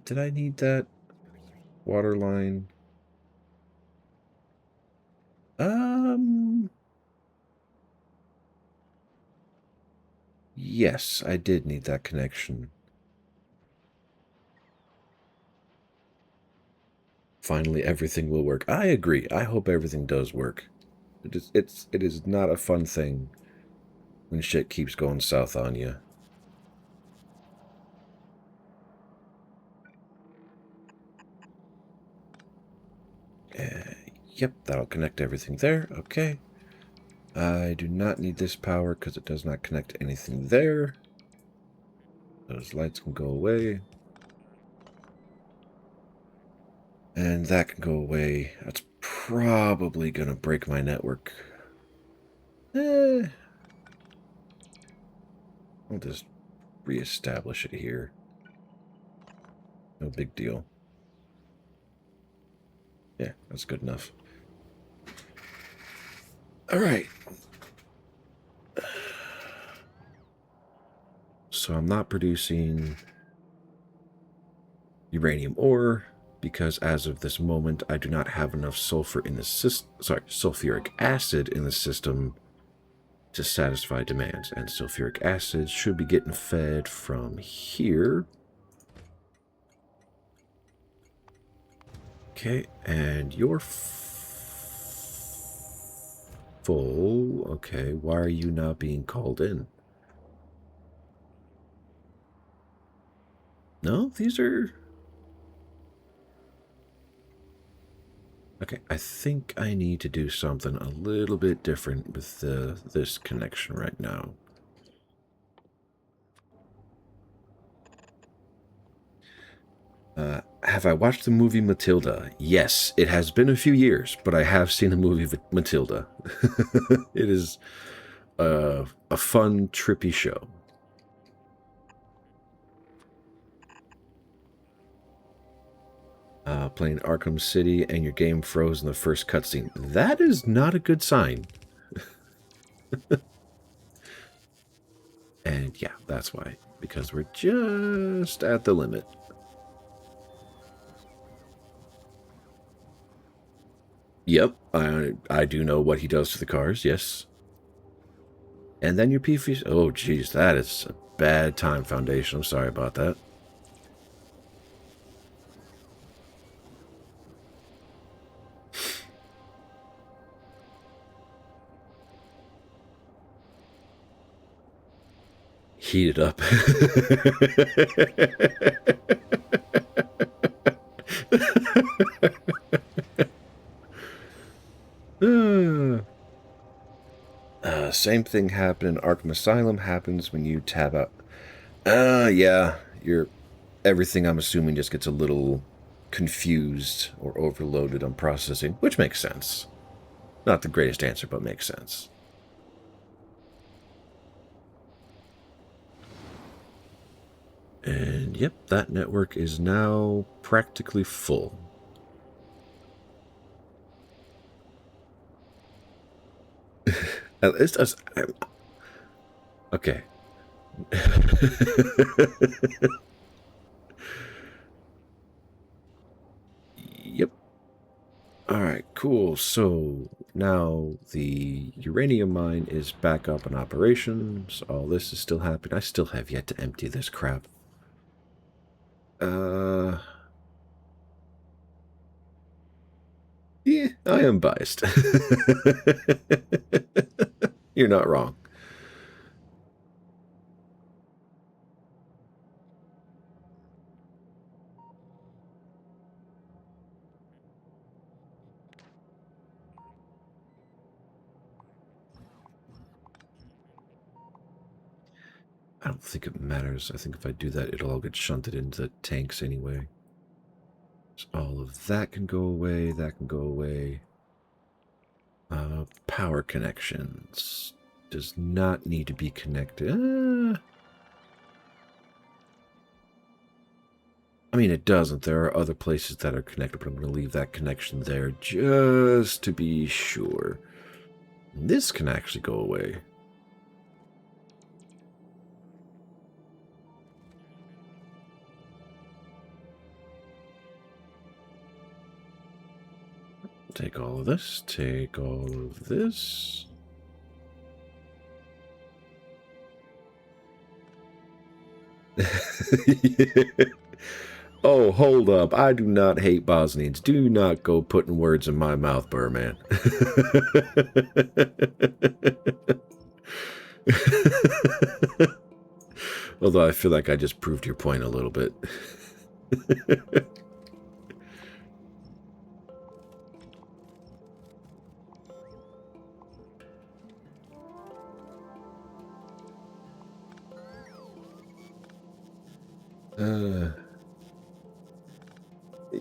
Did I need that water line? Yes, I did need that connection. Finally, everything will work. I agree. I hope everything does work. It is not a fun thing when shit keeps going south on you. Yep, that'll connect everything there. Okay. I do not need this power because it does not connect anything there. Those lights can go away. And that can go away. That's probably going to break my network. I'll just reestablish it here. No big deal. Yeah, that's good enough. All right. So I'm not producing uranium ore because as of this moment, I do not have enough sulfur in the sulfuric acid in the system to satisfy demands. And sulfuric acid should be getting fed from here. Okay, and you're full. Okay, why are you not being called in? No, these are... Okay, I think I need to do something a little bit different with this connection right now. Have I watched the movie Matilda? Yes, it has been a few years, but I have seen the movie Matilda. It is a fun, trippy show. Playing Arkham City and your game froze in the first cutscene. That is not a good sign. And yeah, that's why. Because we're just at the limit. Yep, I do know what he does to the cars, yes. And then your PVC... Oh, geez, that is a bad time, Foundation. I'm sorry about that. Heat it up. Same thing happened in Arkham Asylum happens when you tab out. Yeah, everything I'm assuming just gets a little confused or overloaded on processing, which makes sense. Not the greatest answer, but makes sense. And yep, that network is now practically full. It's just, okay. Yep. Alright, cool. So now the uranium mine is back up in operations. All this is still happening. I still have yet to empty this crap. Yeah, I am biased. You're not wrong. I don't think it matters. I think if I do that, it'll all get shunted into the tanks anyway. So all of that can go away. That can go away. Power connections. Does not need to be connected. I mean, it doesn't. There are other places that are connected, but I'm going to leave that connection there just to be sure. This can actually go away. Take all of this. Take all of this. Yeah. Oh, hold up. I do not hate Bosnians. Do not go putting words in my mouth, Burman. Although I feel like I just proved your point a little bit.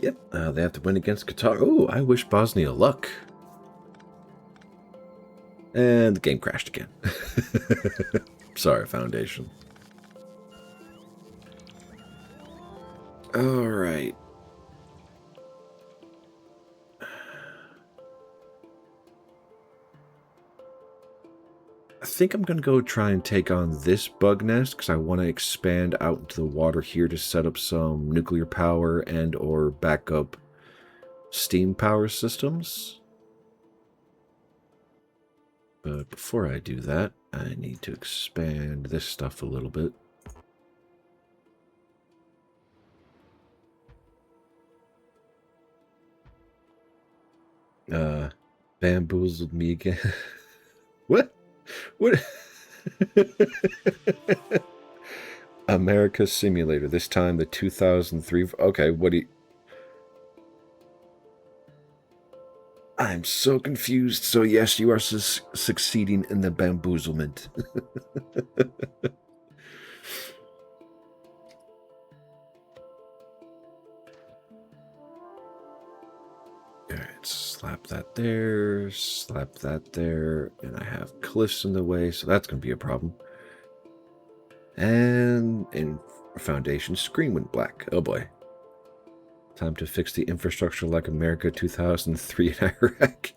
Yep, they have to win against Qatar. Oh, I wish Bosnia luck. And the game crashed again. Sorry, Foundation. All right. I think I'm going to go try and take on this bug nest because I want to expand out into the water here to set up some nuclear power and or backup steam power systems. But before I do that, I need to expand this stuff a little bit. Bamboozled me again. What? What? America Simulator. This time the 2003. Okay, what do you... I'm so confused. So yes, you are succeeding in the bamboozlement. Alright, slap that there, and I have cliffs in the way, so that's going to be a problem. And in foundation, screen went black. Oh boy. Time to fix the infrastructure like America 2003 in Iraq.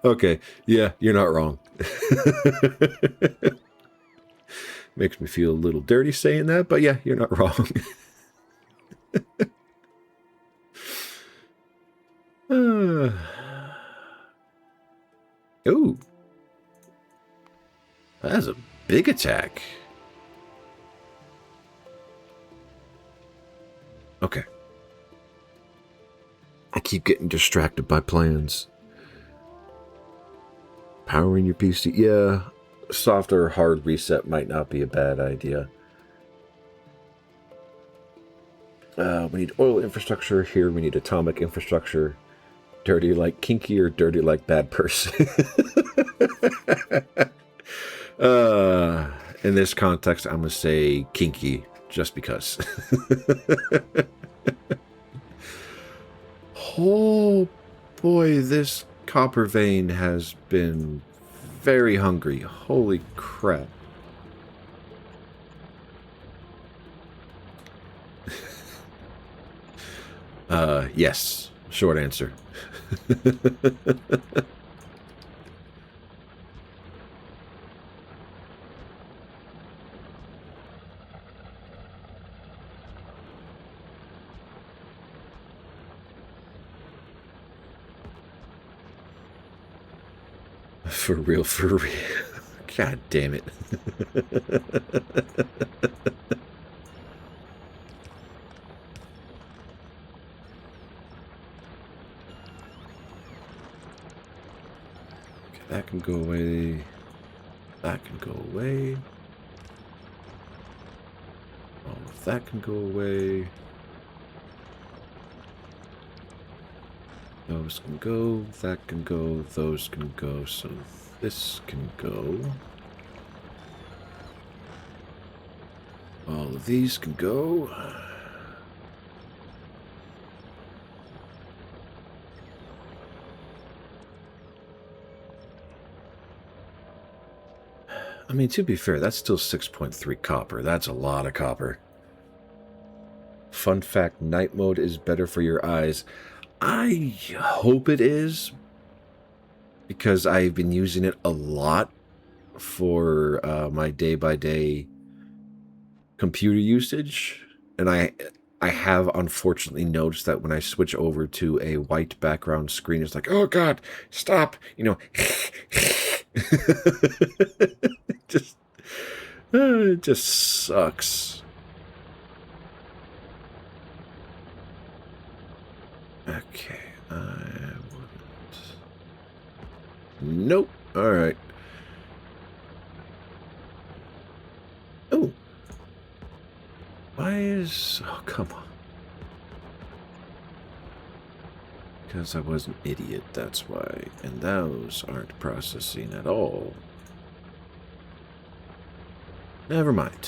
Okay, yeah, you're not wrong. Makes me feel a little dirty saying that, but yeah, you're not wrong. Ooh. That's a big attack. Okay. I keep getting distracted by plans. Powering your PC. Yeah, soft or hard reset might not be a bad idea. We need oil infrastructure. Here we need atomic infrastructure. Dirty like kinky or dirty like bad person? In this context, I'm going to say kinky, just because. Oh boy, this copper vein has been very hungry. Holy crap. Yes. Short answer. For real, for real. God damn it. That can go away. That can go away. All of that can go away. Those can go. That can go. Those can go. So this can go. All of these can go. I mean, to be fair, that's still 6.3 copper. That's a lot of copper. Fun fact, night mode is better for your eyes. I hope it is, because I've been using it a lot for my day-by-day computer usage, and I I have unfortunately noticed that when I switch over to a white background screen, it's like, oh god, stop, you know. just it just sucks. Okay, nope. All right. Oh, why is? Oh, come on. Because I was an idiot. That's why. And those aren't processing at all. Never mind.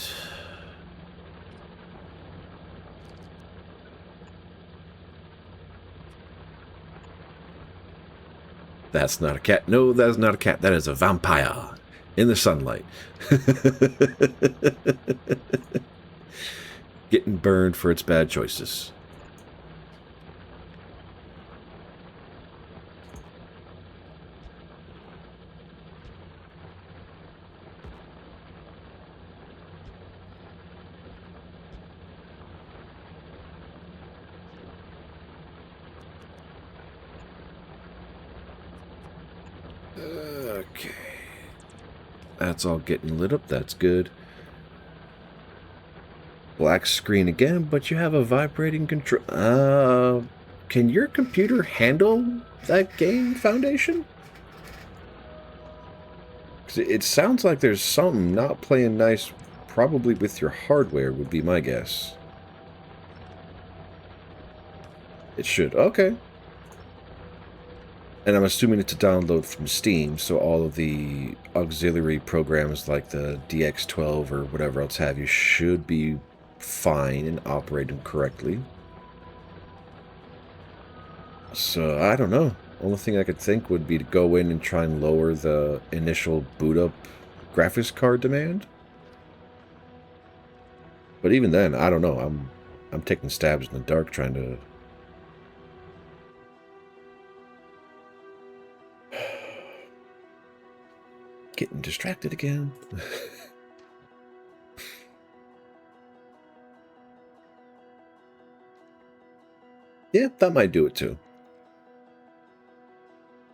That's not a cat. No, that's not a cat. That is a vampire in the sunlight. Getting burned for its bad choices. Okay. That's all getting lit up. That's good. Black screen again, but you have a vibrating control. Can your computer handle that game, Foundation? 'Cause it sounds like there's something not playing nice, probably with your hardware, would be my guess. It should. Okay. And I'm assuming it's a download from Steam, so all of the auxiliary programs like the DX12 or whatever else have you should be fine and operating correctly. So, I don't know. Only thing I could think would be to go in and try and lower the initial boot up graphics card demand. But even then, I don't know. I'm taking stabs in the dark trying to... Getting distracted again. Yeah, that might do it too.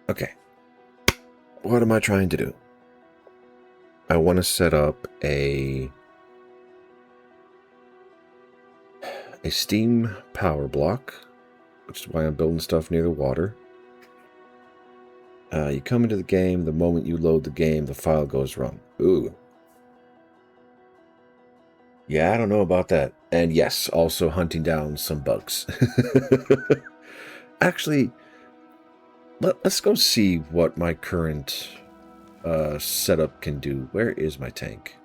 Okay. What am I trying to do? I want to set up a Steam power block, which is why I'm building stuff near the water. You come into the game, the moment you load the game, the file goes wrong. Ooh. Yeah, I don't know about that. And yes, also hunting down some bugs. Actually, let's go see what my current setup can do. Where is my tank?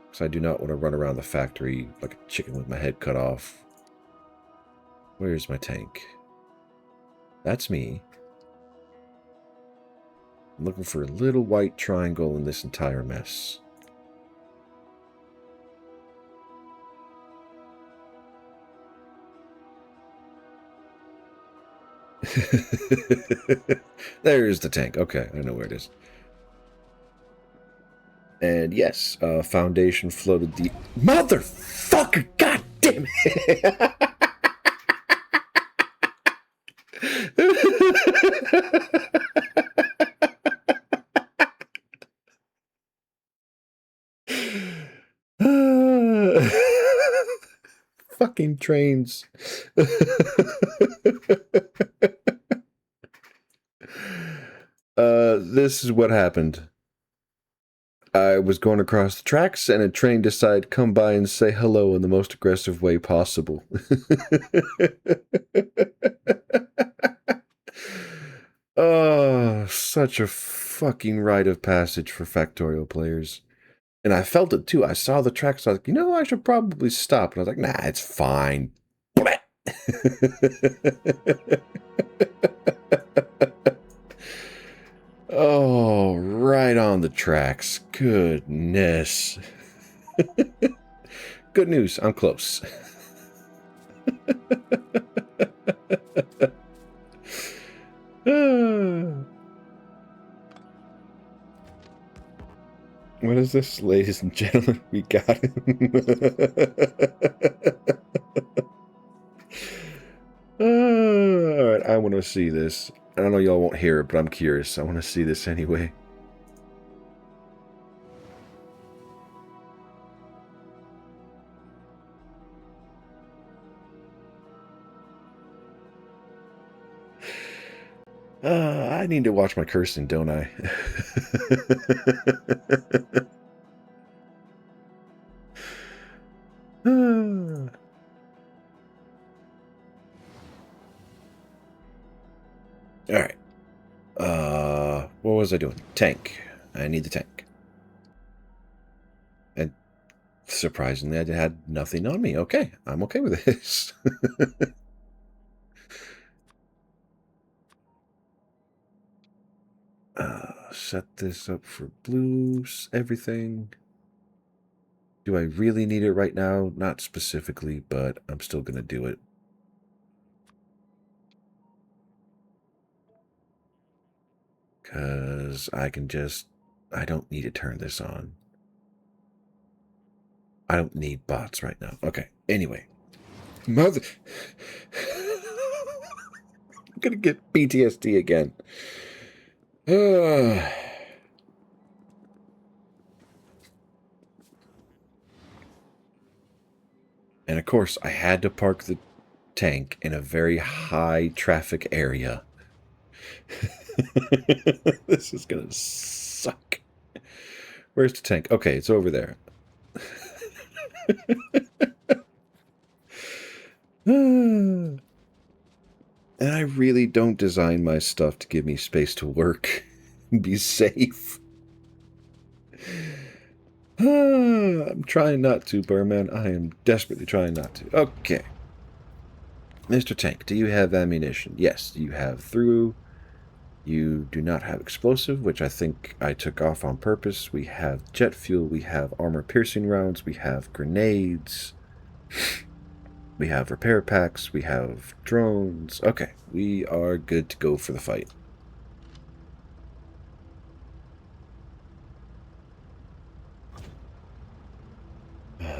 Because I do not want to run around the factory like a chicken with my head cut off. Where is my tank? That's me. I'm looking for a little white triangle in this entire mess. There's the tank. Okay, I know where it is. And yes, Foundation floated the... Motherfucker! God damn it! Fucking trains. This is what happened. I was going across the tracks and a train decided to come by and say hello in the most aggressive way possible. Oh, such a fucking rite of passage for Factorial players. And I felt it too. I saw the tracks. I was like, you know, I should probably stop. And I was like, nah, it's fine. Oh, right on the tracks. Goodness. Good news. I'm close. What is this, ladies and gentlemen? We got him. Alright, I want to see this. I know y'all won't hear it, but I'm curious. I want to see this anyway. I need to watch my cursing, don't I? Alright. What was I doing? Tank. I need the tank. And surprisingly, I had nothing on me. Okay, I'm okay with this. Set this up for blues, everything. Do I really need it right now? Not specifically, but I'm still going to do it. Because I don't need to turn this on. I don't need bots right now. Okay, anyway. Mother... I'm going to get PTSD again. And of course, I had to park the tank in a very high traffic area. This is gonna suck. Where's the tank? Okay, it's over there. And I really don't design my stuff to give me space to work and be safe. I'm trying not to, Burman. I am desperately trying not to. Okay. Mr. Tank, do you have ammunition? Yes, you have through. You do not have explosive, which I think I took off on purpose. We have jet fuel. We have armor-piercing rounds. We have grenades. We have repair packs. We have drones. Okay, we are good to go for the fight.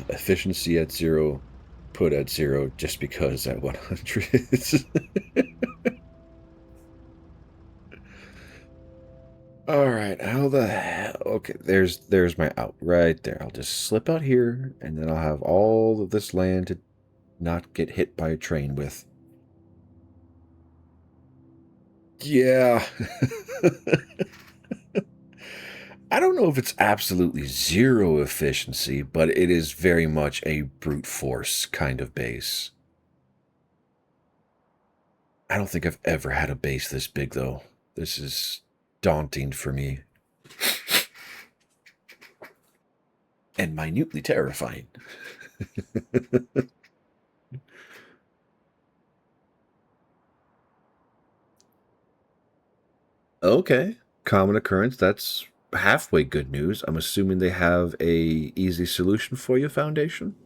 Efficiency at 0. Put at 0 just because at 100. Alright, how the hell... Okay, there's my out right there. I'll just slip out here, and then I'll have all of this land to not get hit by a train with. Yeah. I don't know if it's absolutely 0 efficiency, but it is very much a brute force kind of base. I don't think I've ever had a base this big, though. This is daunting for me. And minutely terrifying. Okay. Common occurrence. That's halfway good news. I'm assuming they have a easy solution for you, Foundation?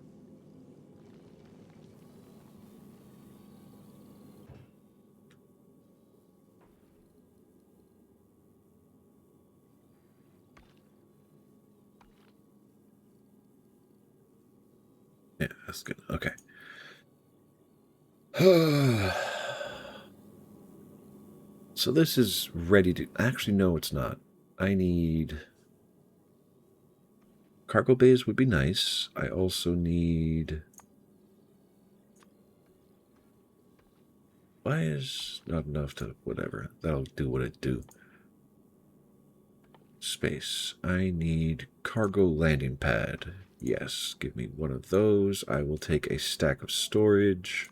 Yeah, that's good. Okay. So this is ready to... Actually, no, it's not. I need... Cargo bays would be nice. I also need... Why is not enough to... Whatever. That'll do what it do. Space. I need cargo landing pad. Yes, give me one of those. I will take a stack of storage.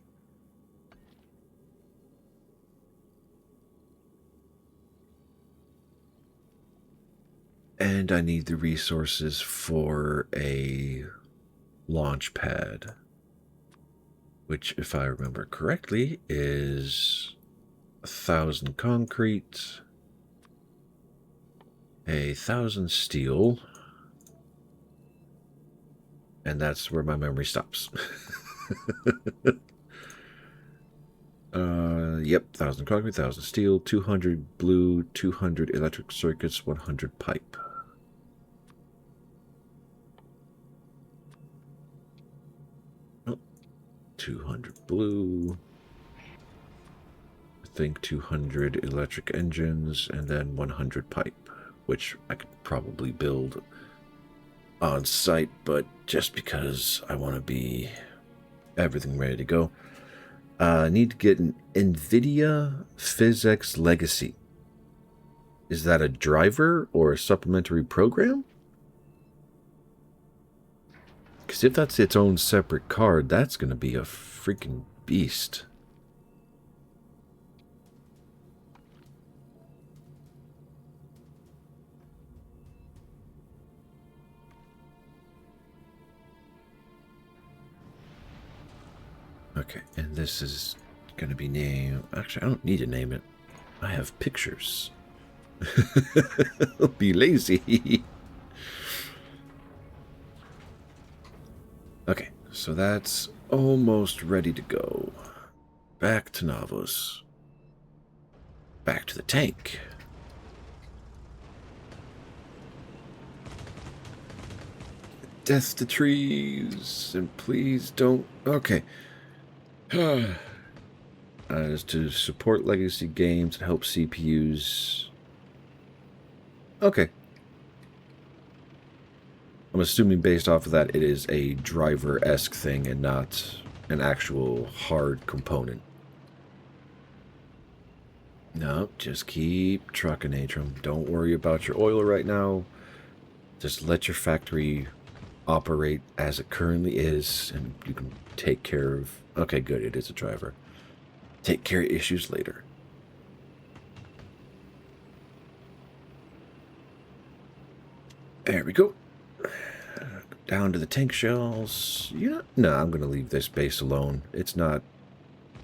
And I need the resources for a launch pad, which, if I remember correctly, is 1,000 concrete, 1,000 steel, and that's where my memory stops. Yep, 1,000 concrete, 1,000 steel, 200 blue, 200 electric circuits, 100 pipe. Oh, 200 blue. think 200 electric engines, and then 100 pipe, which I could probably build on site, but just because I want to be everything ready to go. I need to get an NVIDIA PhysX Legacy. Is that a driver or a supplementary program? Because if that's its own separate card, that's going to be a freaking beast. Okay, and this is going to be named... Actually, I don't need to name it. I have pictures. Be lazy. Okay, so that's almost ready to go. Back to Navos. Back to the tank. Death to trees, and please don't... Okay. Is to support legacy games and help CPUs. Okay. I'm assuming based off of that, it is a driver-esque thing and not an actual hard component. No, just keep trucking, Atrum. Don't worry about your oil right now. Just let your factory operate as it currently is, and you can take care of... Okay, good, it is a driver. Take care of issues later. There we go. Down to the tank shells. No, I'm going to leave this base alone. It's not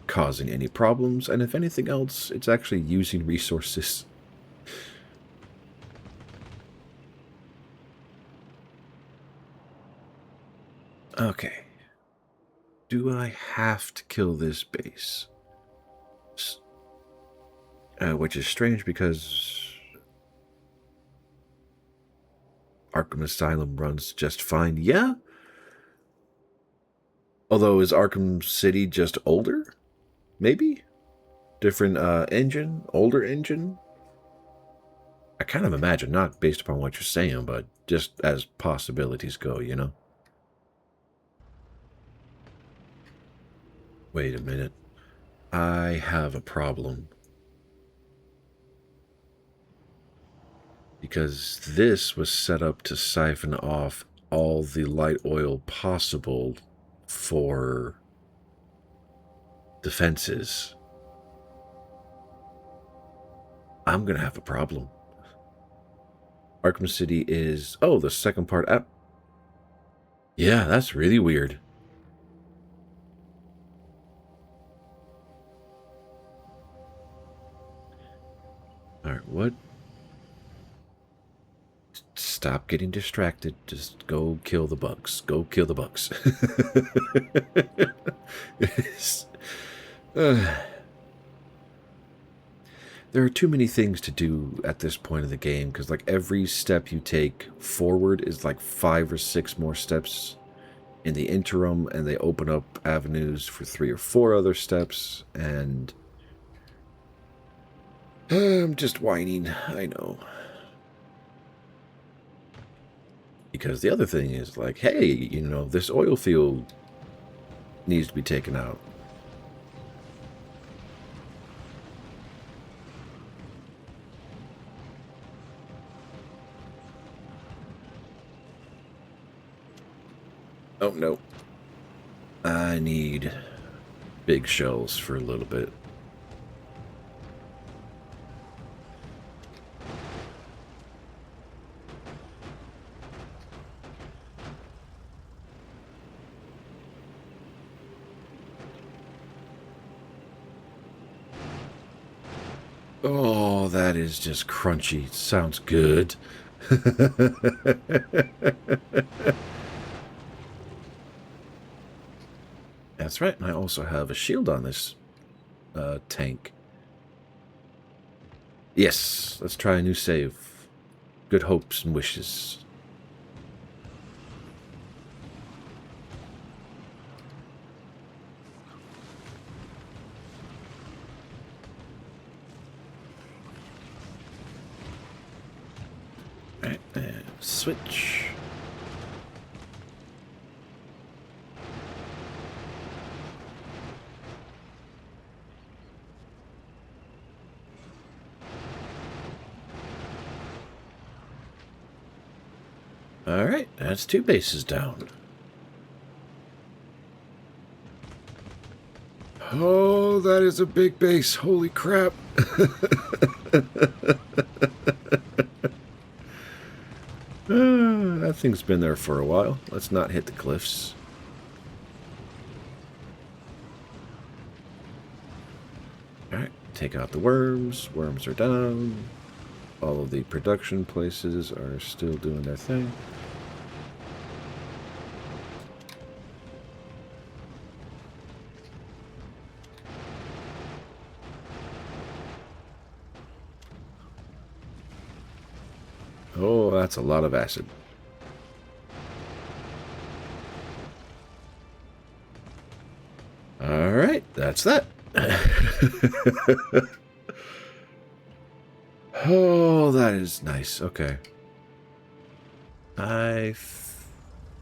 causing any problems, and if anything else, it's actually using resources. Okay. Do I have to kill this base? Which is strange because Arkham Asylum runs just fine. Yeah? Although, is Arkham City just older? Maybe? Different engine? Older engine? I kind of imagine not based upon what you're saying, but just as possibilities go, you know? Wait a minute. I have a problem. Because this was set up to siphon off all the light oil possible for defenses. I'm going to have a problem. Arkham City is... Oh, the second part... Yeah, that's really weird. Alright, what? Stop getting distracted. Just go kill the bugs. Go kill the bugs. There are too many things to do at this point of the game, because like every step you take forward is like 5 or 6 more steps in the interim, and they open up avenues for 3 or 4 other steps, and I'm just whining, I know. Because the other thing is like, hey, you know, this oil field needs to be taken out. Oh, no. I need big shells for a little bit. Oh, that is just crunchy. It sounds good. That's right, and I also have a shield on this tank. Yes, let's try a new save. Good hopes and wishes. Switch. Alright, that's 2 bases down. Oh, that is a big base. Holy crap. That thing's been there for a while. Let's not hit the cliffs. Alright, take out the worms. Worms are down. All of the production places are still doing their thing. Oh, that's a lot of acid. Alright, that's that. Oh, that is nice. Okay. I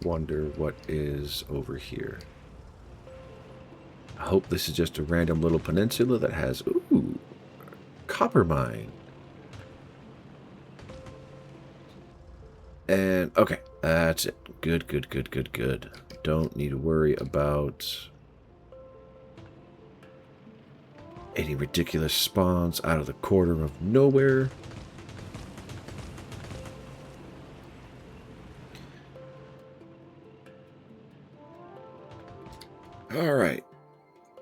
wonder what is over here. I hope this is just a random little peninsula that has, ooh, copper mine. And, okay, that's it. Good, good, good, good, good. Don't need to worry about any ridiculous spawns out of the corner of nowhere. Alright.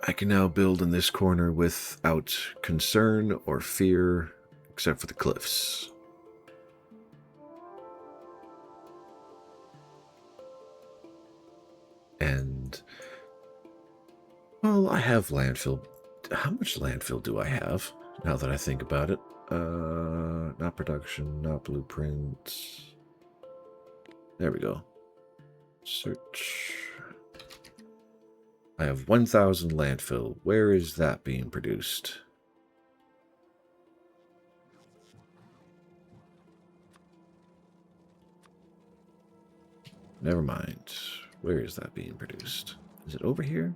I can now build in this corner without concern or fear, except for the cliffs. And, well, I have landfill. How much landfill do I have, now that I think about it? Not production, not blueprints. There we go. Search. I have 1,000 landfill. Where is that being produced? Never mind. Where is that being produced? Is it over here?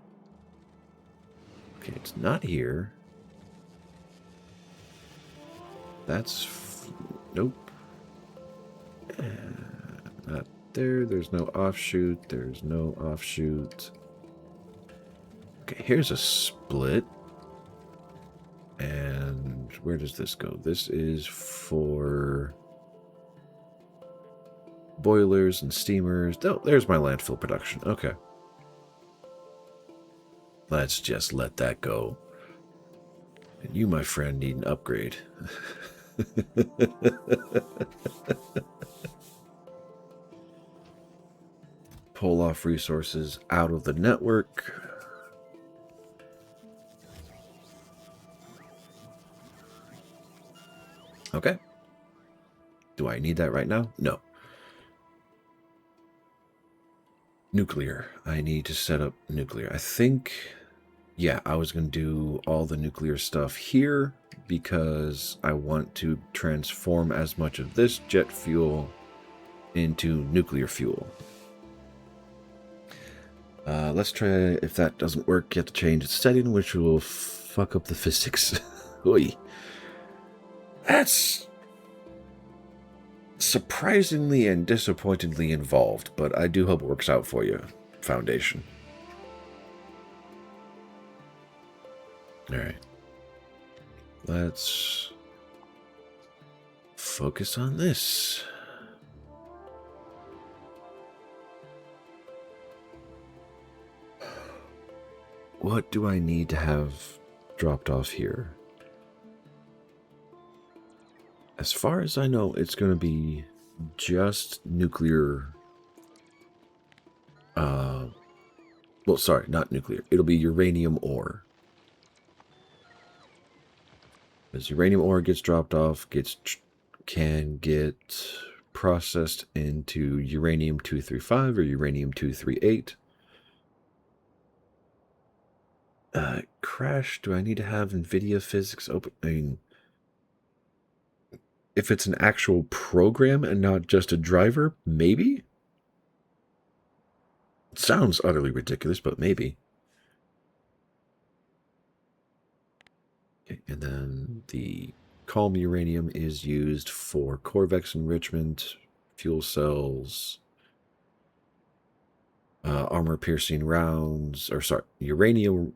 Okay, it's not here. That's... nope. Not there. There's no offshoot. There's no offshoot. Okay, here's a split. And where does this go? This is for boilers and steamers. Oh, there's my landfill production. Okay. Let's just let that go. And you, my friend, need an upgrade. Pull off resources out of the network. Okay. Do I need that right now? No. Nuclear. I need to set up nuclear. I think, yeah, I was going to do all the nuclear stuff here because I want to transform as much of this jet fuel into nuclear fuel. Let's try, if that doesn't work, you have to change its setting, which will fuck up the physics. Oy. That's surprisingly and disappointingly involved, but I do hope it works out for you, Foundation. Alright. Let's focus on this. What do I need to have dropped off here? As far as I know, it's going to be just nuclear. Well, sorry, not nuclear. It'll be uranium ore. As uranium ore gets dropped off, can get processed into uranium-235 or uranium-238. Crash, do I need to have NVIDIA physics open? I mean, If it's an actual program and not just a driver, maybe? It sounds utterly ridiculous, but maybe. Okay, and then the calm uranium is used for Corvex enrichment, fuel cells, armor-piercing rounds, or sorry, uranium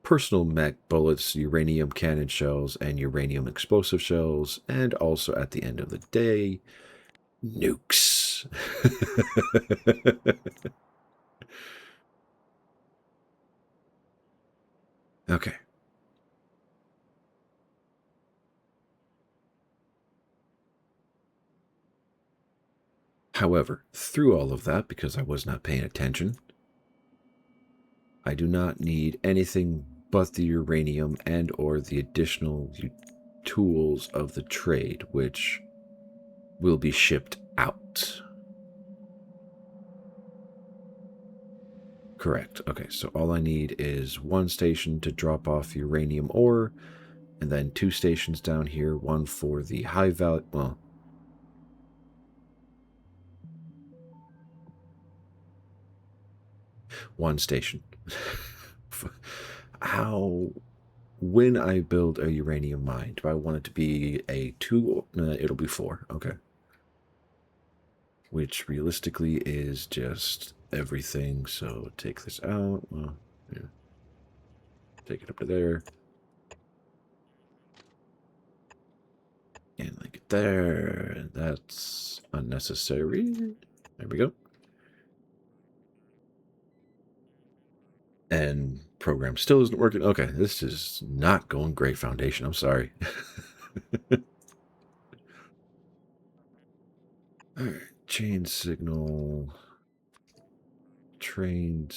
personal mech bullets, uranium cannon shells, and uranium explosive shells, and also at the end of the day, nukes. Okay. However, through all of that, because I was not paying attention, I do not need anything but the uranium and or the additional tools of the trade, which will be shipped out. Correct. Okay, so all I need is one station to drop off uranium ore, and then 2 stations down here, one for the high value, well, one station. When I build a uranium mine, do I want it to be a 2? It'll be 4. Okay. Which realistically is just everything. So take this out. Well, yeah. Take it up to there. And like it there. That's unnecessary. There we go. And program still isn't working. Okay, this is not going great, Foundation. I'm sorry. All right, chain signal. Train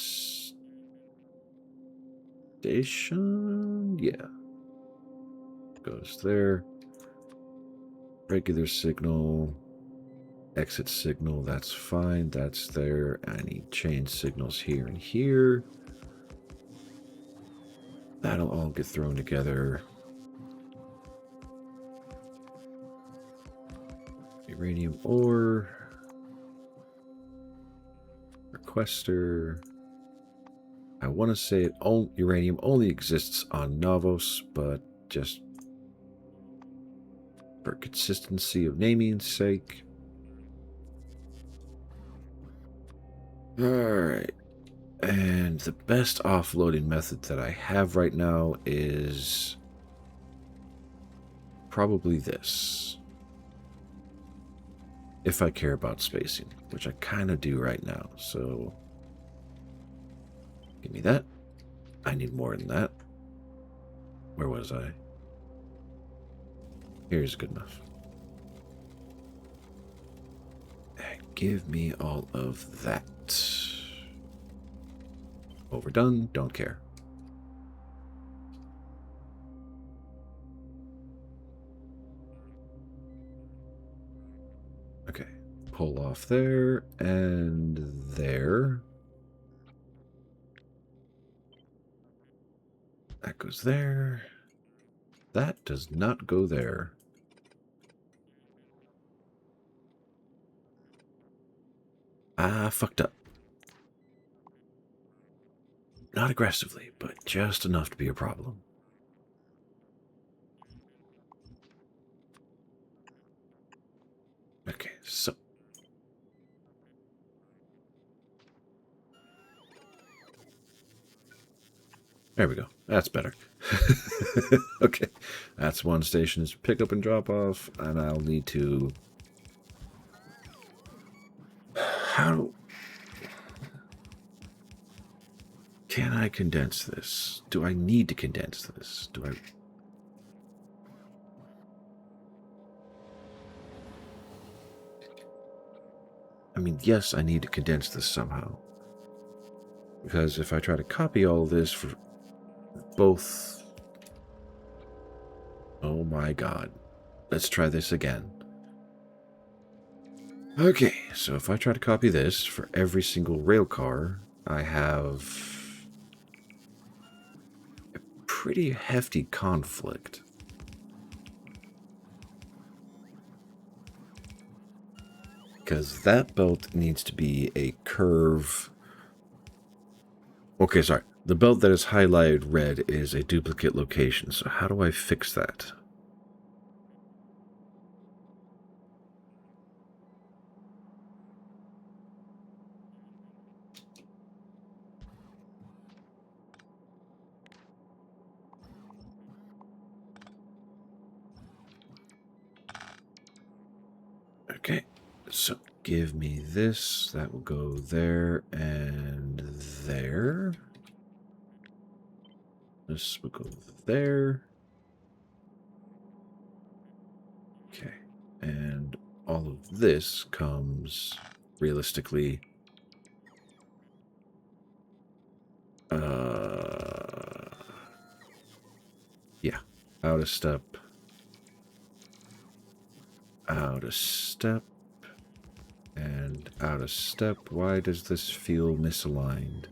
station. Yeah. Goes there. Regular signal. Exit signal. That's fine. That's there. I need chain signals here and here. That'll all get thrown together. Uranium ore. Requester. I want to say uranium only exists on Navos, but just for consistency of naming's sake. Alright. And the best offloading method that I have right now is probably this. If I care about spacing, which I kind of do right now. So give me that. I need more than that. Where was I? Here's good enough. And give me all of that. Overdone, don't care. Okay, pull off there and there. That goes there. That does not go there. Ah, fucked up. Not aggressively, but just enough to be a problem. Okay, so. There we go. That's better. Okay, that's one station's pick up and drop off, and I'll need to. How can I condense this? Do I need to condense this? Do I? I mean, yes, I need to condense this somehow. Because if I try to copy all this for both... Oh my god. Let's try this again. Okay, so if I try to copy this for every single rail car, I have a pretty hefty conflict. Because that belt needs to be a curve. Okay, sorry. The belt that is highlighted red is a duplicate location. So how do I fix that? Okay, so give me this. That will go there and there. This will go there. Okay, and all of this comes realistically. Yeah, out of step. Out of step. And out of step. Why does this feel misaligned?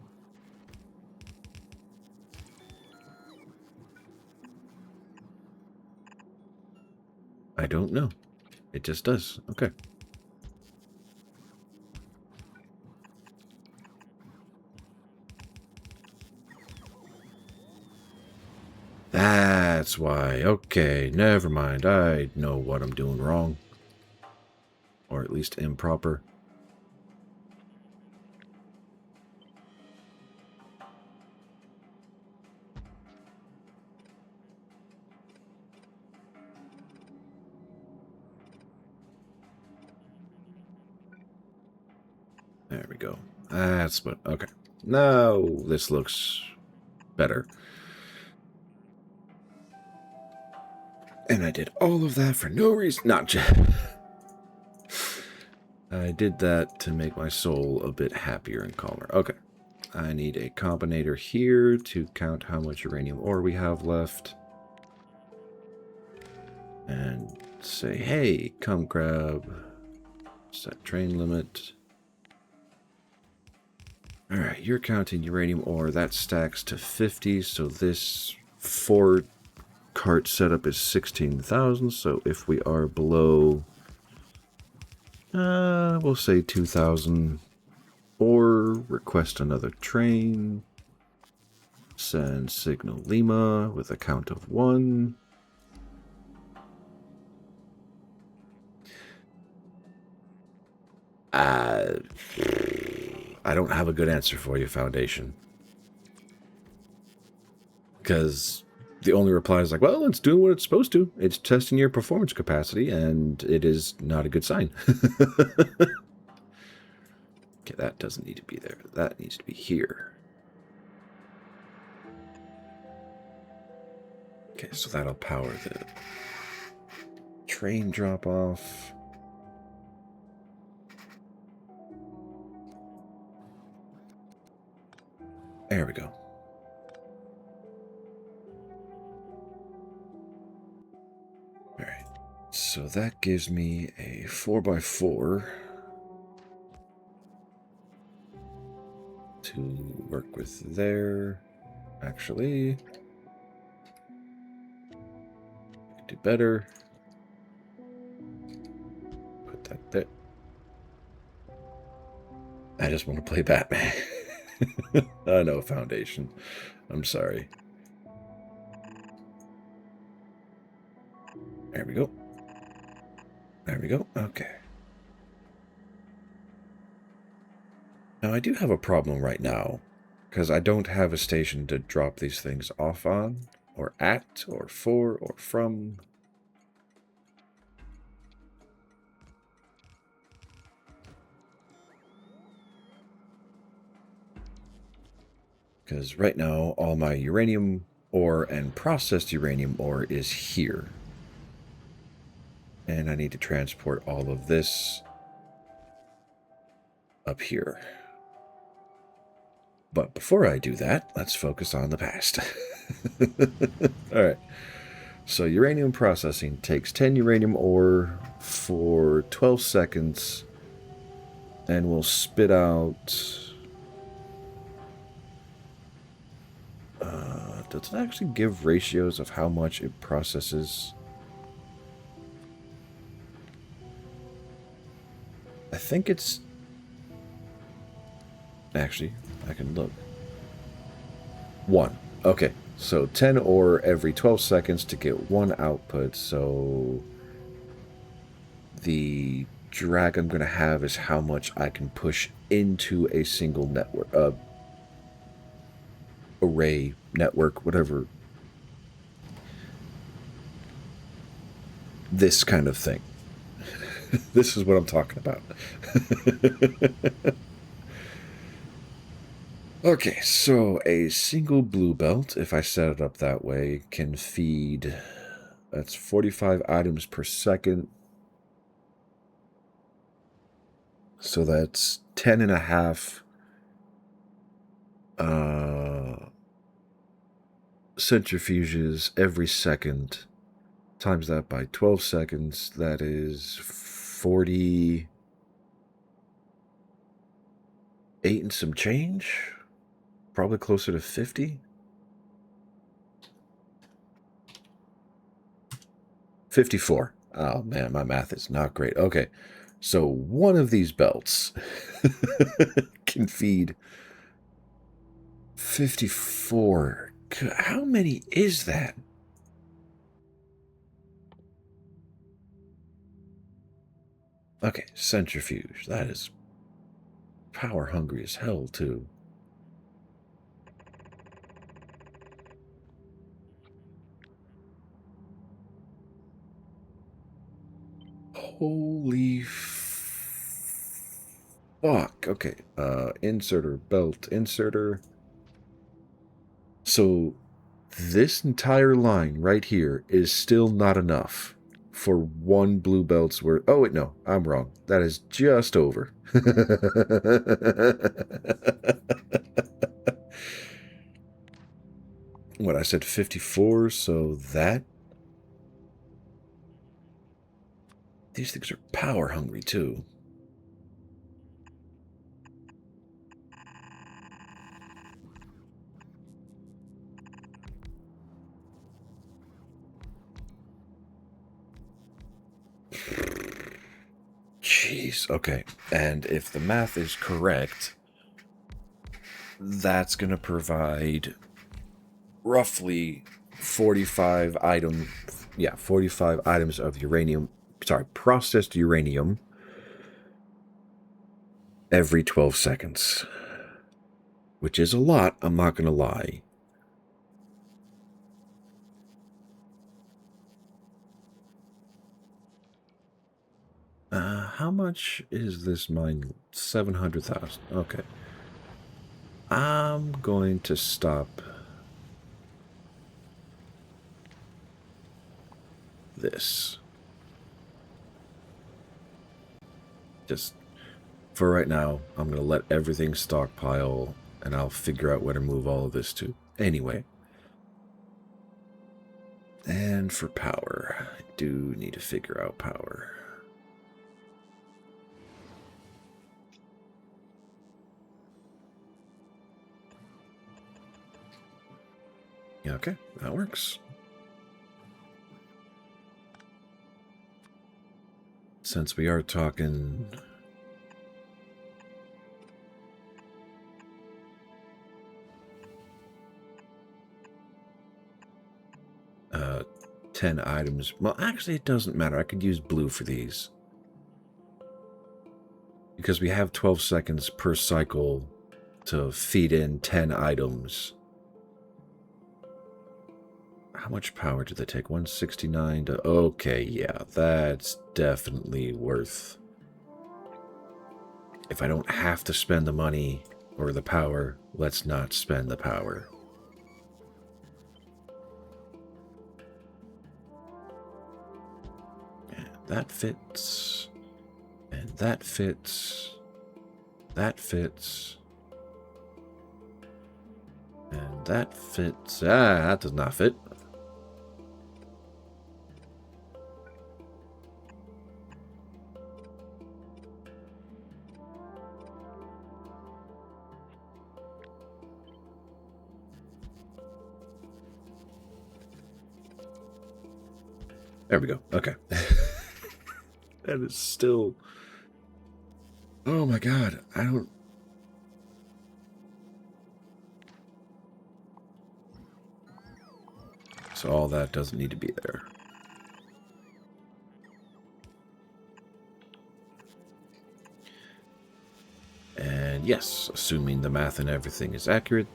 I don't know. It just does. Okay. That's why. Okay, never mind. I know what I'm doing wrong. Or at least improper. There we go. That's what... Okay. Now this looks better. And I did all of that for no reason. Not just... I did that to make my soul a bit happier and calmer. Okay. I need a combinator here to count how much uranium ore we have left. And say, hey, come grab. Set train limit. Alright, you're counting uranium ore. That stacks to 50, so this 4 cart setup is 16,000. So if we are below, we'll say 2,000, or request another train. Send signal Lima with a count of 1. I don't have a good answer for you, Foundation. Because the only reply is like, well, it's doing what it's supposed to. It's testing your performance capacity, and it is not a good sign. Okay, that doesn't need to be there. That needs to be here. Okay, so that'll power the train drop-off. There we go. Alright, so that gives me a 4x4 to work with there. Actually, I could do better. Put that there. I just want to play Batman. I know, Foundation. I'm sorry. There we go. There we go. Okay. Now, I do have a problem right now, because I don't have a station to drop these things off on, or at, or for, or from. Because right now, all my uranium ore and processed uranium ore is here. And I need to transport all of this up here. But before I do that, let's focus on the past. Alright. So uranium processing takes 10 uranium ore for 12 seconds and will spit out... does it actually give ratios of how much it processes? I think it's... Actually, I can look. 1. Okay, so 10 ore every 12 seconds to get 1 output, so... The drag I'm going to have is how much I can push into a single network, array, network, whatever. This kind of thing. This is what I'm talking about. Okay, so a single blue belt, if I set it up that way, can feed, that's 45 items per second. So that's 10 and a half centrifuges every second. Times that by 12 seconds, that is 48 and some change? Probably closer to 50? 54. Oh man, my math is not great. Okay, so one of these belts can feed 54. How many is that? Okay, centrifuge. That is power hungry as hell, too. Holy fuck. Okay, inserter, belt, inserter. So this entire line right here is still not enough for one blue belt's worth. Oh, wait, no, I'm wrong. That is just over. What, I said 54, so that... These things are power hungry, too. Jeez, okay. And if the math is correct, that's going to provide roughly 45 items of uranium, processed uranium every 12 seconds. Which is a lot, I'm not going to lie. How much is this mine? 700,000. Okay. I'm going to stop this. Just for right now, I'm going to let everything stockpile, and I'll figure out where to move all of this to. Anyway. And for power, I do need to figure out power. Yeah, okay, that works. Since we are talking... 10 items. Well, actually, it doesn't matter. I could use blue for these. Because we have 12 seconds per cycle to feed in 10 items. How much power do they take? 169 to... Okay, yeah, that's definitely worth... If I don't have to spend the money or the power, let's not spend the power. And that fits. And that fits. That fits. And that fits. Ah, that does not fit. There we go. Okay. That is still Oh my god, I don't... So all that doesn't need to be there. And yes, assuming the math and everything is accurate,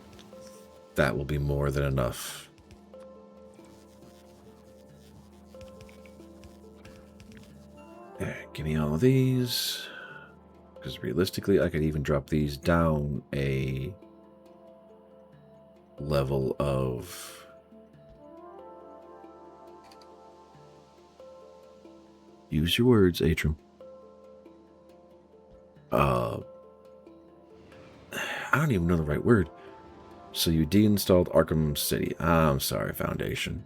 that will be more than enough. Give me all of these. Because realistically, I could even drop these down a level of... Use your words, Atrum. I don't even know the right word. So you deinstalled Arkham City. I'm sorry, Foundation.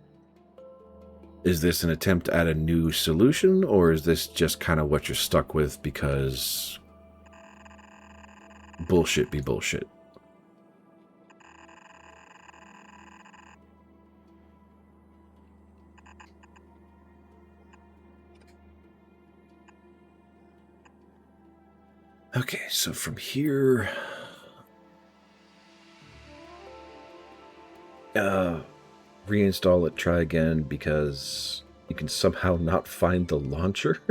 Is this an attempt at a new solution, or is this just kind of what you're stuck with because bullshit be bullshit? Okay, so from here... reinstall it, try again, because you can somehow not find the launcher?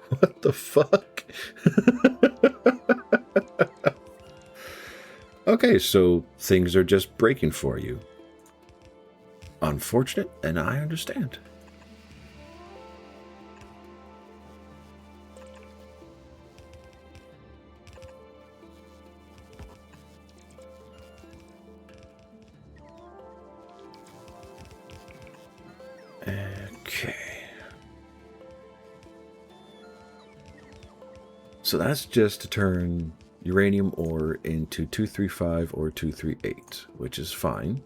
What the fuck? Okay, so things are just breaking for you. Unfortunate, and I understand. Okay. So that's just to turn uranium ore into 235 or 238, which is fine.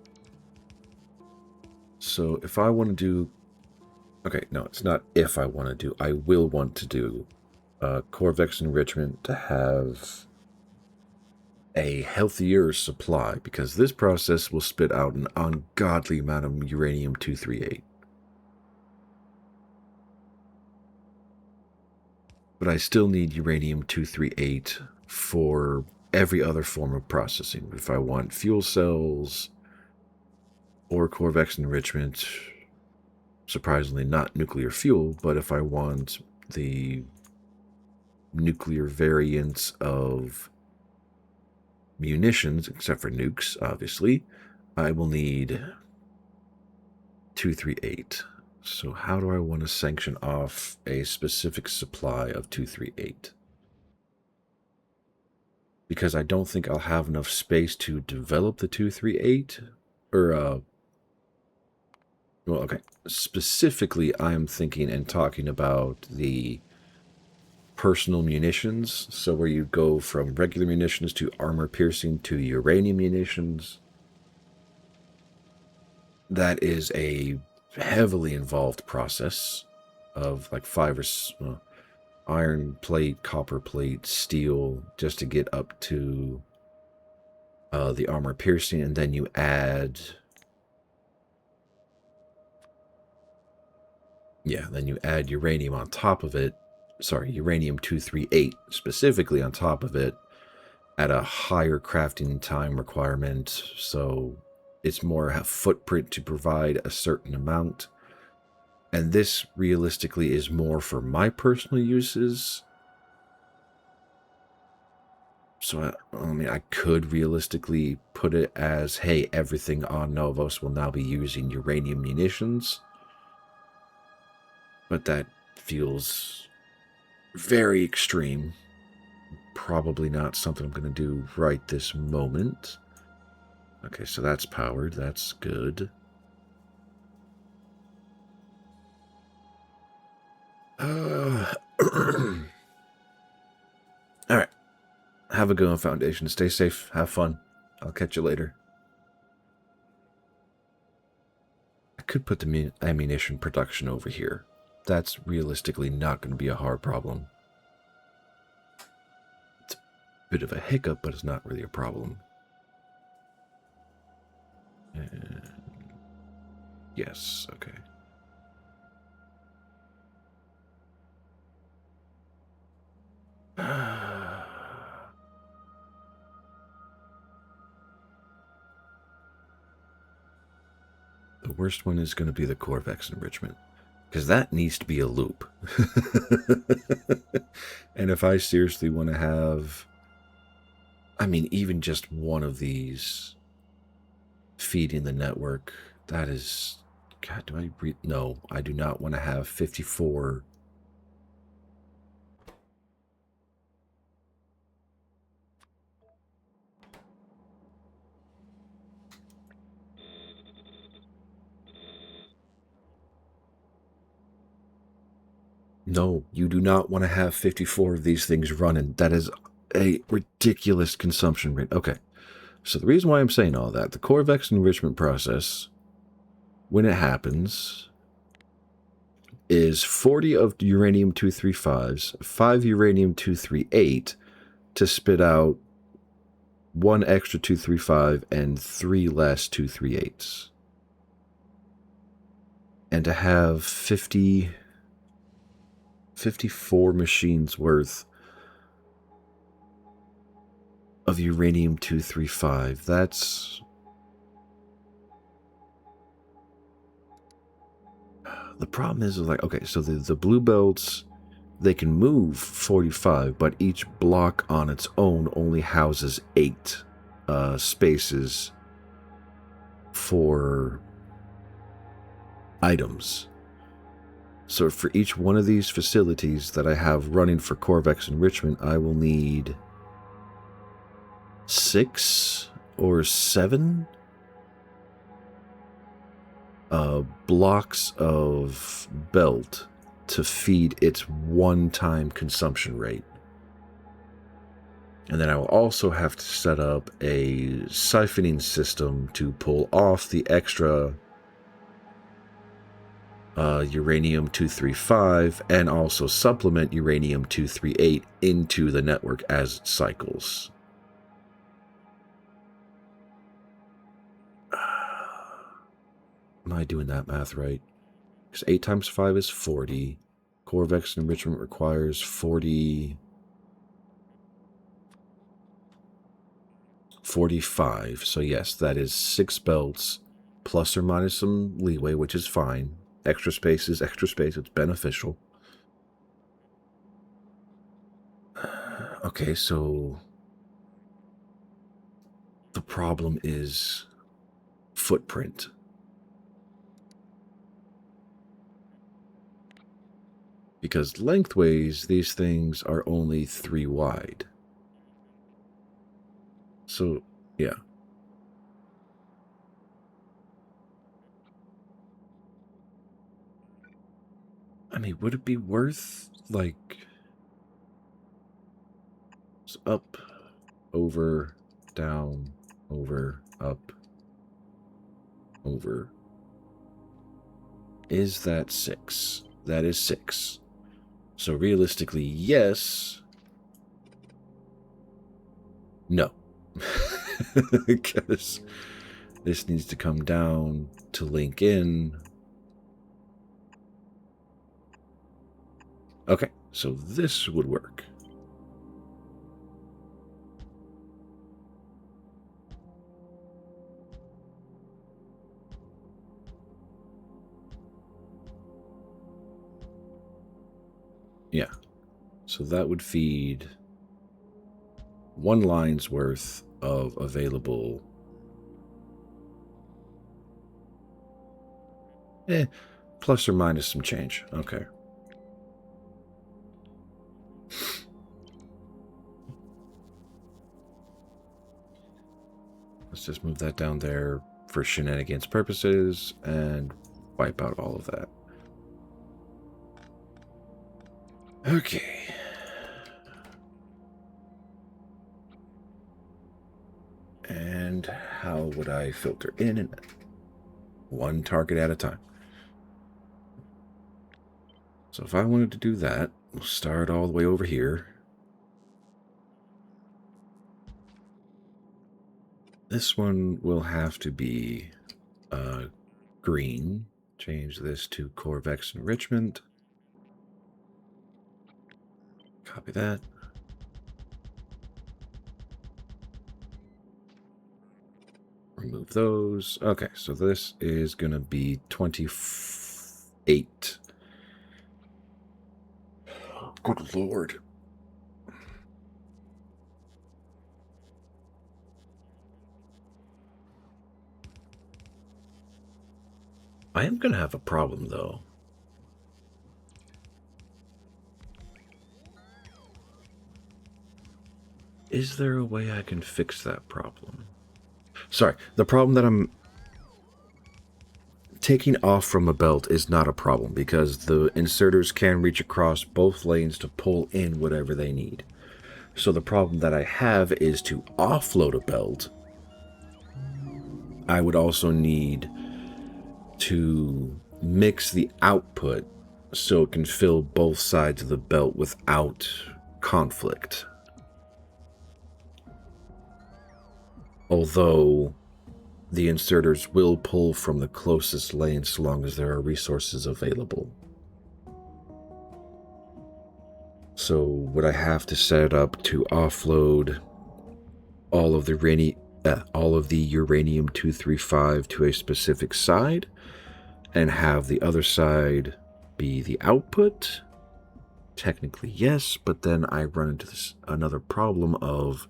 So if I want to do... Okay, no, it's not if I want to do. I will want to do Corvex enrichment to have a healthier supply, because this process will spit out an ungodly amount of uranium-238. But I still need uranium-238 for every other form of processing. If I want fuel cells or Corvex enrichment, surprisingly not nuclear fuel, but if I want the nuclear variants of munitions, except for nukes, obviously, I will need 238. So how do I want to sanction off a specific supply of 238? Because I don't think I'll have enough space to develop the 238. Or, well, okay. Specifically, I'm thinking and talking about the personal munitions. So where you go from regular munitions to armor piercing to uranium munitions. That is a heavily involved process of like 5 or iron plate, copper plate, steel, just to get up to the armor piercing, and then you add... Yeah, then you add uranium on top of it. Sorry, uranium-238 specifically on top of it at a higher crafting time requirement, so it's more a footprint to provide a certain amount. And this realistically is more for my personal uses. So, I mean, I could realistically put it as, hey, everything on Novos will now be using uranium munitions. But that feels very extreme. Probably not something I'm going to do right this moment. Okay, so that's powered. That's good. Alright. Have a good one, Foundation. Stay safe. Have fun. I'll catch you later. I could put the ammunition production over here. That's realistically not going to be a hard problem. It's a bit of a hiccup, but it's not really a problem. And yes, okay. worst one is going to be the Corvex enrichment, because that needs to be a loop. And if I seriously want to have, I mean, even just one of these feeding the network, that is, God, do I read? No, I do not want to have 54. No, you do not want to have 54 of these things running. That is a ridiculous consumption rate. Okay, so the reason why I'm saying all that, the Corvex enrichment process, when it happens, is 40 of uranium-235s, 5 uranium-238 to spit out 1 extra 235 and 3 less 238s. And to have 54 machines worth of uranium-235, that's... The problem is, like, okay, so the blue belts, they can move 45, but each block on its own only houses 8 spaces for items. So for each one of these facilities that I have running for Corvex enrichment, I will need 6 or 7 blocks of belt to feed its one-time consumption rate. And then I will also have to set up a siphoning system to pull off the extra uranium-235 and also supplement uranium-238 into the network as it cycles. Am I doing that math right? Because 8 times 5 is 40. Corvex enrichment requires 45. So yes, that is 6 belts, plus or minus some leeway, which is fine. Extra space is extra space. It's beneficial. Okay, so the problem is footprint. Because lengthways, these things are only 3 wide. So, yeah. I mean, would it be worth, like, up, over, down, over, up, over? Is that 6? That is 6. So realistically, yes. No. Because this needs to come down to link in. Okay, so this would work. Yeah, so that would feed 1 line's worth of available... plus or minus some change. Okay. Let's just move that down there for shenanigans purposes and wipe out all of that. Okay. And how would I filter in and 1 target at a time? So if I wanted to do that, we'll start all the way over here. This one will have to be green. Change this to Corvex enrichment. Copy that. remove those. Okay, so this is going to be 28. Good Lord. I am going to have a problem, though. Is there a way I can fix that problem? Sorry, the problem that I'm taking off from a belt is not a problem because the inserters can reach across both lanes to pull in whatever they need. So the problem that I have is to offload a belt. I would also need to mix the output so it can fill both sides of the belt without conflict. Although the inserters will pull from the closest lane so long as there are resources available. So would I have to set it up to offload all of the uranium-235 to a specific side and have the other side be the output? Technically, yes, but then I run into another problem of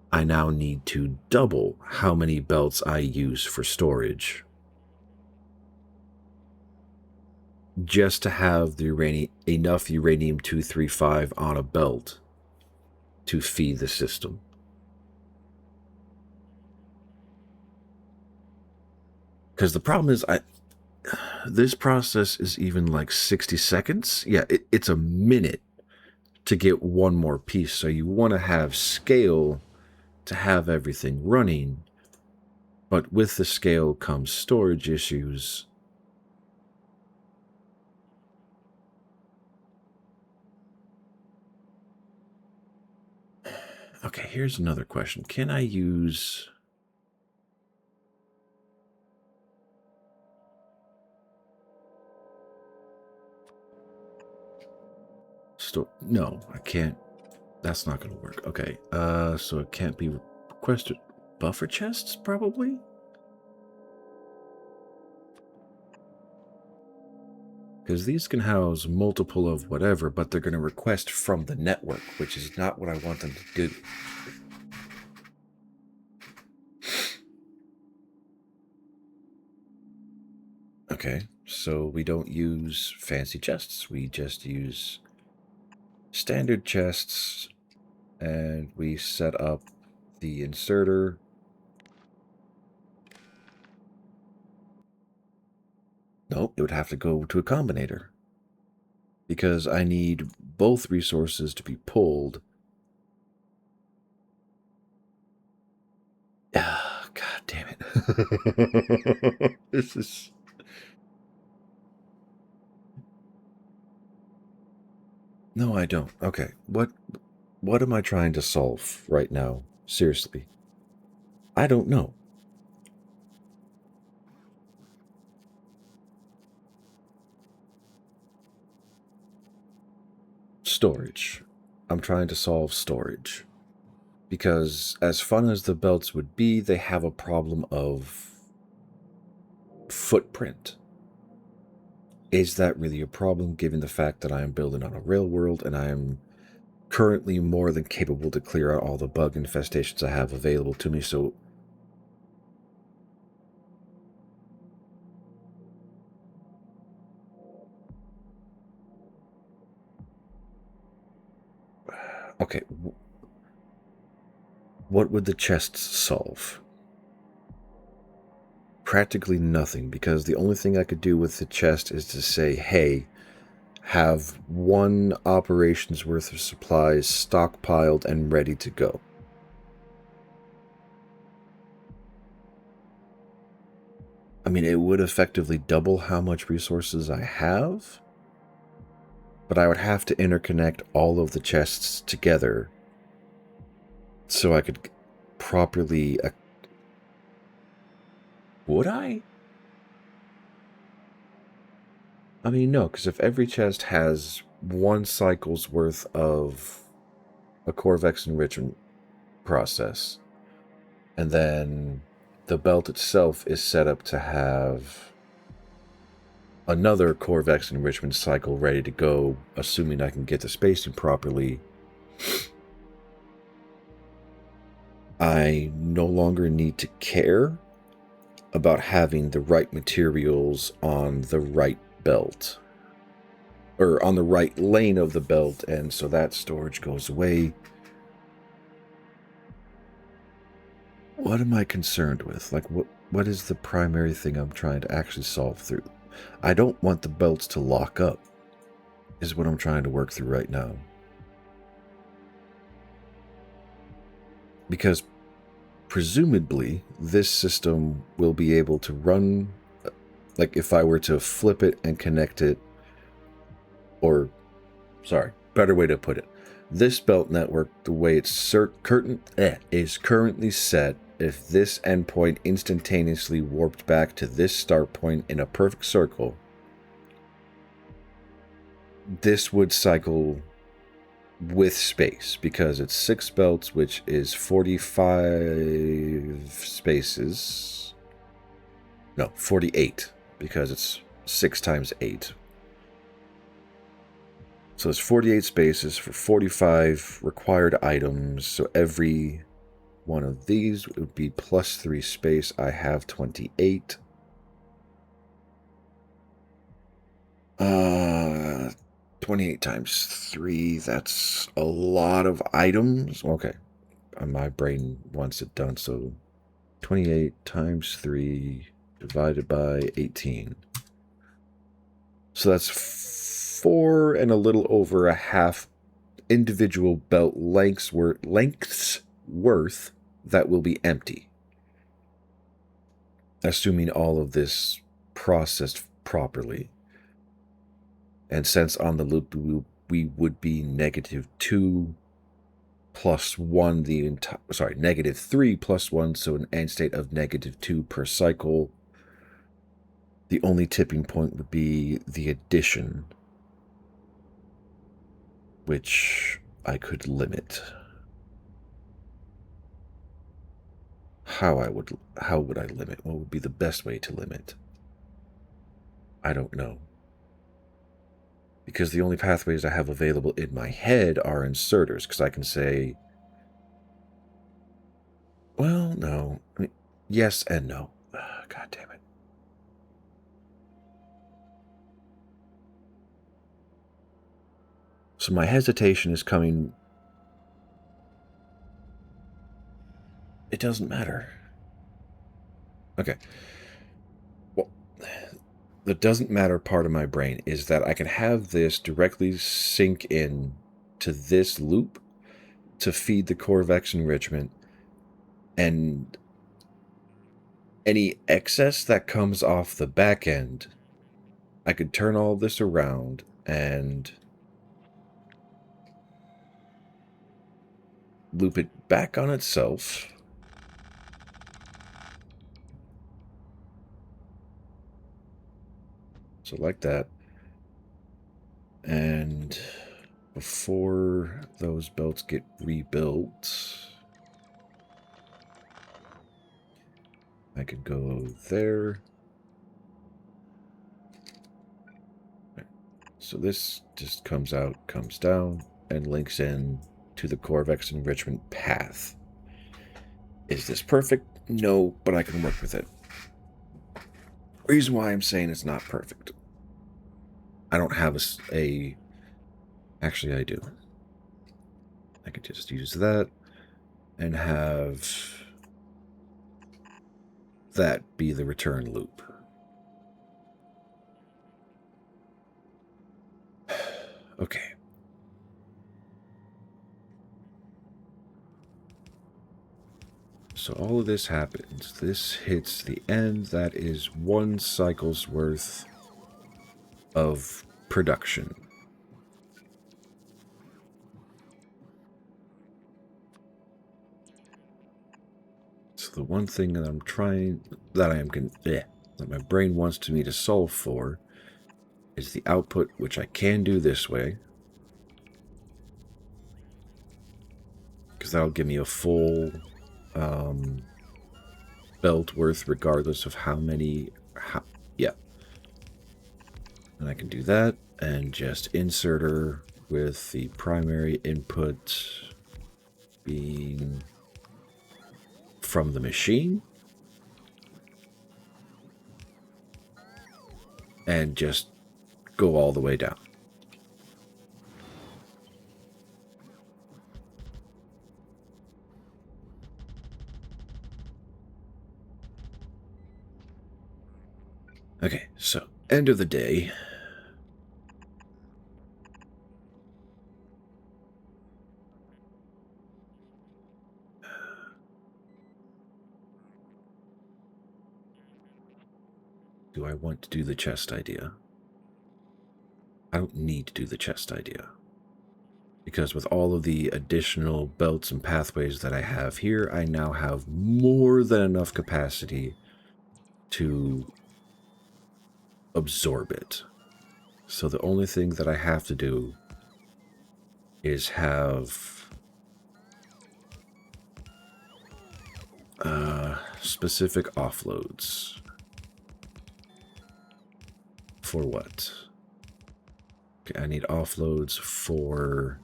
I now need to double how many belts I use for storage just to have the enough uranium-235 on a belt to feed the system. Because the problem is, this process is even like 60 seconds. Yeah, it's a minute to get one more piece. So you want to have scale to have everything running. But with the scale comes storage issues. Okay, here's another question. Can I use... No, I can't. That's not going to work. Okay, so it can't be requested. Buffer chests, probably? Because these can house multiple of whatever, but they're going to request from the network, which is not what I want them to do. Okay, so we don't use fancy chests. We just use standard chests, and we set up the inserter. Nope, it would have to go to a combinator. Because I need both resources to be pulled. Ah, God damn it. This is... No, I don't. Okay, what am I trying to solve right now? Seriously. I don't know. Storage. I'm trying to solve storage. Because as fun as the belts would be, they have a problem of footprint. Is that really a problem given the fact that I am building on a Railworld and I am currently more than capable to clear out all the bug infestations I have available to me? So okay, what would the chests solve? Practically nothing, because the only thing I could do with the chest is to say, hey, have one operation's worth of supplies stockpiled and ready to go. I mean, it would effectively double how much resources I have, but I would have to interconnect all of the chests together so I could properly... Would I? I mean, no, because if every chest has one cycle's worth of a Corvex enrichment process, and then the belt itself is set up to have another Corvex enrichment cycle ready to go, assuming I can get the spacing properly. I no longer need to care about having the right materials on the right belt, or on the right lane of the belt, and so that storage goes away. What am I concerned with? Like, what is the primary thing I'm trying to actually solve through? I don't want the belts to lock up, is what I'm trying to work through right now. Because presumably this system will be able to run, like if I were to flip it and connect it, or, sorry, better way to put it, this belt network, the way it's is currently set, if this endpoint instantaneously warped back to this start point in a perfect circle, this would cycle with space, because it's 6 belts, which is 45 spaces. No, 48, because it's 6 times 8. So it's 48 spaces for 45 required items. So every one of these would be plus 3 space. I have 28. 28 times 3, that's a lot of items. Okay, my brain wants it done, so 28 times 3 divided by 18. So that's 4 and a little over a half individual belt lengths worth that will be empty, assuming all of this processed properly. And since on the loop we would be -2 plus 1 the entire, sorry, -3 plus 1, so an end state of -2 per cycle. The only tipping point would be the addition, which I could limit. How would I limit? What would be the best way to limit? I don't know. Because the only pathways I have available in my head are inserters, because I can say, well, no. I mean, yes and no. God damn it. So my hesitation is coming. It doesn't matter. Okay. Well, the doesn't matter part of my brain is that I can have this directly sync in to this loop to feed the Corvex enrichment, and any excess that comes off the back end, I could turn all this around and loop it back on itself. So like that. And before those belts get rebuilt, I could go there. So this just comes out, comes down, and links in to the Corvex enrichment path. Is this perfect? No, but I can work with it. Reason why I'm saying it's not perfect. I don't have actually I do. I could just use that and have that be the return loop. Okay. So all of this happens. This hits the end. That is 1 cycle's worth of production. So the one thing that I'm trying, that my brain wants me to solve for is the output, which I can do this way, because that'll give me a full belt worth regardless of how many... yeah. And I can do that and just insert her with the primary input being from the machine. And just go all the way down. Okay, so end of the day. Do I want to do the chest idea? I don't need to do the chest idea. Because with all of the additional belts and pathways that I have here, I now have more than enough capacity to absorb it. So the only thing that I have to do is have specific offloads. For what? Okay, I need offloads for...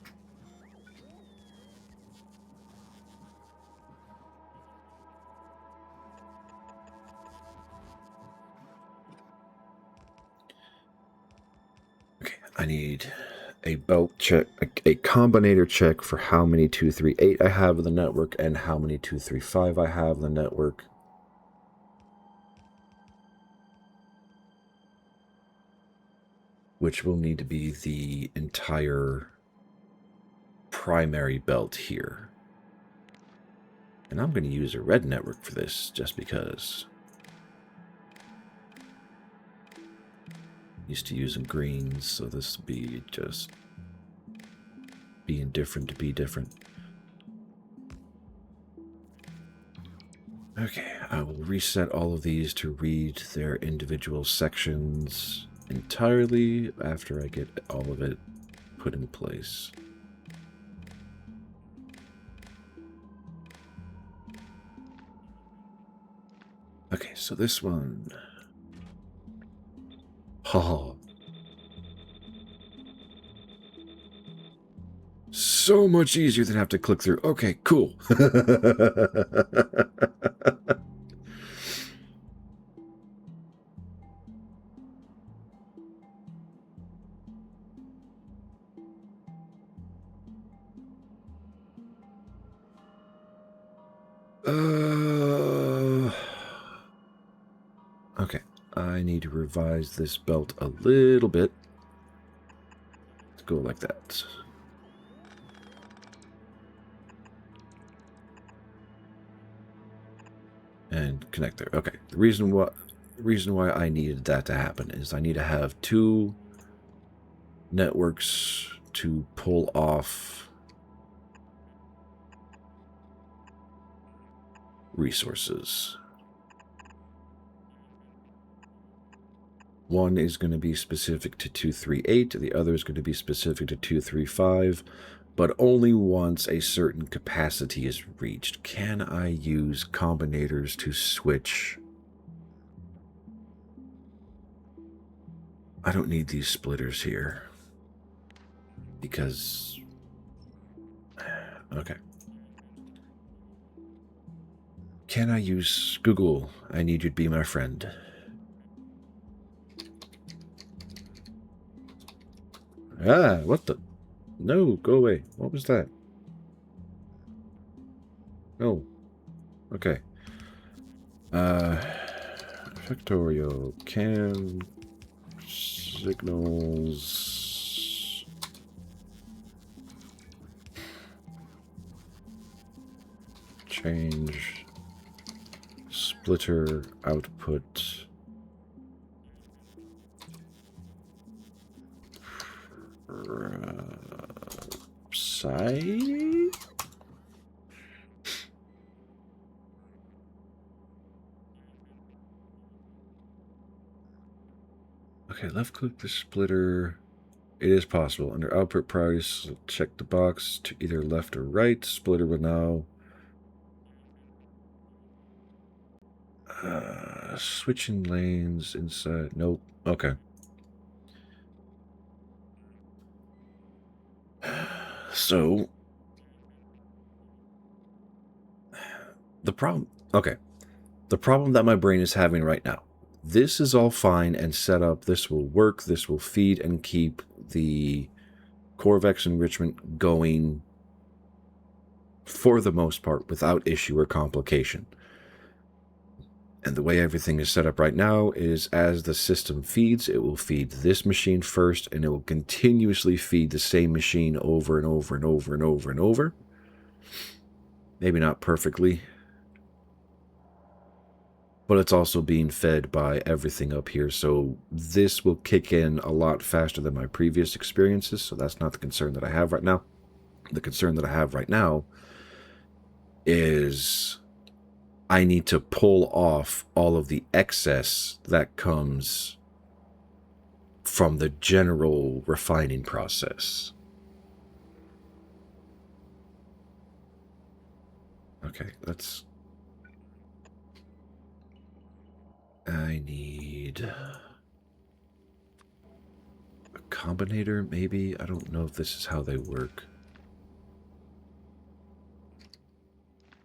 okay, I need a belt check, a combinator check for how many 238 I have in the network and how many 235 I have in the network. Which will need to be the entire primary belt here. And I'm going to use a red network for this, just because. Used to using greens, so this will be just being different to be different. Okay, I will reset all of these to read their individual sections entirely after I get all of it put in place. Okay, so this one. Oh. So much easier than have to click through. Okay, cool. Okay, I need to revise this belt a little bit. Let's go like that. And connect there. Okay, the reason why I needed that to happen is I need to have two networks to pull off resources. One is going to be specific to 238, the other is going to be specific to 235, but only once a certain capacity is reached can I use combinators to switch. I don't need these splitters here because... okay. Can I use Google? I need you to be my friend. Ah, what the? No, go away. What was that? No. Okay. Factorio can signals change splitter output side. Okay, left click the splitter. It is possible. Under output priorities, check the box to either left or right. Splitter will now Switching lanes inside. Nope. Okay. So the problem. Okay. The problem that my brain is having right now. This is all fine and set up. This will work. This will feed and keep the Corvex enrichment going for the most part without issue or complication. And the way everything is set up right now is as the system feeds, it will feed this machine first, and it will continuously feed the same machine over and over and over and over and over. Maybe not perfectly, but it's also being fed by everything up here, so this will kick in a lot faster than my previous experiences, so that's not the concern that I have right now. The concern that I have right now is I need to pull off all of the excess that comes from the general refining process. Okay, let's... I need a combinator, maybe? I don't know if this is how they work.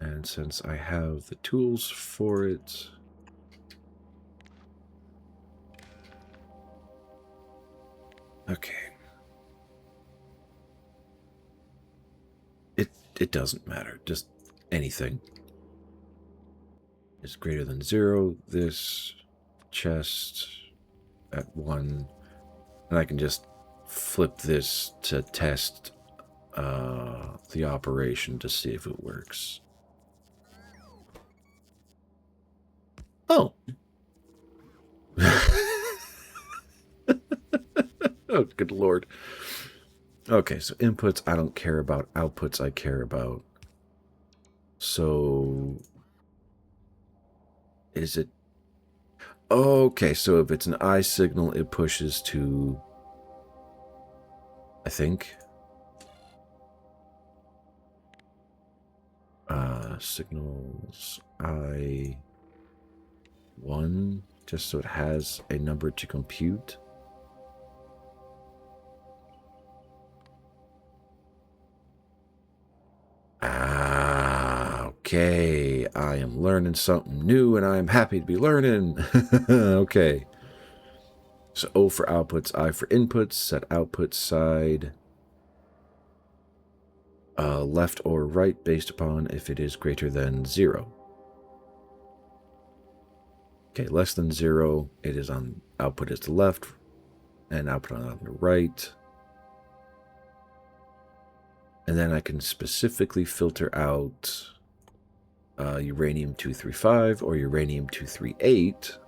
And since I have the tools for it... Okay. It doesn't matter. Just anything. Is greater than 0. This chest at 1. And I can just flip this to test the operation to see if it works. Oh. Oh, good lord. Okay, so inputs I don't care about. Outputs I care about. So... is it... okay, so if it's an I signal, it pushes to... I think... signals I... 1, just so it has a number to compute. Okay, I am learning something new, and I am happy to be learning. Okay. So O for outputs, I for inputs, set output side left or right based upon if it is greater than 0. Okay, less than 0, it is on output is the left, and output on the right. And then I can specifically filter out uranium-235 or uranium-238.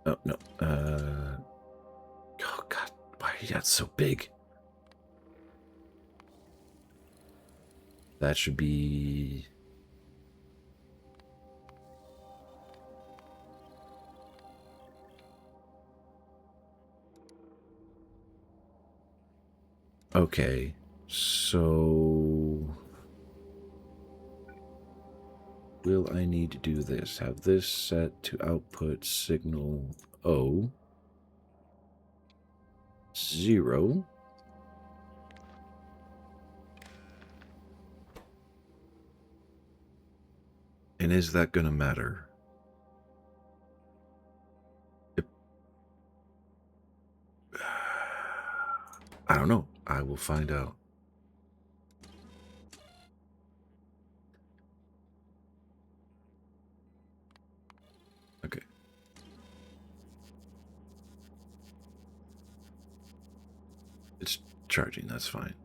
Oh, no. Oh, God. Why are you that so big? That should be... okay. So... will I need to do this? Have this set to output signal O. 0. And is that going to matter? I don't know. I will find out. Okay. It's charging, that's fine.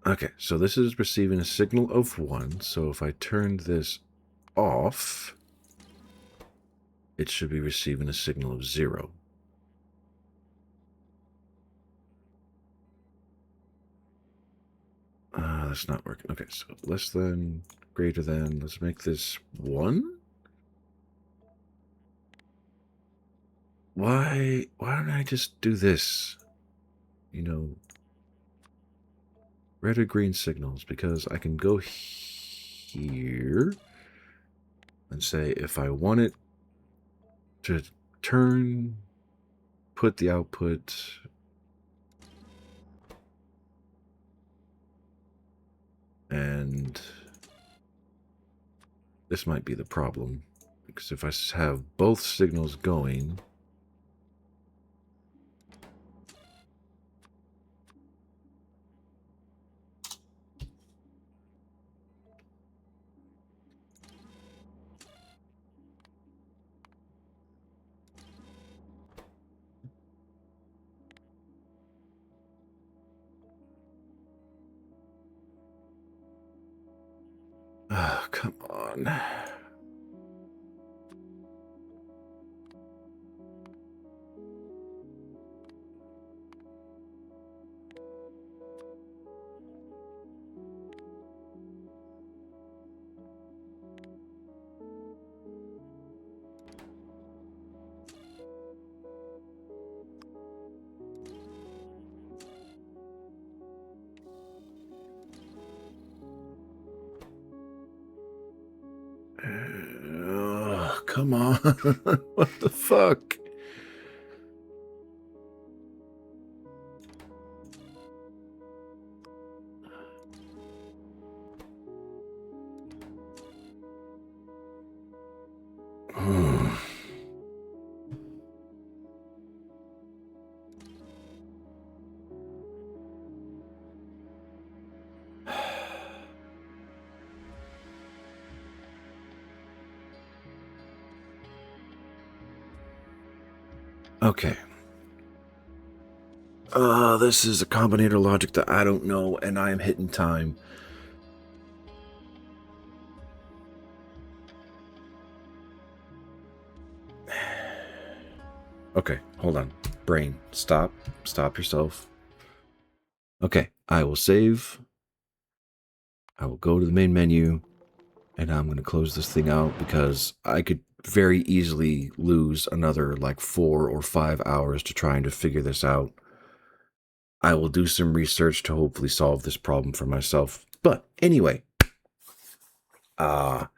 Okay, so this is receiving a signal of 1, so if I turn this off, it should be receiving a signal of 0. That's not working. Okay, so less than, greater than, let's make this 1? Why don't I just do this? You know, red or green signals, because I can go here and say if I want it to turn, put the output, and this might be the problem, because if I have both signals going, oh, come on. Oh, come on. What the fuck? Okay. This is a combinator logic that I don't know, and I am hitting time. Okay, hold on. Brain, stop. Stop yourself. Okay, I will save. I will go to the main menu, and I'm going to close this thing out because I could very easily lose another like 4 or 5 hours to trying to figure this out. I will do some research to hopefully solve this problem for myself. But anyway, I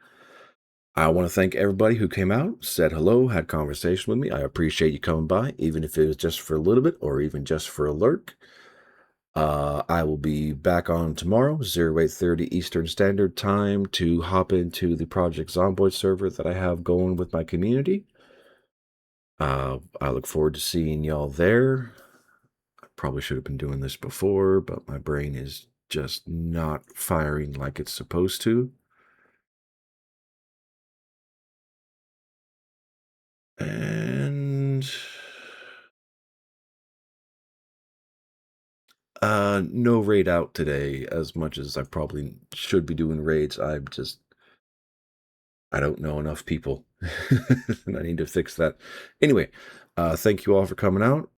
want to thank everybody who came out, said hello, had conversation with me. I appreciate you coming by, even if it was just for a little bit or even just for a lurk. I will be back on tomorrow, 0830 Eastern Standard Time, to hop into the Project Zomboid server that I have going with my community. I look forward to seeing y'all there. I probably should have been doing this before, but my brain is just not firing like it's supposed to. And no raid out today, as much as I probably should be doing raids. I don't know enough people. And I need to fix that. Anyway, thank you all for coming out.